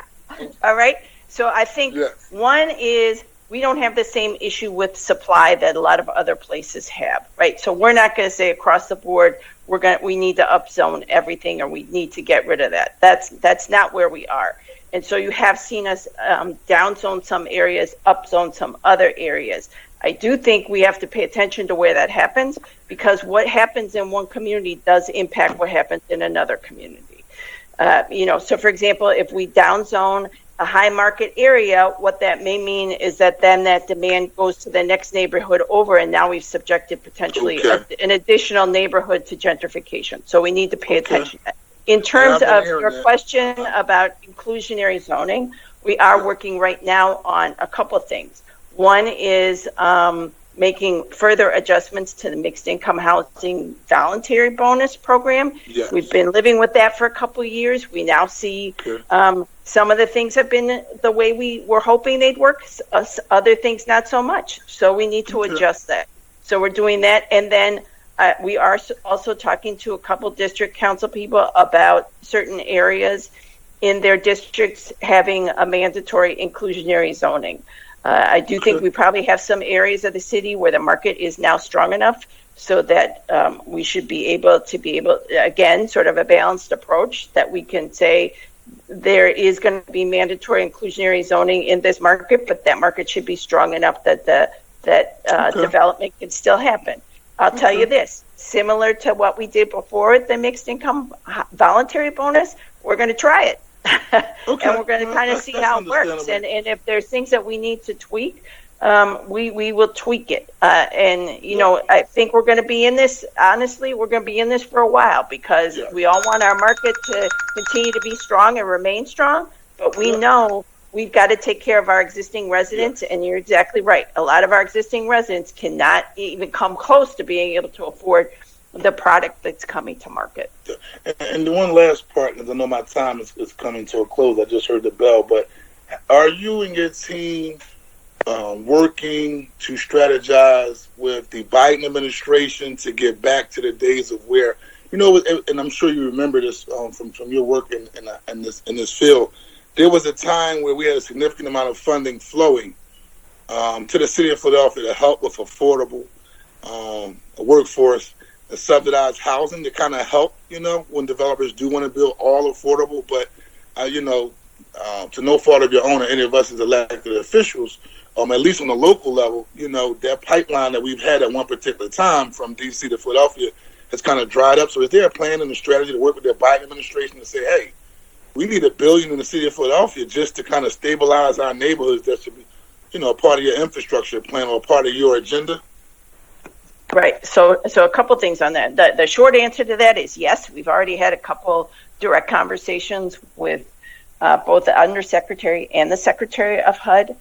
All right. So I think one is we don't have the same issue with supply that a lot of other places have, right? So we're not going to say across the board we need to upzone everything or we need to get rid of that. That's not where we are. And so you have seen us downzone some areas, upzone some other areas. I do think we have to pay attention to where that happens, because what happens in one community does impact what happens in another community. You know, so for example, if we downzone a high market area, what that may mean is that then that demand goes to the next neighborhood over, and now we've subjected potentially an additional neighborhood to gentrification. So we need to pay attention to that. In terms of your question about inclusionary zoning, we are working right now on a couple of things. One is making further adjustments to the mixed income housing voluntary bonus program. Yes. We've been living with that for a couple of years. We now see some of the things have been the way we were hoping they'd work, other things not so much. So we need to adjust that. So we're doing that. And then we are also talking to a couple district council people about certain areas in their districts having a mandatory inclusionary zoning. I do think we probably have some areas of the city where the market is now strong enough so that we should be able, again, sort of a balanced approach that we can say there is going to be mandatory inclusionary zoning in this market, but that market should be strong enough that development can still happen. I'll tell you this, similar to what we did before the mixed income voluntary bonus, we're going to try it. And we're going to kind of see how it works. And if there's things that we need to tweak, we will tweak it. And, you know, I think we're going to be in this, honestly, we're going to be in this for a while, because we all want our market to continue to be strong and remain strong. But we know we've got to take care of our existing residents. And you're exactly right. A lot of our existing residents cannot even come close to being able to afford the product that's coming to market. And the one last part, because I know my time is coming to a close. I just heard the bell, but are you and your team working to strategize with the Biden administration to get back to the days of where, you know, and I'm sure you remember this from your work in this field, there was a time where we had a significant amount of funding flowing to the city of Philadelphia to help with affordable workforce, subsidized housing to kind of help, when developers do want to build all affordable, but, to no fault of your own or any of us as elected officials, at least on the local level, that pipeline that we've had at one particular time from D.C. to Philadelphia has kind of dried up. So is there a plan and a strategy to work with the Biden administration to say, hey, we need $1 billion in the city of Philadelphia just to kind of stabilize our neighborhoods that should be, a part of your infrastructure plan or a part of your agenda? Right. So a couple things on that. The short answer to that is yes. We've already had a couple direct conversations with both the Undersecretary and the Secretary of HUD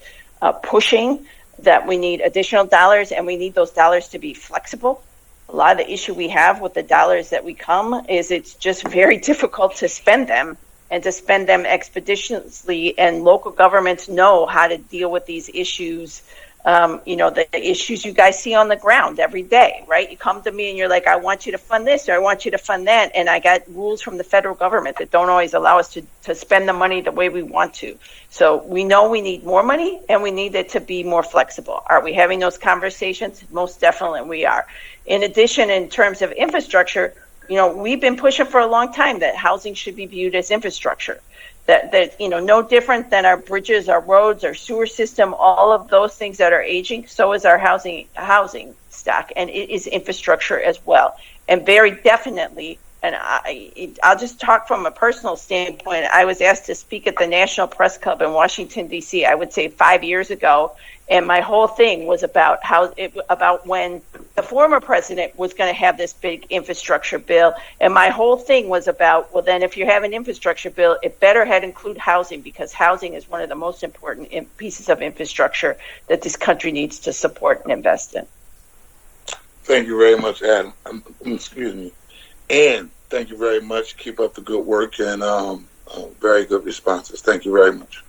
pushing that we need additional dollars, and we need those dollars to be flexible. A lot of the issue we have with the dollars that we come is it's just very difficult to spend them and to spend them expeditiously, and local governments know how to deal with these issues. The issues you guys see on the ground every day, right? You come to me and you're like, I want you to fund this or I want you to fund that. And I got rules from the federal government that don't always allow us to spend the money the way we want to. So we know we need more money and we need it to be more flexible. Are we having those conversations? Most definitely we are. In addition, in terms of infrastructure, we've been pushing for a long time that housing should be viewed as infrastructure. That no different than our bridges, our roads, our sewer system, all of those things that are aging, so is our housing stock, and it is infrastructure as well. And very definitely, and I'll just talk from a personal standpoint, I was asked to speak at the National Press Club in Washington, D.C., I would say 5 years ago, and my whole thing was about about when the former president was going to have this big infrastructure bill, and my whole thing was about, well, then if you have an infrastructure bill, it better include housing, because housing is one of the most important pieces of infrastructure that this country needs to support and invest in. Thank you very much, Adam. Excuse me. And thank you very much. Keep up the good work and very good responses. Thank you very much.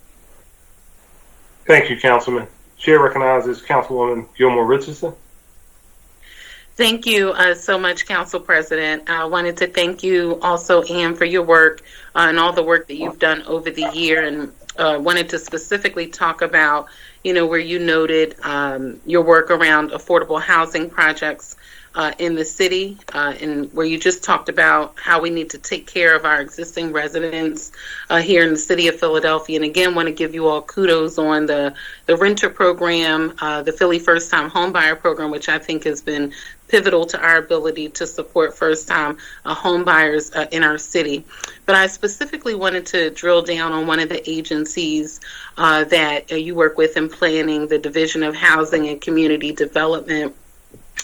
Thank you, Councilman. Chair recognizes Councilwoman Gilmore Richardson. Thank you so much, Council President. I wanted to thank you also, Ann, for your work and all the work that you've done over the year, and wanted to specifically talk about, where you noted your work around affordable housing projects in the city, and where you just talked about how we need to take care of our existing residents here in the city of Philadelphia. And again, want to give you all kudos on the renter program, the Philly First Time Homebuyer program, which I think has been pivotal to our ability to support first-time home buyers in our city. But I specifically wanted to drill down on one of the agencies that you work with in planning, the Division of Housing and Community Development,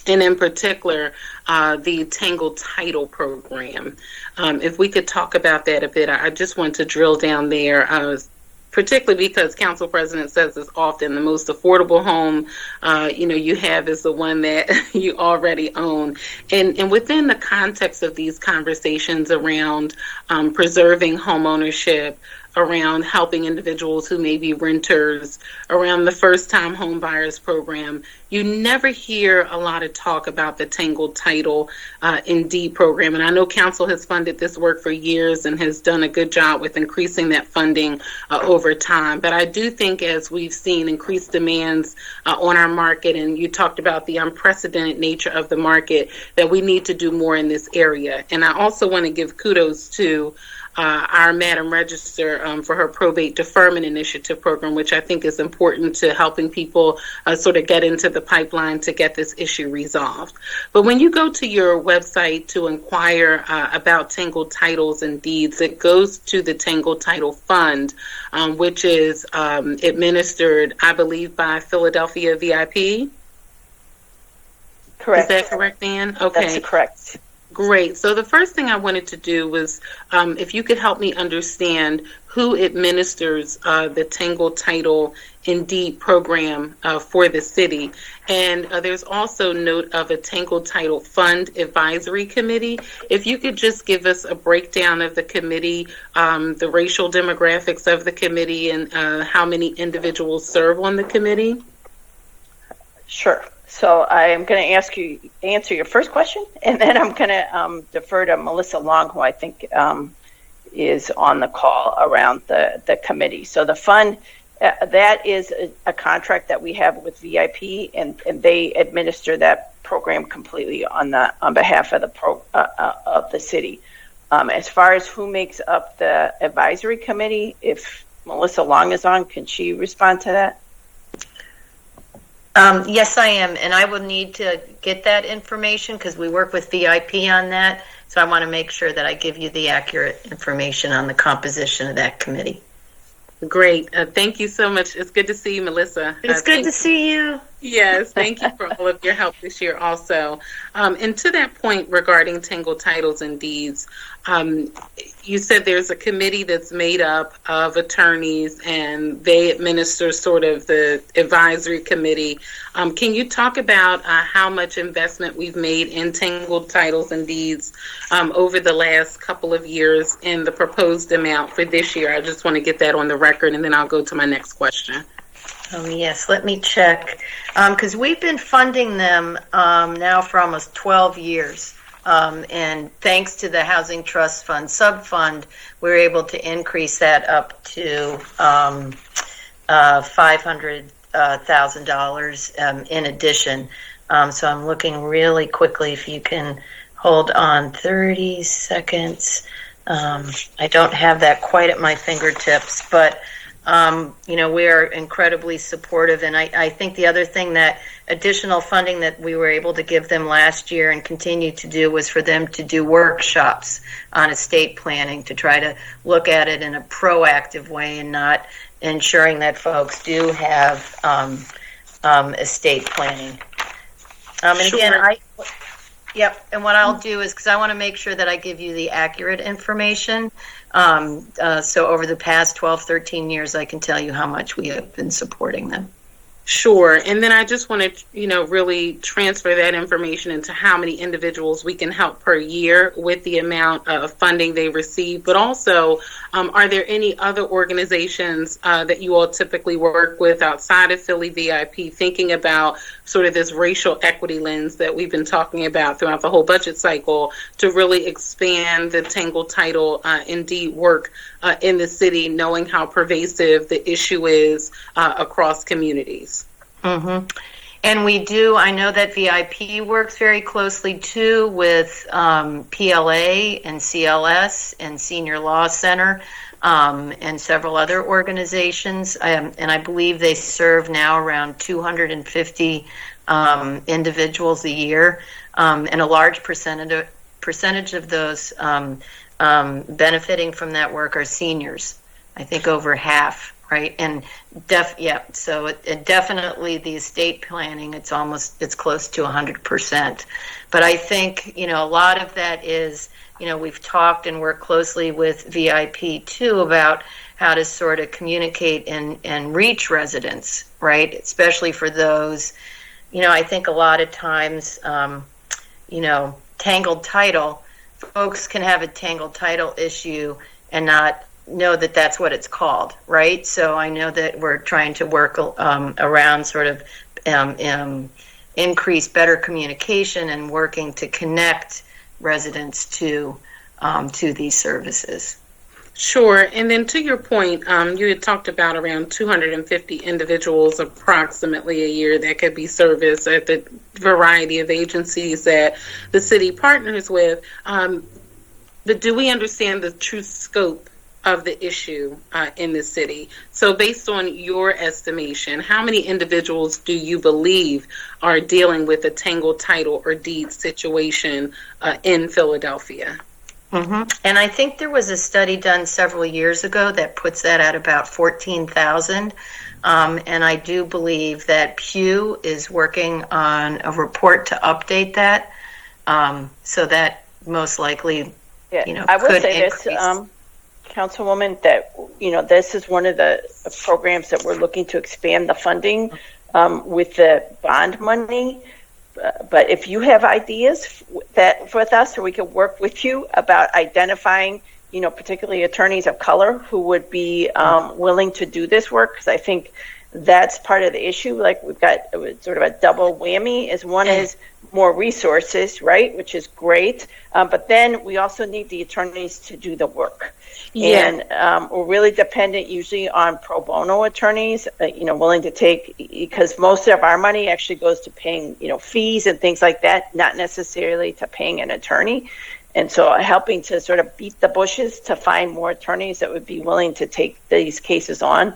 and in particular, the Tangled Title program. If we could talk about that a bit, I just want to drill down there, particularly because Council President says this often, the most affordable home, you have is the one that you already own. And within the context of these conversations around preserving home ownership, around helping individuals who may be renters, around the first-time home buyers program, you never hear a lot of talk about the Tangled Title and Deed program. And I know Council has funded this work for years and has done a good job with increasing that funding over time. But I do think as we've seen increased demands on our market, and you talked about the unprecedented nature of the market, that we need to do more in this area. And I also want to give kudos to our Madam Register for her probate deferment initiative program, which I think is important to helping people sort of get into the pipeline to get this issue resolved. But when you go to your website to inquire about Tangled Titles and Deeds, it goes to the Tangled Title Fund, which is administered, I believe, by Philadelphia VIP. Correct. Is that correct, Ann? Okay. That's correct. Great. So the first thing I wanted to do was, if you could help me understand who administers the Tangled Title and Deed program for the city. And there's also note of a Tangled Title Fund Advisory Committee. If you could just give us a breakdown of the committee, the racial demographics of the committee, and how many individuals serve on the committee. Sure. So I'm going to answer your first question, and then I'm going to defer to Melissa Long, who I think is on the call around the committee. So the fund That is a contract that we have with VIP, and they administer that program completely on behalf of the city. As far as who makes up the advisory committee, if Melissa Long is on, can she respond to that? Yes, I am, and I will need to get that information because we work with VIP on that. So I want to make sure that I give you the accurate information on the composition of that committee. Great. Thank you so much. It's good to see you, Melissa. It's good to see you. Yes, thank you for all of your help this year also. And to that point regarding tangled titles and deeds, you said there's a committee that's made up of attorneys and they administer sort of the advisory committee. Can you talk about how much investment we've made in tangled titles and deeds over the last couple of years and the proposed amount for this year? I just want to get that on the record and then I'll go to my next question. Yes, let me check. Because we've been funding them now for almost 12 years. And thanks to the Housing Trust Fund sub-fund, we're able to increase that up to $500,000 in addition. So I'm looking really quickly if you can hold on 30 seconds. I don't have that quite at my fingertips, but we are incredibly supportive. And I think the other thing, that additional funding that we were able to give them last year and continue to do, was for them to do workshops on estate planning to try to look at it in a proactive way and not ensuring that folks do have estate planning. And again, Yep, and what I'll do is, because I want to make sure that I give you the accurate information, so over the past 12, 13 years, I can tell you how much we have been supporting them. Sure, and then I just want to, really transfer that information into how many individuals we can help per year with the amount of funding they receive. But also, are there any other organizations that you all typically work with outside of Philly VIP, thinking about sort of this racial equity lens that we've been talking about throughout the whole budget cycle, to really expand the tangled title and deed work in the city, knowing how pervasive the issue is across communities? Mm-hmm. And we do, I know that VIP works very closely too with PLA and CLS and Senior Law Center and several other organizations. And I believe they serve now around 250 individuals a year. And a large percentage of those benefiting from that work are seniors. I think over half. Right, and so it definitely, the estate planning, it's close to 100%. But I think, a lot of that is, we've talked and worked closely with VIP too about how to sort of communicate and reach residents, right? Especially for those, I think a lot of times, tangled title, folks can have a tangled title issue and not know that that's what it's called, right? So I know that we're trying to work around sort of increase better communication and working to connect residents to these services. Sure, and then to your point, you had talked about around 250 individuals approximately a year that could be serviced at the variety of agencies that the city partners with. But do we understand the true scope of the issue in the city? So based on your estimation, how many individuals do you believe are dealing with a tangled title or deed situation in Philadelphia? Mm-hmm. And I think there was a study done several years ago that puts that at about 14,000. And I do believe that Pew is working on a report to update that. So that most likely, I would say increase. This, Councilwoman, that this is one of the programs that we're looking to expand the funding with the bond money. But if you have ideas that with us, or we could work with you about identifying, particularly attorneys of color who would be willing to do this work, because I think that's part of the issue. Like we've got sort of a double whammy. Is one is more resources, right, which is great, but then we also need the attorneys to do the work. Yeah. And we're really dependent usually on pro bono attorneys, willing to take, because most of our money actually goes to paying, fees and things like that, not necessarily to paying an attorney. And so helping to sort of beat the bushes to find more attorneys that would be willing to take these cases on.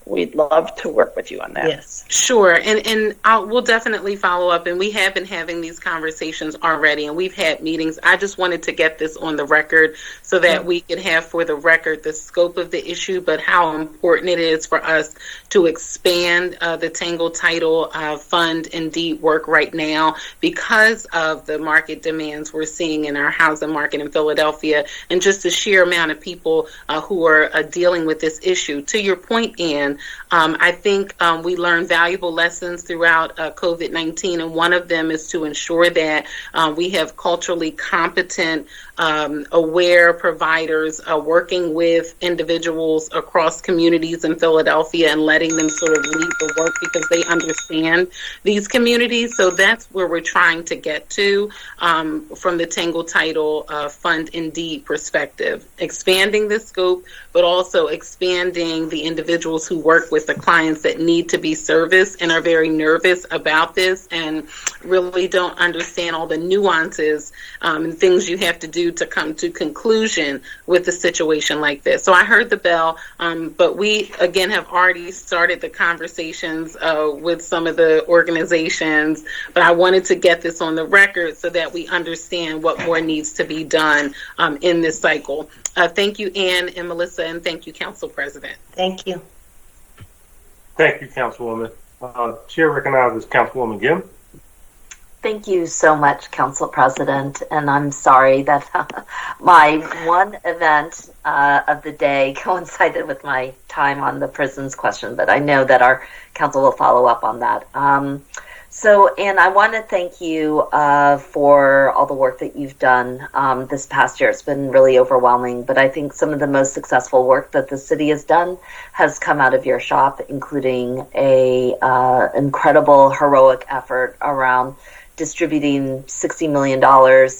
We'd love to work with you on that. Yes, sure. And we'll definitely follow up. And we have been having these conversations already, and we've had meetings. I just wanted to get this on the record so that we could have for the record the scope of the issue, but how important it is for us to expand the Tangle Title Fund indeed work right now because of the market demands we're seeing in our housing market in Philadelphia and just the sheer amount of people who are dealing with this issue. To your point, Ann, I think we learned valuable lessons throughout COVID-19, and one of them is to ensure that we have culturally competent, aware providers working with individuals across communities in Philadelphia and letting them sort of lead the work because they understand these communities. So that's where we're trying to get to from the Tangle Title Fund Indeed perspective, expanding the scope, but also expanding the individuals who work with the clients that need to be serviced and are very nervous about this and really don't understand all the nuances and things you have to do to come to conclusion with a situation like this. So I heard the bell, but we, again, have already started the conversations with some of the organizations, but I wanted to get this on the record so that we understand what more needs to be done in this cycle. Thank you, Ann and Melissa, and thank you, Council President. Thank you. Thank you, Councilwoman. Chair recognizes Councilwoman Gimm. Thank you so much, Council President, and I'm sorry that my one event of the day coincided with my time on the prisons question, but I know that our council will follow up on that. And I want to thank you for all the work that you've done this past year. It's been really overwhelming, but I think some of the most successful work that the city has done has come out of your shop, including a incredible, heroic effort around distributing $60 million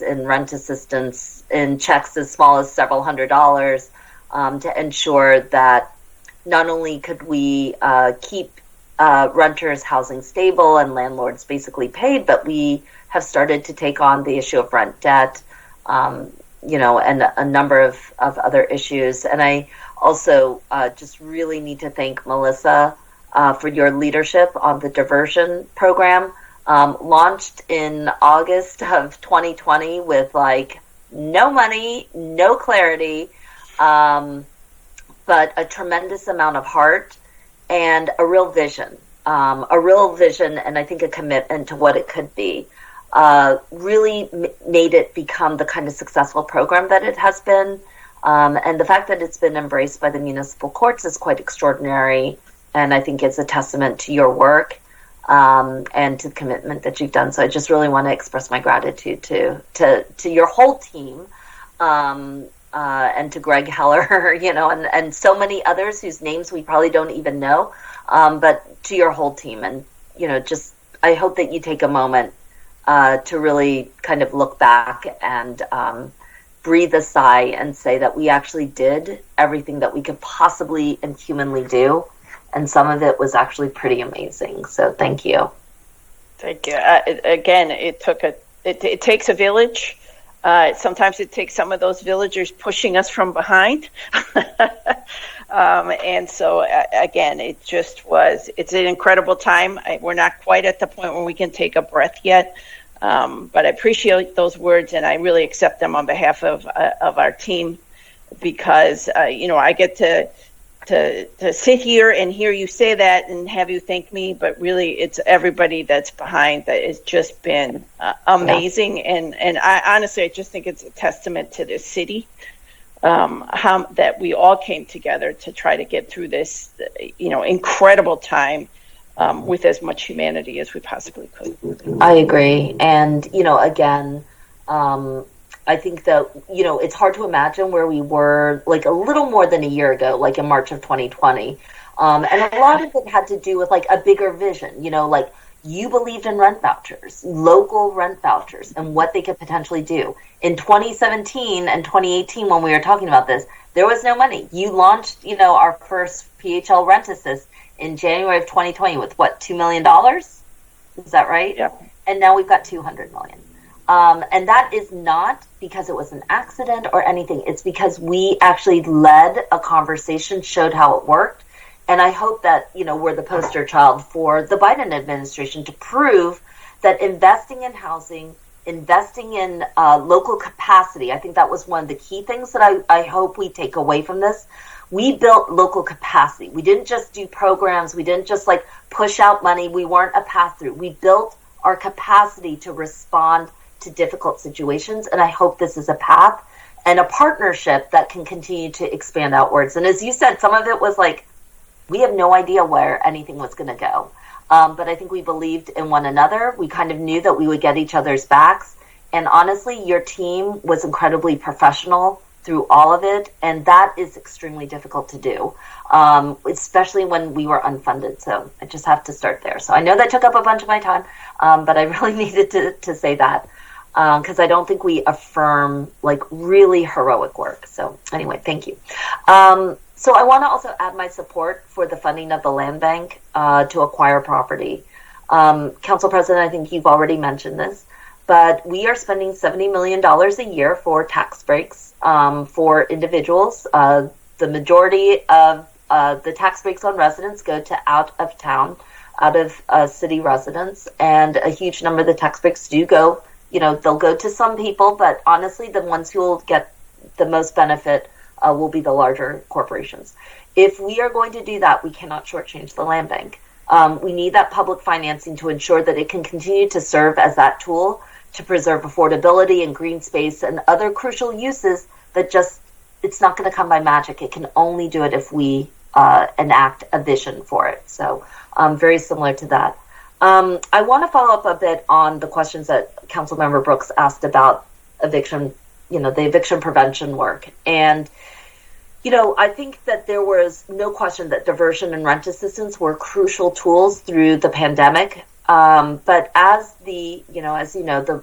in rent assistance in checks as small as several $100s to ensure that not only could we keep renters' housing stable and landlords basically paid, but we have started to take on the issue of rent debt, and a number of other issues. And I also just really need to thank Melissa for your leadership on the diversion program. Launched in August of 2020 with no money, no clarity, but a tremendous amount of heart and a real vision, and I think a commitment to what it could be. Really made it become the kind of successful program that it has been. And the fact that it's been embraced by the municipal courts is quite extraordinary, and I think it's a testament to your work. And to the commitment that you've done. So I just really want to express my gratitude to your whole team, and to Greg Heller, and so many others whose names we probably don't even know, but to your whole team. And, I hope that you take a moment to really kind of look back and breathe a sigh and say that we actually did everything that we could possibly and humanly do. And some of it was actually pretty amazing. So thank you. Thank you. Again, it takes a village. Sometimes it takes some of those villagers pushing us from behind. And so, again, it's an incredible time. We're not quite at the point where we can take a breath yet. But I appreciate those words, and I really accept them on behalf of our team because, I get to sit here and hear you say that and have you thank me, but really it's everybody that's behind that has just been amazing. Yeah. And I honestly, I just think it's a testament to this city, how that we all came together to try to get through this, incredible time with as much humanity as we possibly could. I agree. And, again, I think that, it's hard to imagine where we were a little more than a year ago, in March of 2020. And a lot of it had to do with like a bigger vision, like you believed in rent vouchers, local rent vouchers, and what they could potentially do. In 2017 and 2018, when we were talking about this, there was no money. You launched, our first PHL Rent Assist in January of 2020 with what, $2 million? Is that right? Yeah. And now we've got $200 million. And that is not because it was an accident or anything. It's because we actually led a conversation, showed how it worked. And I hope that, we're the poster child for the Biden administration to prove that investing in housing, investing in local capacity, I think that was one of the key things that I hope we take away from this. We built local capacity. We didn't just do programs. We didn't just like push out money. We weren't a pass-through. We built our capacity to respond to difficult situations. And I hope this is a path and a partnership that can continue to expand outwards. And as you said, some of it was like, we have no idea where anything was going to go. But I think we believed in one another. We kind of knew that we would get each other's backs. And honestly, your team was incredibly professional through all of it. And that is extremely difficult to do, especially when we were unfunded. So I just have to start there. So I know that took up a bunch of my time, but I really needed to say that because I don't think we affirm like really heroic work. So anyway, thank you. So I want to also add my support for the funding of the land bank to acquire property. Council President, I think you've already mentioned this, but we are spending $70 million a year for tax breaks for individuals. The majority of the tax breaks on residents go to out of city residents, and a huge number of the tax breaks do go, they'll go to some people, but honestly, the ones who will get the most benefit will be the larger corporations. If we are going to do that, we cannot shortchange the land bank. We need that public financing to ensure that it can continue to serve as that tool to preserve affordability and green space and other crucial uses that it's not going to come by magic. It can only do it if we enact a vision for it. So very similar to that. I want to follow up a bit on the questions that Councilmember Brooks asked about eviction, the eviction prevention work. And, I think that there was no question that diversion and rent assistance were crucial tools through the pandemic. But as the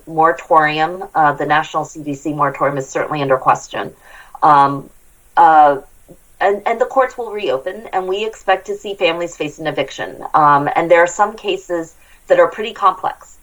moratorium, the national CDC moratorium is certainly under question. And the courts will reopen, and we expect to see families face an eviction. And there are some cases that are pretty complex.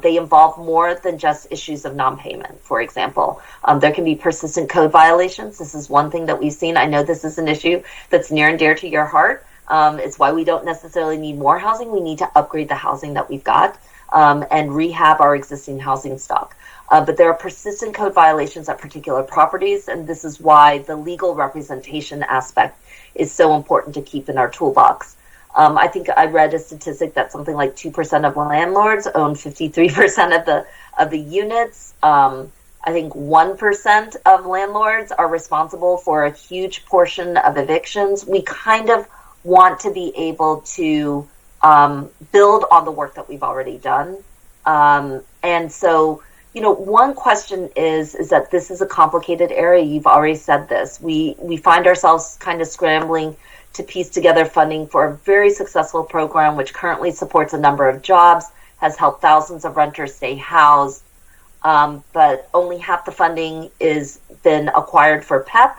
They involve more than just issues of non-payment, for example. There can be persistent code violations. This is one thing that we've seen. I know this is an issue that's near and dear to your heart. It's why we don't necessarily need more housing. We need to upgrade the housing that we've got and rehab our existing housing stock. But there are persistent code violations at particular properties, and this is why the legal representation aspect is so important to keep in our toolbox. I think I read a statistic that something like 2% of landlords own 53% of the units. I think 1% of landlords are responsible for a huge portion of evictions. We kind of want to be able to build on the work that we've already done. And so, one question is that this is a complicated area. You've already said this. We find ourselves kind of scrambling to piece together funding for a very successful program, which currently supports a number of jobs, has helped thousands of renters stay housed, but only half the funding is been acquired for PEP.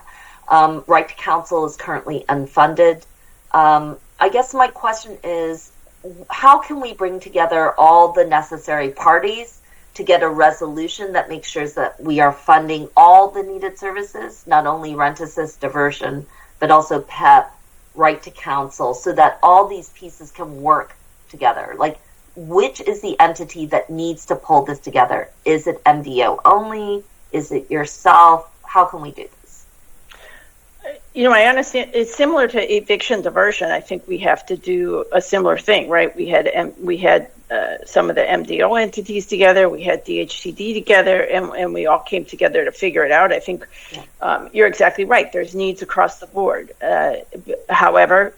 Right to Counsel is currently unfunded. I guess my question is, how can we bring together all the necessary parties to get a resolution that makes sure that we are funding all the needed services, not only rent assist, diversion, but also PEP, right to counsel, so that all these pieces can work together? Like, which is the entity that needs to pull this together? Is it MDO only? Is it yourself? How can we do this? I understand it's similar to eviction diversion. I think we have to do a similar thing, right? We had some of the MDO entities together, we had DHCD together, and we all came together to figure it out. I think you're exactly right. There's needs across the board. However,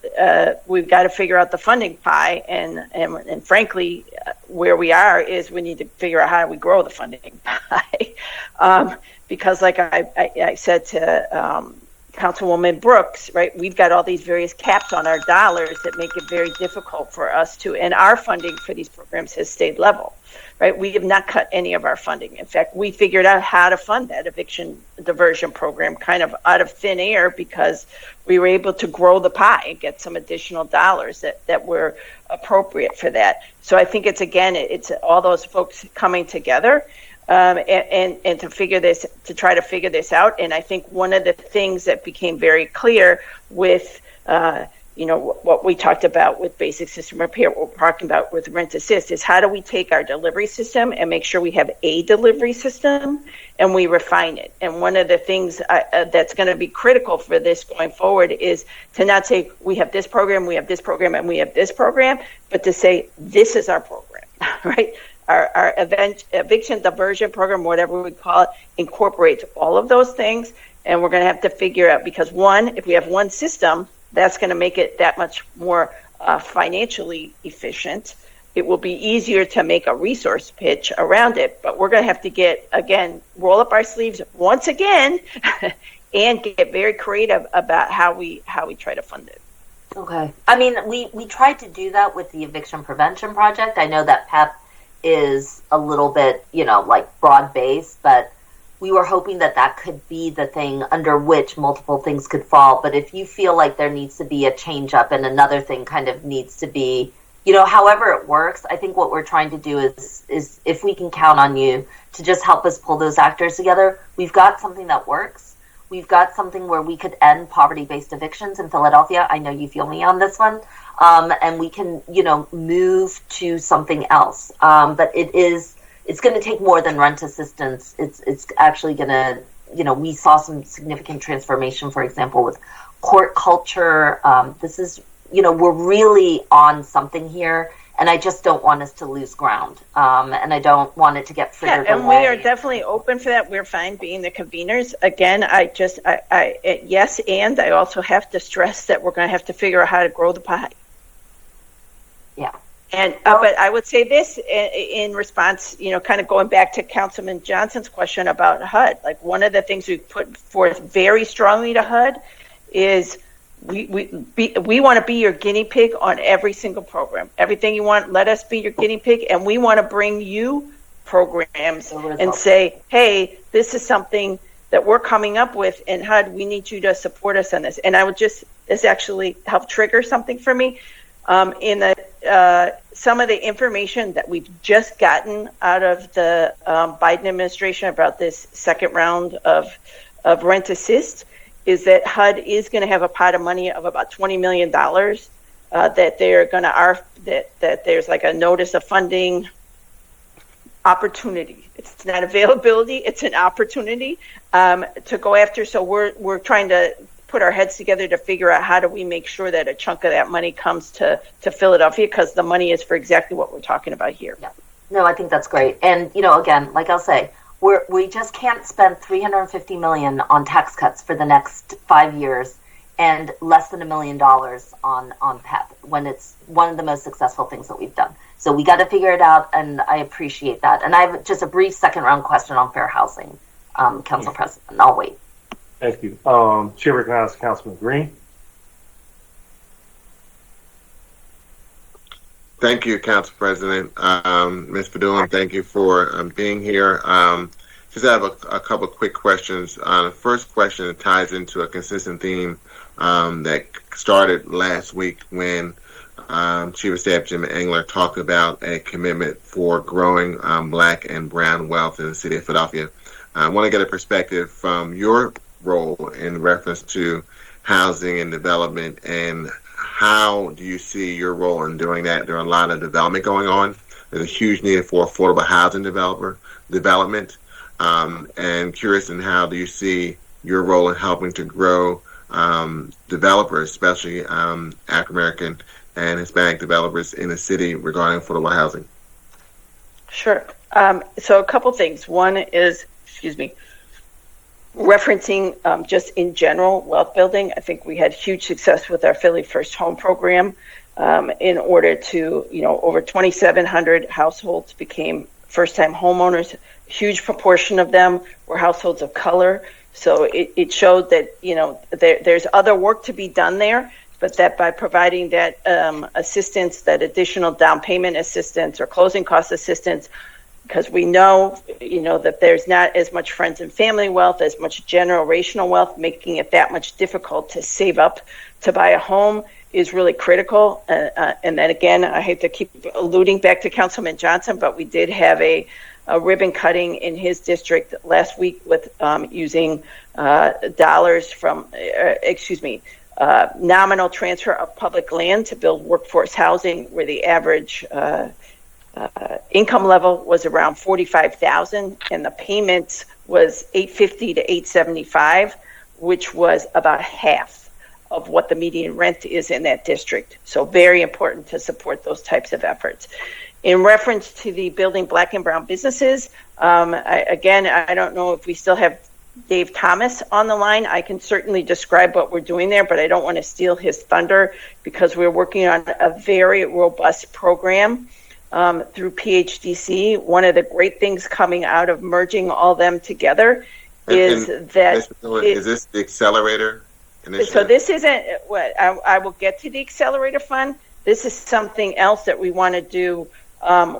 we've got to figure out the funding pie, and frankly, where we are is we need to figure out how we grow the funding pie. Because like I said to Councilwoman Brooks, right? We've got all these various caps on our dollars that make it very difficult for us to, and our funding for these programs has stayed level, right? We have not cut any of our funding. In fact, we figured out how to fund that eviction diversion program kind of out of thin air because we were able to grow the pie and get some additional dollars that were appropriate for that. So I think it's all those folks coming together. And to try to figure this out. And I think one of the things that became very clear with, what we talked about with basic system repair, what we're talking about with rent assist is how do we take our delivery system and make sure we have a delivery system and we refine it. And one of the things that's going to be critical for this going forward is to not say we have this program, we have this program, and we have this program, but to say this is our program, right? Our eviction diversion program, whatever we call it, incorporates all of those things. And we're going to have to figure out, because one, if we have one system, that's going to make it that much more financially efficient. It will be easier to make a resource pitch around it. But we're going to have to roll up our sleeves once again and get very creative about how we try to fund it. Okay. I mean, we tried to do that with the eviction prevention project. I know that PEP is a little bit, like broad-based, but we were hoping that could be the thing under which multiple things could fall. But if you feel like there needs to be a change up and another thing kind of needs to be, however it works, I think what we're trying to do is if we can count on you to just help us pull those actors together, we've got something that works. We've got something where we could end poverty-based evictions in Philadelphia. I know you feel me on this one. And we can, move to something else. But it's going to take more than rent assistance. It's actually going to, we saw some significant transformation, for example, with court culture. This is, we're really on something here. And I just don't want us to lose ground. And I don't want it to get frittered away. And we are definitely open for that. We're fine being the conveners. Again, yes, and I also have to stress that we're going to have to figure out how to grow the pie. Yeah. And but I would say this in response, kind of going back to Councilman Johnson's question about HUD. Like one of the things we put forth very strongly to HUD is we want to be your guinea pig on every single program. Everything you want, let us be your guinea pig, and we want to bring you programs and say, hey, this is something that we're coming up with, and HUD, we need you to support us on this. And this actually helped trigger something for me. In some of the information that we've just gotten out of the Biden administration about this second round of rent assist is that HUD is going to have a pot of money of about $20 million that they're going to that there's like a notice of funding opportunity. It's not availability; it's an opportunity to go after. So we're trying to put our heads together to figure out how do we make sure that a chunk of that money comes to Philadelphia, because the money is for exactly what we're talking about here. Yeah. No, I think that's great. And, again, like I'll say, we just can't spend $350 million on tax cuts for the next 5 years and less than $1 million on PEP when it's one of the most successful things that we've done. So we got to figure it out, and I appreciate that. And I have just a brief second round question on fair housing, Council President. I'll wait. Thank you. Chair recognizes Councilman Green. Thank you, Council President. Ms. Fadulin, thank you for being here. Just have a couple of quick questions. The first question ties into a consistent theme that started last week when Chief of Staff Jim Engler talked about a commitment for growing Black and brown wealth in the city of Philadelphia. I want to get a perspective from your role in reference to housing and development, and how do you see your role in doing that? There are a lot of development going on. There's a huge need for affordable housing development, and curious in how do you see your role in helping to grow developers, especially African American and Hispanic developers in the city regarding affordable housing? Sure. So a couple things. One is, referencing just in general wealth building. I think we had huge success with our Philly First Home program in order to, over 2,700 households became first-time homeowners. A huge proportion of them were households of color. So it showed that, there's other work to be done there, but that by providing that assistance, that additional down payment assistance or closing cost assistance, because we know, that there's not as much friends and family wealth, as much generational wealth, making it that much difficult to save up to buy a home is really critical. And then again, I hate to keep alluding back to Councilman Johnson, but we did have a ribbon cutting in his district last week with using dollars from, nominal transfer of public land to build workforce housing, where the average income level was around $45,000 and the payments was $850 to $875, which was about half of what the median rent is in that district. So very important to support those types of efforts. In reference to the Building Black and Brown Businesses, I don't know if we still have Dave Thomas on the line. I can certainly describe what we're doing there, but I don't want to steal his thunder, because we're working on a very robust program through PHDC. One of the great things coming out of merging all them together is that... Is this the accelerator initiative? So this isn't what I will get to the accelerator fund. This is something else that we want to do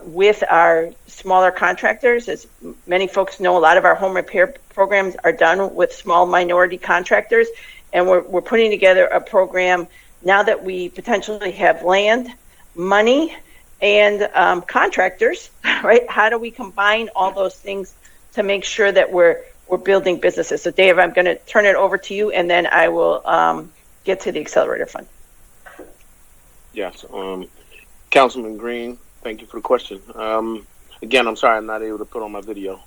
with our smaller contractors. As many folks know, a lot of our home repair programs are done with small minority contractors, and we're putting together a program now that we potentially have land, money, and contractors, right? How do we combine all those things to make sure that we're building businesses? So Dave, I'm going to turn it over to you, and then I will get to the accelerator fund. Yes, Councilman Green, thank you for the question. Again, I'm sorry I'm not able to put on my video.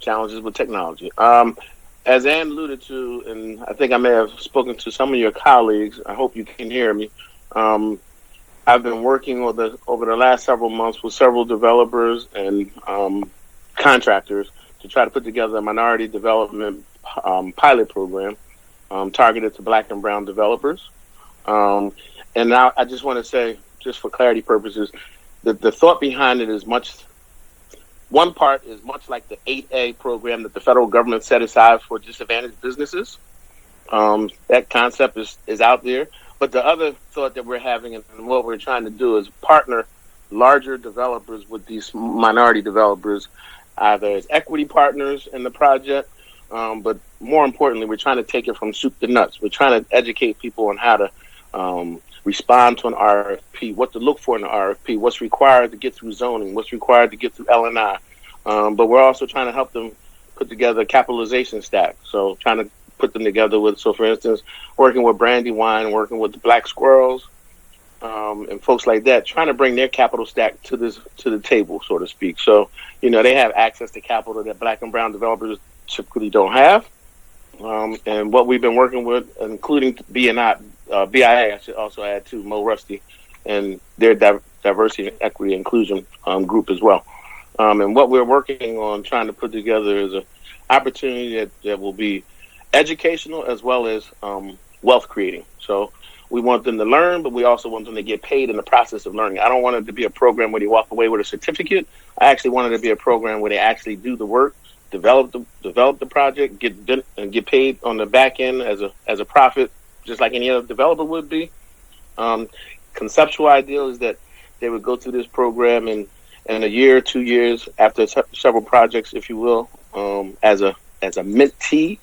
Challenges with technology. As Ann alluded to, and I think I may have spoken to some of your colleagues, I hope you can hear me. I've been working over the last several months with several developers and contractors to try to put together a minority development pilot program targeted to Black and Brown developers. And now I just want to say, just for clarity purposes, that the thought behind it is one part is much like the 8A program that the federal government set aside for disadvantaged businesses. That concept is out there. But the other thought that we're having and what we're trying to do is partner larger developers with these minority developers, either as equity partners in the project, but more importantly, we're trying to take it from soup to nuts. We're trying to educate people on how to respond to an RFP, what to look for in an RFP, what's required to get through zoning, what's required to get through L&I. But we're also trying to help them put together a capitalization stack. So trying to put them together with, so for instance, working with Brandywine, working with the Black Squirrels, and folks like that, trying to bring their capital stack to the table, so to speak. So, they have access to capital that Black and Brown developers typically don't have. And what we've been working with, including BIA, I should also add to Mo Rusty and their diversity and equity inclusion group as well. And what we're working on trying to put together is an opportunity that will be educational as well as wealth creating. So we want them to learn, but we also want them to get paid in the process of learning. I don't want it to be a program where they walk away with a certificate. I actually want it to be a program where they actually do the work, develop the project, get paid on the back end as a profit, just like any other developer would be. Conceptual ideal is that they would go through this program in a year or 2 years after several projects, if you will, as a mentee.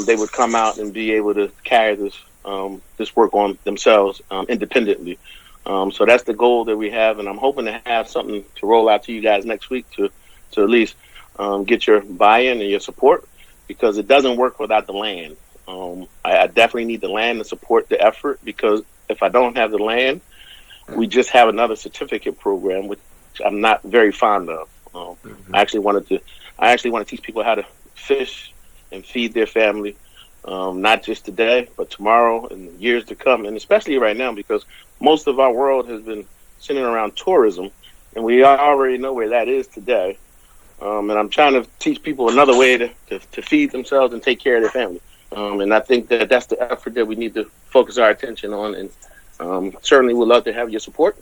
They would come out and be able to carry this work on themselves independently. So that's the goal that we have, and I'm hoping to have something to roll out to you guys next week to at least get your buy-in and your support, because it doesn't work without the land. I definitely need the land to support the effort, because if I don't have the land, we just have another certificate program, which I'm not very fond of. I actually want to teach people how to fish and feed their family, not just today, but tomorrow and years to come, and especially right now, because most of our world has been centered around tourism, and we already know where that is today. And I'm trying to teach people another way to feed themselves and take care of their family. And I think that's the effort that we need to focus our attention on. And certainly would love to have your support.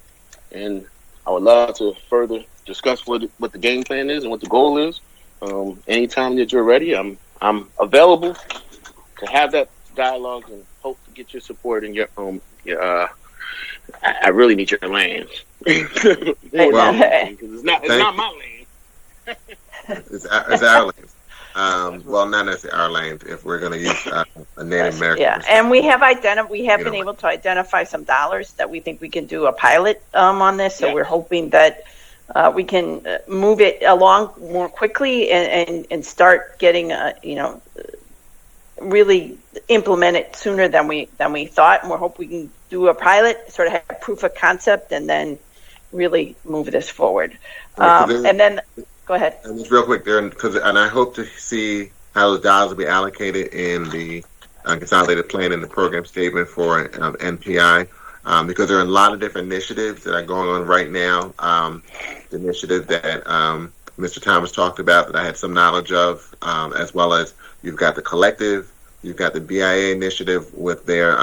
And I would love to further discuss what the game plan is and what the goal is. Anytime that you're ready, I'm I'm available to have that dialogue and hope to get your support in your I really need your land. Because it's not my land. It's our land. Well, not necessarily our land if we're going to use a Native American. Yeah, and we have been able to identify some dollars that we think we can do a pilot on this. So we're hoping that we can move it along more quickly and start getting really implement it sooner than we thought. And we hope we can do a pilot, sort of have proof of concept, and then really move this forward. And then. Go ahead. And just real quick there, and I hope to see how those dollars will be allocated in the consolidated plan and the program statement for NPI, because there are a lot of different initiatives that are going on right now. The initiative that Mr. Thomas talked about that I had some knowledge of, as well as you've got the collective, you've got the BIA initiative with their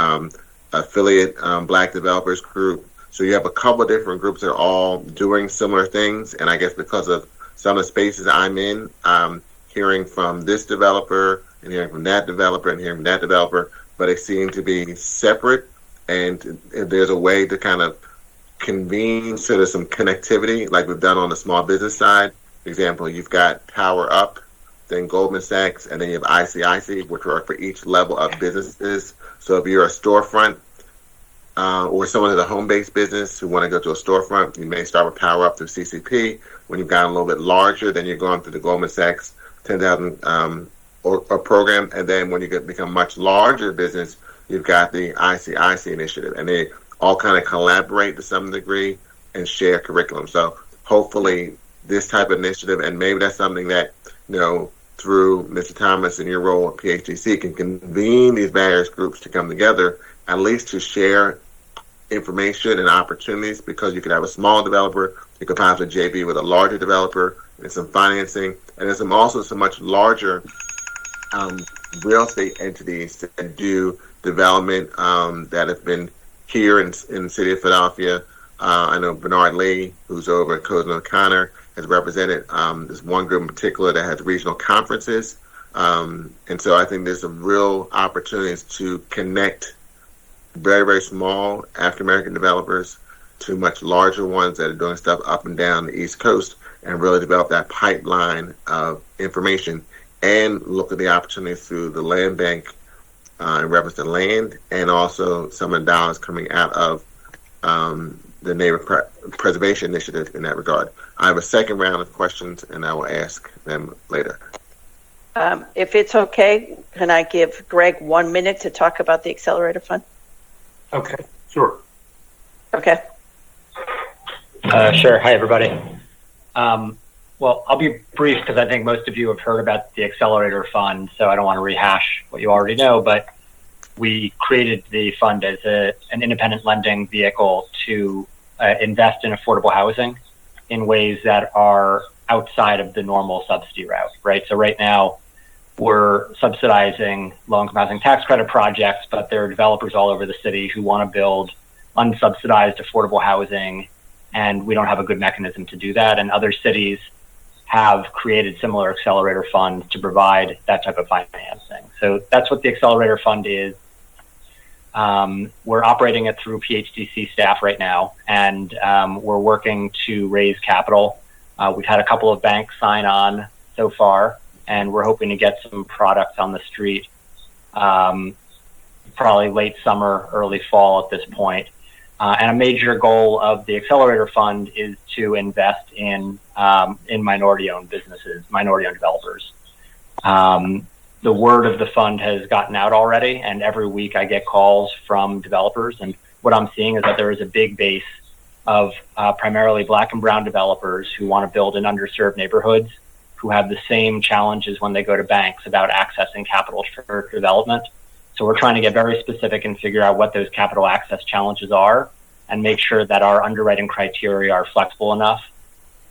affiliate Black Developers Group. So you have a couple of different groups that are all doing similar things, and I guess because of some of the spaces I'm in, hearing from this developer and hearing from that developer and hearing from that developer, but they seem to be separate. And there's a way to kind of convene so there's some connectivity like we've done on the small business side. For example, you've got Power Up, then Goldman Sachs, and then you have ICIC, which are for each level of businesses. So if you're a storefront, or someone has a home-based business who want to go to a storefront, you may start with Power Up through CCP. When you've gotten a little bit larger, then you're going through the Goldman Sachs 10,000 or program. And then when you become much larger business, you've got the ICIC initiative. And they all kind of collaborate to some degree and share curriculum. So hopefully this type of initiative, and maybe that's something that, through Mr. Thomas and your role at PHDC, can convene these various groups to come together, at least to share information and opportunities, because you could have a small developer, you could possibly JV with a larger developer, and some financing, and there's also some much larger real estate entities that do development that have been here in the city of Philadelphia. I know Bernard Lee, who's over at Cozen O'Connor, has represented this one group in particular that has regional conferences. And so I think there's some real opportunities to connect very, very small African-American developers to much larger ones that are doing stuff up and down the East Coast, and really develop that pipeline of information and look at the opportunities through the land bank in reference to land, and also some of the dollars coming out of the Neighborhood Preservation Initiative in that regard. I have a second round of questions, and I will ask them later. If it's okay, can I give Greg 1 minute to talk about the Accelerator Fund? Okay, sure. Okay. Sure. Hi, everybody. Well, I'll be brief because I think most of you have heard about the Accelerator Fund, so I don't want to rehash what you already know, but we created the fund as an independent lending vehicle to invest in affordable housing in ways that are outside of the normal subsidy route, right? So right now, we're subsidizing low-income housing tax credit projects, but there are developers all over the city who want to build unsubsidized affordable housing, and we don't have a good mechanism to do that. And other cities have created similar accelerator funds to provide that type of financing. So that's what the accelerator fund is. We're operating it through PHDC staff right now, and we're working to raise capital. We've had a couple of banks sign on so far, and we're hoping to get some products on the street probably late summer, early fall at this point. And a major goal of the Accelerator Fund is to invest in minority-owned businesses, minority-owned developers. The word of the fund has gotten out already, and every week I get calls from developers. And what I'm seeing is that there is a big base of primarily Black and brown developers who want to build in underserved neighborhoods, who have the same challenges when they go to banks about accessing capital for development. So we're trying to get very specific and figure out what those capital access challenges are, and make sure that our underwriting criteria are flexible enough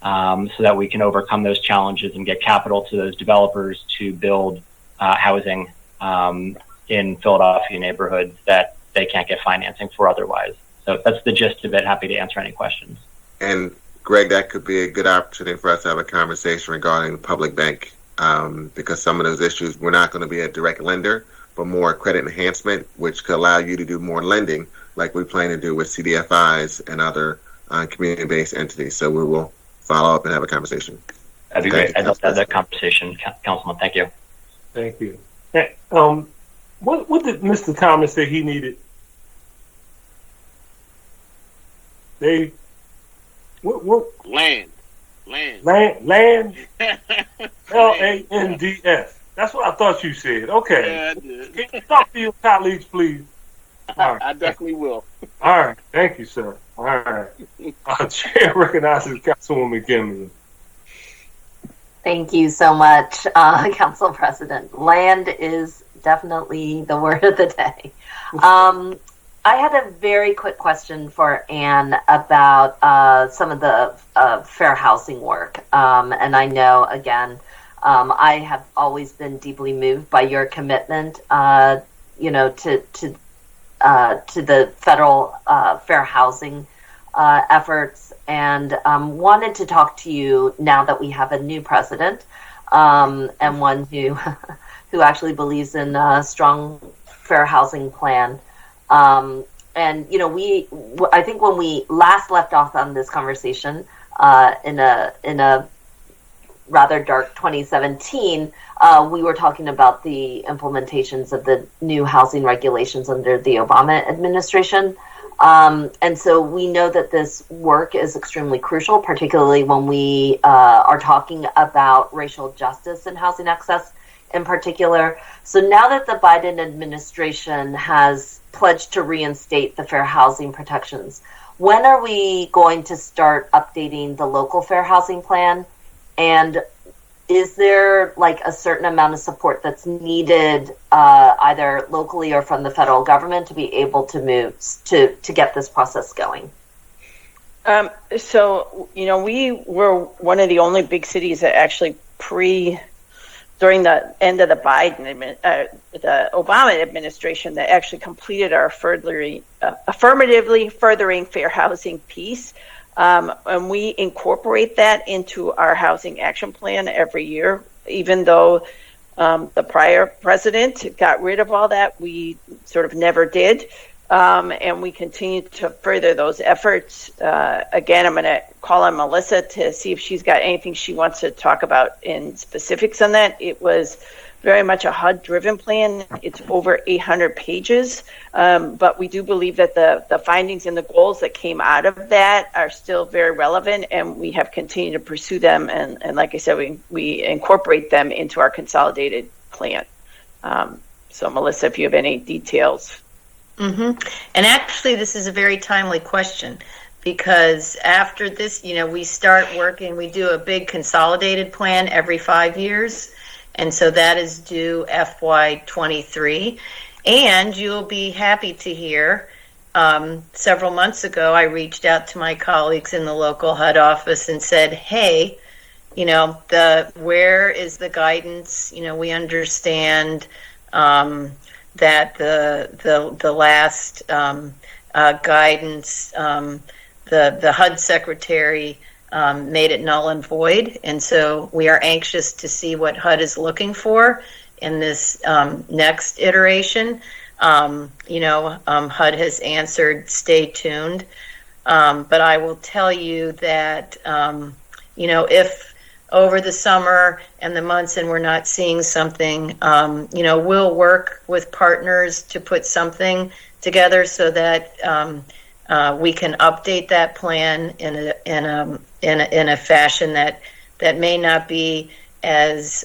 so that we can overcome those challenges and get capital to those developers to build housing in Philadelphia neighborhoods that they can't get financing for otherwise. So that's the gist of it. Happy to answer any questions. And Greg, that could be a good opportunity for us to have a conversation regarding the public bank because some of those issues, we're not going to be a direct lender, but more credit enhancement, which could allow you to do more lending, like we plan to do with CDFIs and other community-based entities. So we will follow up and have a conversation. That'd be great. I'd love to have that conversation, Councilman. Thank you. Thank you. What did Mr. Thomas say he needed? Land. Lands. LANDS. That's what I thought you said. Okay. Yeah, I did. Can you talk to your colleagues, please? All right. I definitely will. All right. Thank you, sir. All right. Chair recognizes Councilwoman Kimberly. Thank you so much, Council President. Land is definitely the word of the day. I had a very quick question for Ann about some of the fair housing work. And I know, again, I have always been deeply moved by your commitment, to the federal fair housing efforts, and wanted to talk to you now that we have a new president, and one who actually believes in a strong fair housing plan. And I think when we last left off on this conversation in a rather dark 2017, we were talking about the implementations of the new housing regulations under the Obama administration. And so we know that this work is extremely crucial, particularly when we are talking about racial justice and housing access in particular. So now that the Biden administration has pledged to reinstate the fair housing protections, when are we going to start updating the local fair housing plan? And is there like a certain amount of support that's needed either locally or from the federal government to be able to move to get this process going? We were one of the only big cities that actually during the end of the the Obama administration that actually completed our affirmatively furthering fair housing piece. And we incorporate that into our housing action plan every year, even though the prior president got rid of all that, we sort of never did. And we continue to further those efforts. Again, I'm going to call on Melissa to see if she's got anything she wants to talk about in specifics on that. It was very much a HUD-driven plan. It's over 800 pages, but we do believe that the findings and the goals that came out of that are still very relevant, and we have continued to pursue them. And like I said, we incorporate them into our consolidated plan. So, Melissa, if you have any details. Mm-hmm. And actually, this is a very timely question, because after this, we start working, we do a big consolidated plan every 5 years. And so that is due FY2023. And you'll be happy to hear, several months ago, I reached out to my colleagues in the local HUD office and said, hey, where is the guidance? We understand that the last guidance, the HUD secretary made it null and void, and so we are anxious to see what HUD is looking for in this next iteration. HUD has answered, stay tuned, but I will tell you that if over the summer and the months and we're not seeing something, we'll work with partners to put something together so that we can update that plan in a fashion that may not be as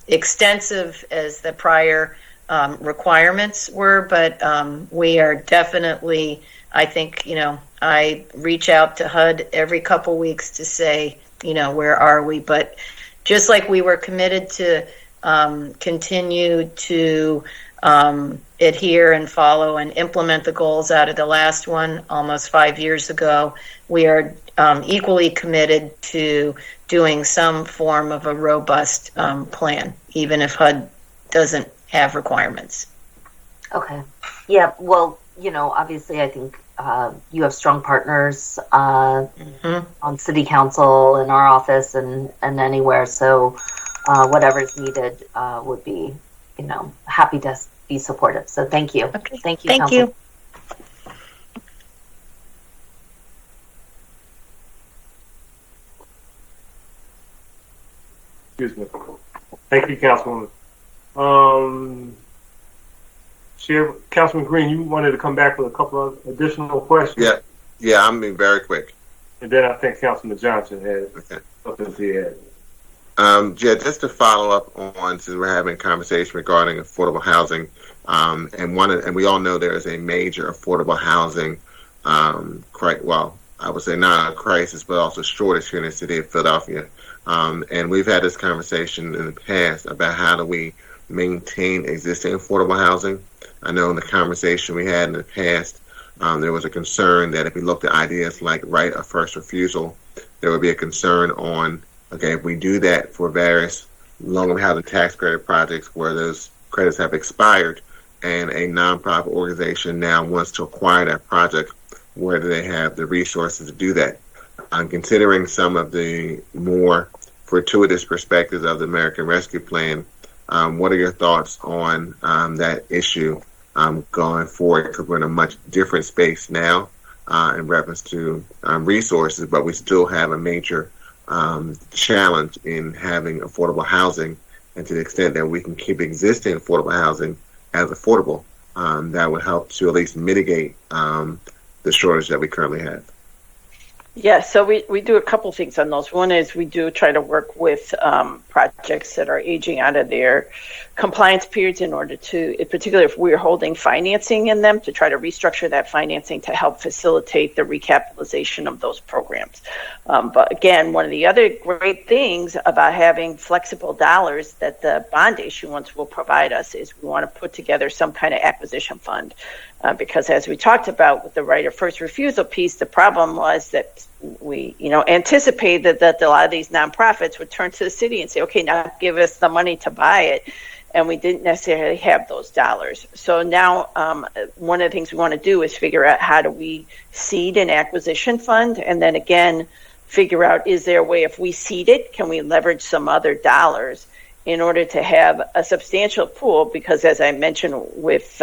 extensive as the prior requirements were, but we are definitely, I think, I reach out to HUD every couple weeks to say, where are we? But just like we were committed to continue to adhere and follow and implement the goals out of the last one almost 5 years ago, we are equally committed to doing some form of a robust plan, even if HUD doesn't have requirements. Okay. Yeah, well, obviously I think you have strong partners on city council, in our office, and anywhere. So whatever is needed would be, happy to be supportive. So thank you. Okay. Thank you, Thank Council. you. Excuse me. Thank you, Councilwoman. Councilman Green, you wanted to come back with a couple of additional questions? Yeah, I'm being very quick. And then I think Councilman Johnson had something to add. Just to follow up on, since we're having a conversation regarding affordable housing, and we all know there is a major affordable housing, I would say not a crisis, but also shortage here in the city of Philadelphia. And we've had this conversation in the past about how do we maintain existing affordable housing. I know in the conversation we had in the past, there was a concern that if we looked at ideas like right of first refusal, there would be a concern on, okay, if we do that for various low-income housing tax credit projects where those credits have expired and a nonprofit organization now wants to acquire that project, where do they have the resources to do that? Considering some of the more fortuitous perspectives of the American Rescue Plan, what are your thoughts on that issue going forward? Because we're in a much different space now in reference to resources, but we still have a major challenge in having affordable housing, and to the extent that we can keep existing affordable housing as affordable, that would help to at least mitigate the shortage that we currently have. Yeah, so we do a couple things on those. One is we do try to work with projects that are aging out of their compliance periods in order to, particularly if we're holding financing in them, to try to restructure that financing to help facilitate the recapitalization of those programs. But again, one of the other great things about having flexible dollars that the bond issuance will provide us is we want to put together some kind of acquisition fund. Because as we talked about with the right of first refusal piece, the problem was that we, anticipated that a lot of these nonprofits would turn to the city and say, okay, now give us the money to buy it. And we didn't necessarily have those dollars. So now one of the things we want to do is figure out how do we seed an acquisition fund, and then again, figure out, is there a way, if we seed it, can we leverage some other dollars in order to have a substantial pool? Because as I mentioned with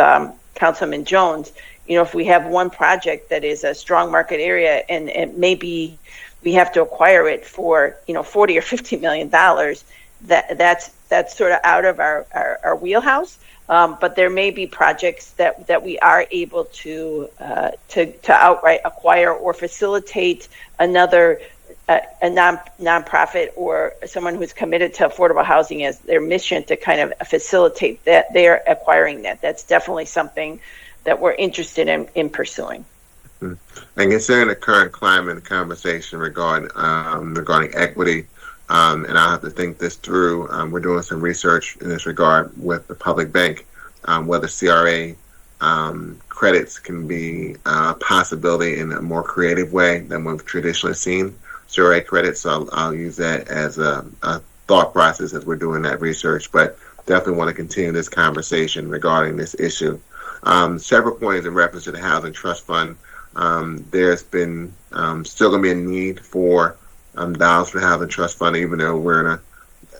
Councilman Jones, if we have one project that is a strong market area and maybe we have to acquire it for, $40 or $50 million, that's sort of out of our wheelhouse. But there may be projects that we are able to outright acquire or facilitate another a nonprofit or someone who's committed to affordable housing as their mission to kind of facilitate that they're acquiring that. That's definitely something that we're interested in pursuing. And considering the current climate and conversation regarding equity, and I'll have to think this through. We're doing some research in this regard with the public bank, whether CRA credits can be a possibility in a more creative way than we've traditionally seen. CRA credits, so I'll use that as a thought process as we're doing that research, but definitely want to continue this conversation regarding this issue. Several points in reference to the Housing Trust Fund. There's been still going to be a need for dollars for the Housing Trust Fund, even though we're in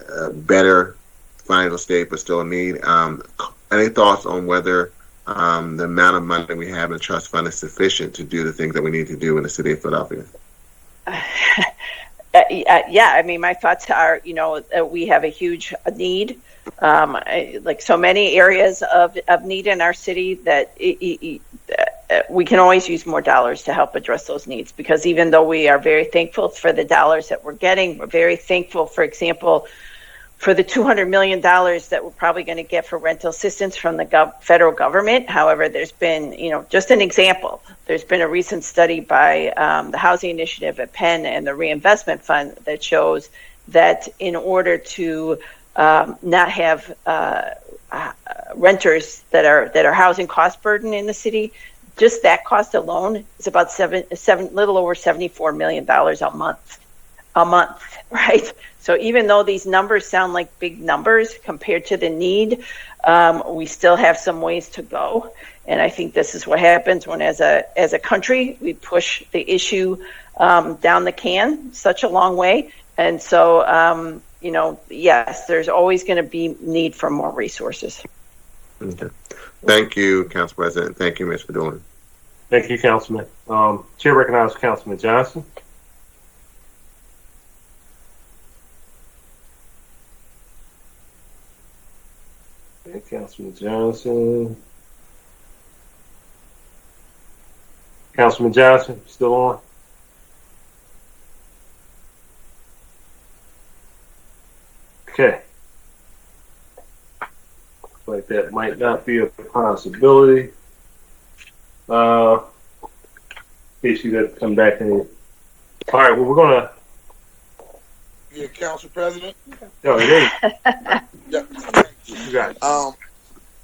a better financial state, but still in need. Any thoughts on whether the amount of money we have in the trust fund is sufficient to do the things that we need to do in the city of Philadelphia? Yeah, I mean, my thoughts are, we have a huge need, like so many areas of need in our city, that we can always use more dollars to help address those needs. Because even though we are very thankful for the dollars that we're getting, we're very thankful, for example, for the $200 million that we're probably going to get for rental assistance from the federal government. However, there's been, just an example, there's been a recent study by the Housing Initiative at Penn and the Reinvestment Fund that shows that in order to not have renters that are housing cost burden in the city, just that cost alone is about little over $74 million a month, right? So even though these numbers sound like big numbers compared to the need, we still have some ways to go. And I think this is what happens when, as a country, we push the issue down the can such a long way. And so, yes, there's always going to be need for more resources. Okay. Thank you, Council President. Thank you, Ms. Fedulin. Thank you, Councilman. Chair recognizes Councilman Johnson. Okay, Councilman Johnson. Councilman Johnson, still on? Okay. Looks like that might not be a possibility. In case you got to come back in. All right, well, we're going to. Yeah, Council President. No, it is. Yeah. You got it.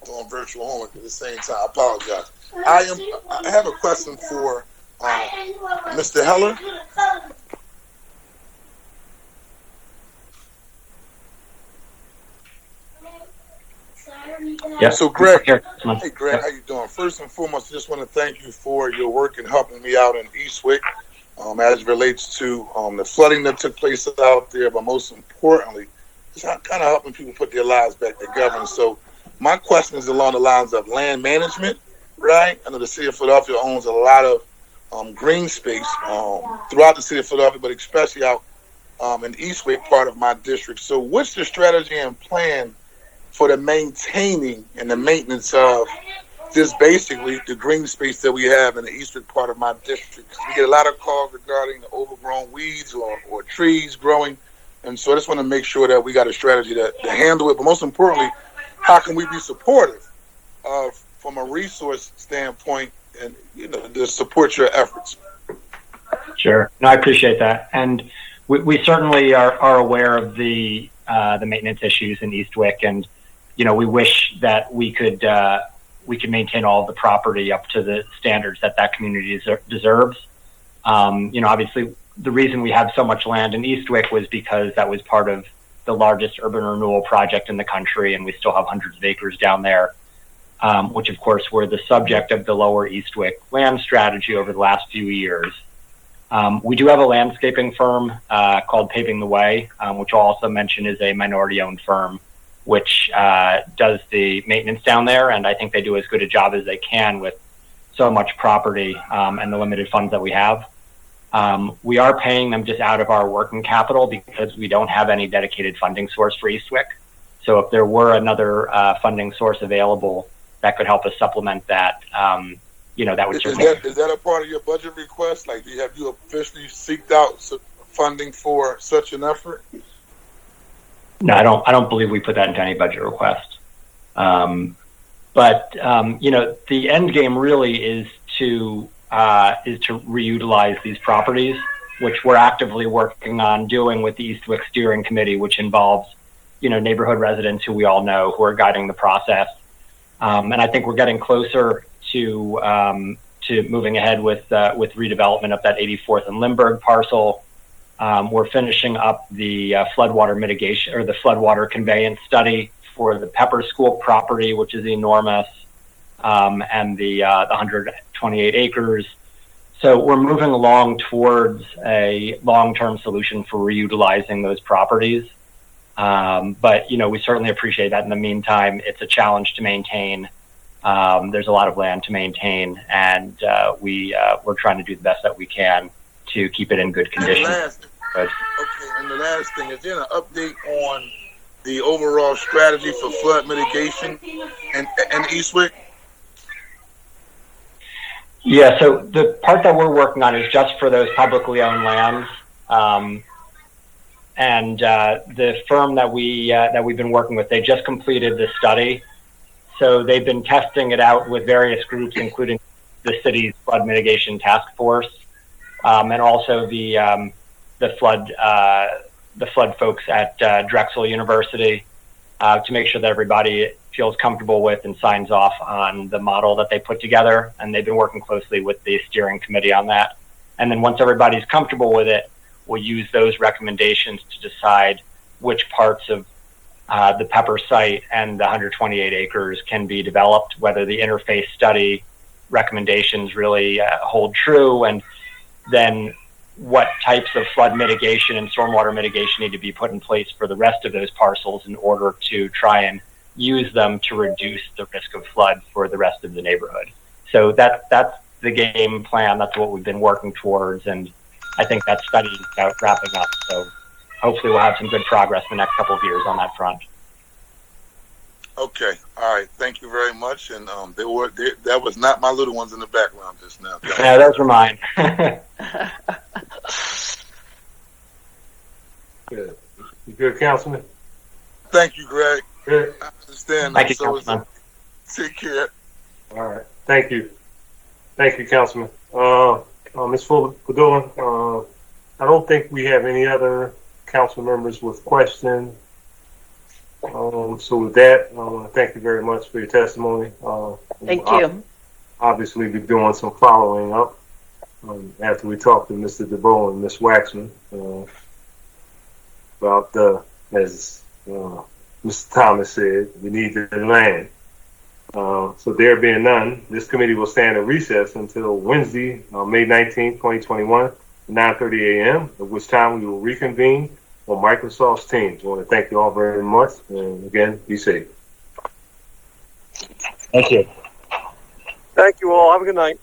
Doing virtual homework at the same time. I apologize. I have a question for Mr. Heller. Yeah. So, Greg, Here. hey, Greg, how you doing? First and foremost, I just want to thank you for your work in helping me out in Eastwick as it relates to the flooding that took place out there, but most importantly, just kind of helping people put their lives back together. So my question is along the lines of land management, right? I know the city of Philadelphia owns a lot of green space throughout the city of Philadelphia, but especially out in Eastwick, part of my district. So what's the strategy and plan for the maintaining and the maintenance of just basically the green space that we have in the eastern part of my district? We get a lot of calls regarding the overgrown weeds or trees growing. And so I just want to make sure that we got a strategy to handle it. But most importantly, how can we be supportive from a resource standpoint and, to support your efforts? Sure. No, I appreciate that. And we certainly are aware of the maintenance issues in Eastwick, and we wish that we could maintain all of the property up to the standards that community deserves. Obviously, the reason we have so much land in Eastwick was because that was part of the largest urban renewal project in the country, and we still have hundreds of acres down there, which of course were the subject of the Lower Eastwick land strategy over the last few years. We do have a landscaping firm called Paving the Way, which I'll also mention is a minority-owned firm, which does the maintenance down there, and I think they do as good a job as they can with so much property and the limited funds that we have. We are paying them just out of our working capital because we don't have any dedicated funding source for Eastwick. So if there were another funding source available that could help us supplement that, that would certainly. Is that a part of your budget request? Like, have you officially seeked out funding for such an effort? No, I don't believe we put that into any budget request. But the end game really is to reutilize these properties, which we're actively working on doing with the Eastwick Steering Committee, which involves, neighborhood residents who we all know who are guiding the process. And I think we're getting closer to moving ahead with redevelopment of that 84th and Lindbergh parcel. We're finishing up the floodwater mitigation or the floodwater conveyance study for the Pepper School property, which is enormous, and the 128 acres. So we're moving along towards a long-term solution for reutilizing those properties. But, we certainly appreciate that. In the meantime, it's a challenge to maintain. There's a lot of land to maintain, and we're trying to do the best that we can to keep it in good condition. And the last thing, is there an update on the overall strategy for flood mitigation in Eastwick? Yeah, so the part that we're working on is just for those publicly owned lands. And the firm that we've been working with, they just completed the study. So they've been testing it out with various groups, including the city's flood mitigation task force, and also the flood folks at Drexel University, to make sure that everybody feels comfortable with and signs off on the model that they put together. And they've been working closely with the steering committee on that. And then once everybody's comfortable with it, we'll use those recommendations to decide which parts of the Pepper site and the 128 acres can be developed, whether the interface study recommendations really hold true. And then what types of flood mitigation and stormwater mitigation need to be put in place for the rest of those parcels in order to try and use them to reduce the risk of flood for the rest of the neighborhood. So that's the game plan. That's what we've been working towards, and I think that study is about wrapping up. So hopefully we'll have some good progress in the next couple of years on that front. Okay, all right. Thank you very much. And that was not my little ones in the background just now. Yeah, those were mine. Good. You good, Councilman? Thank you, Greg. Good. I understand. Thank you, Councilman. Take care. All right. Thank you. Thank you, Councilman. Ms. Fuller-Padulin, I don't think we have any other council members with questions. So with that, I want to thank you very much for your testimony. Thank you. Obviously, be doing some following up after we talk to Mr. DeBoe and Ms. Waxman about as Mr. Thomas said, we need the land. So there being none, this committee will stand at recess until Wednesday, May 19th, 2021, 9:30 a.m., at which time we will reconvene on Microsoft's Teams. I want to thank you all very much, and again, be safe. Thank you. Thank you all. Have a good night.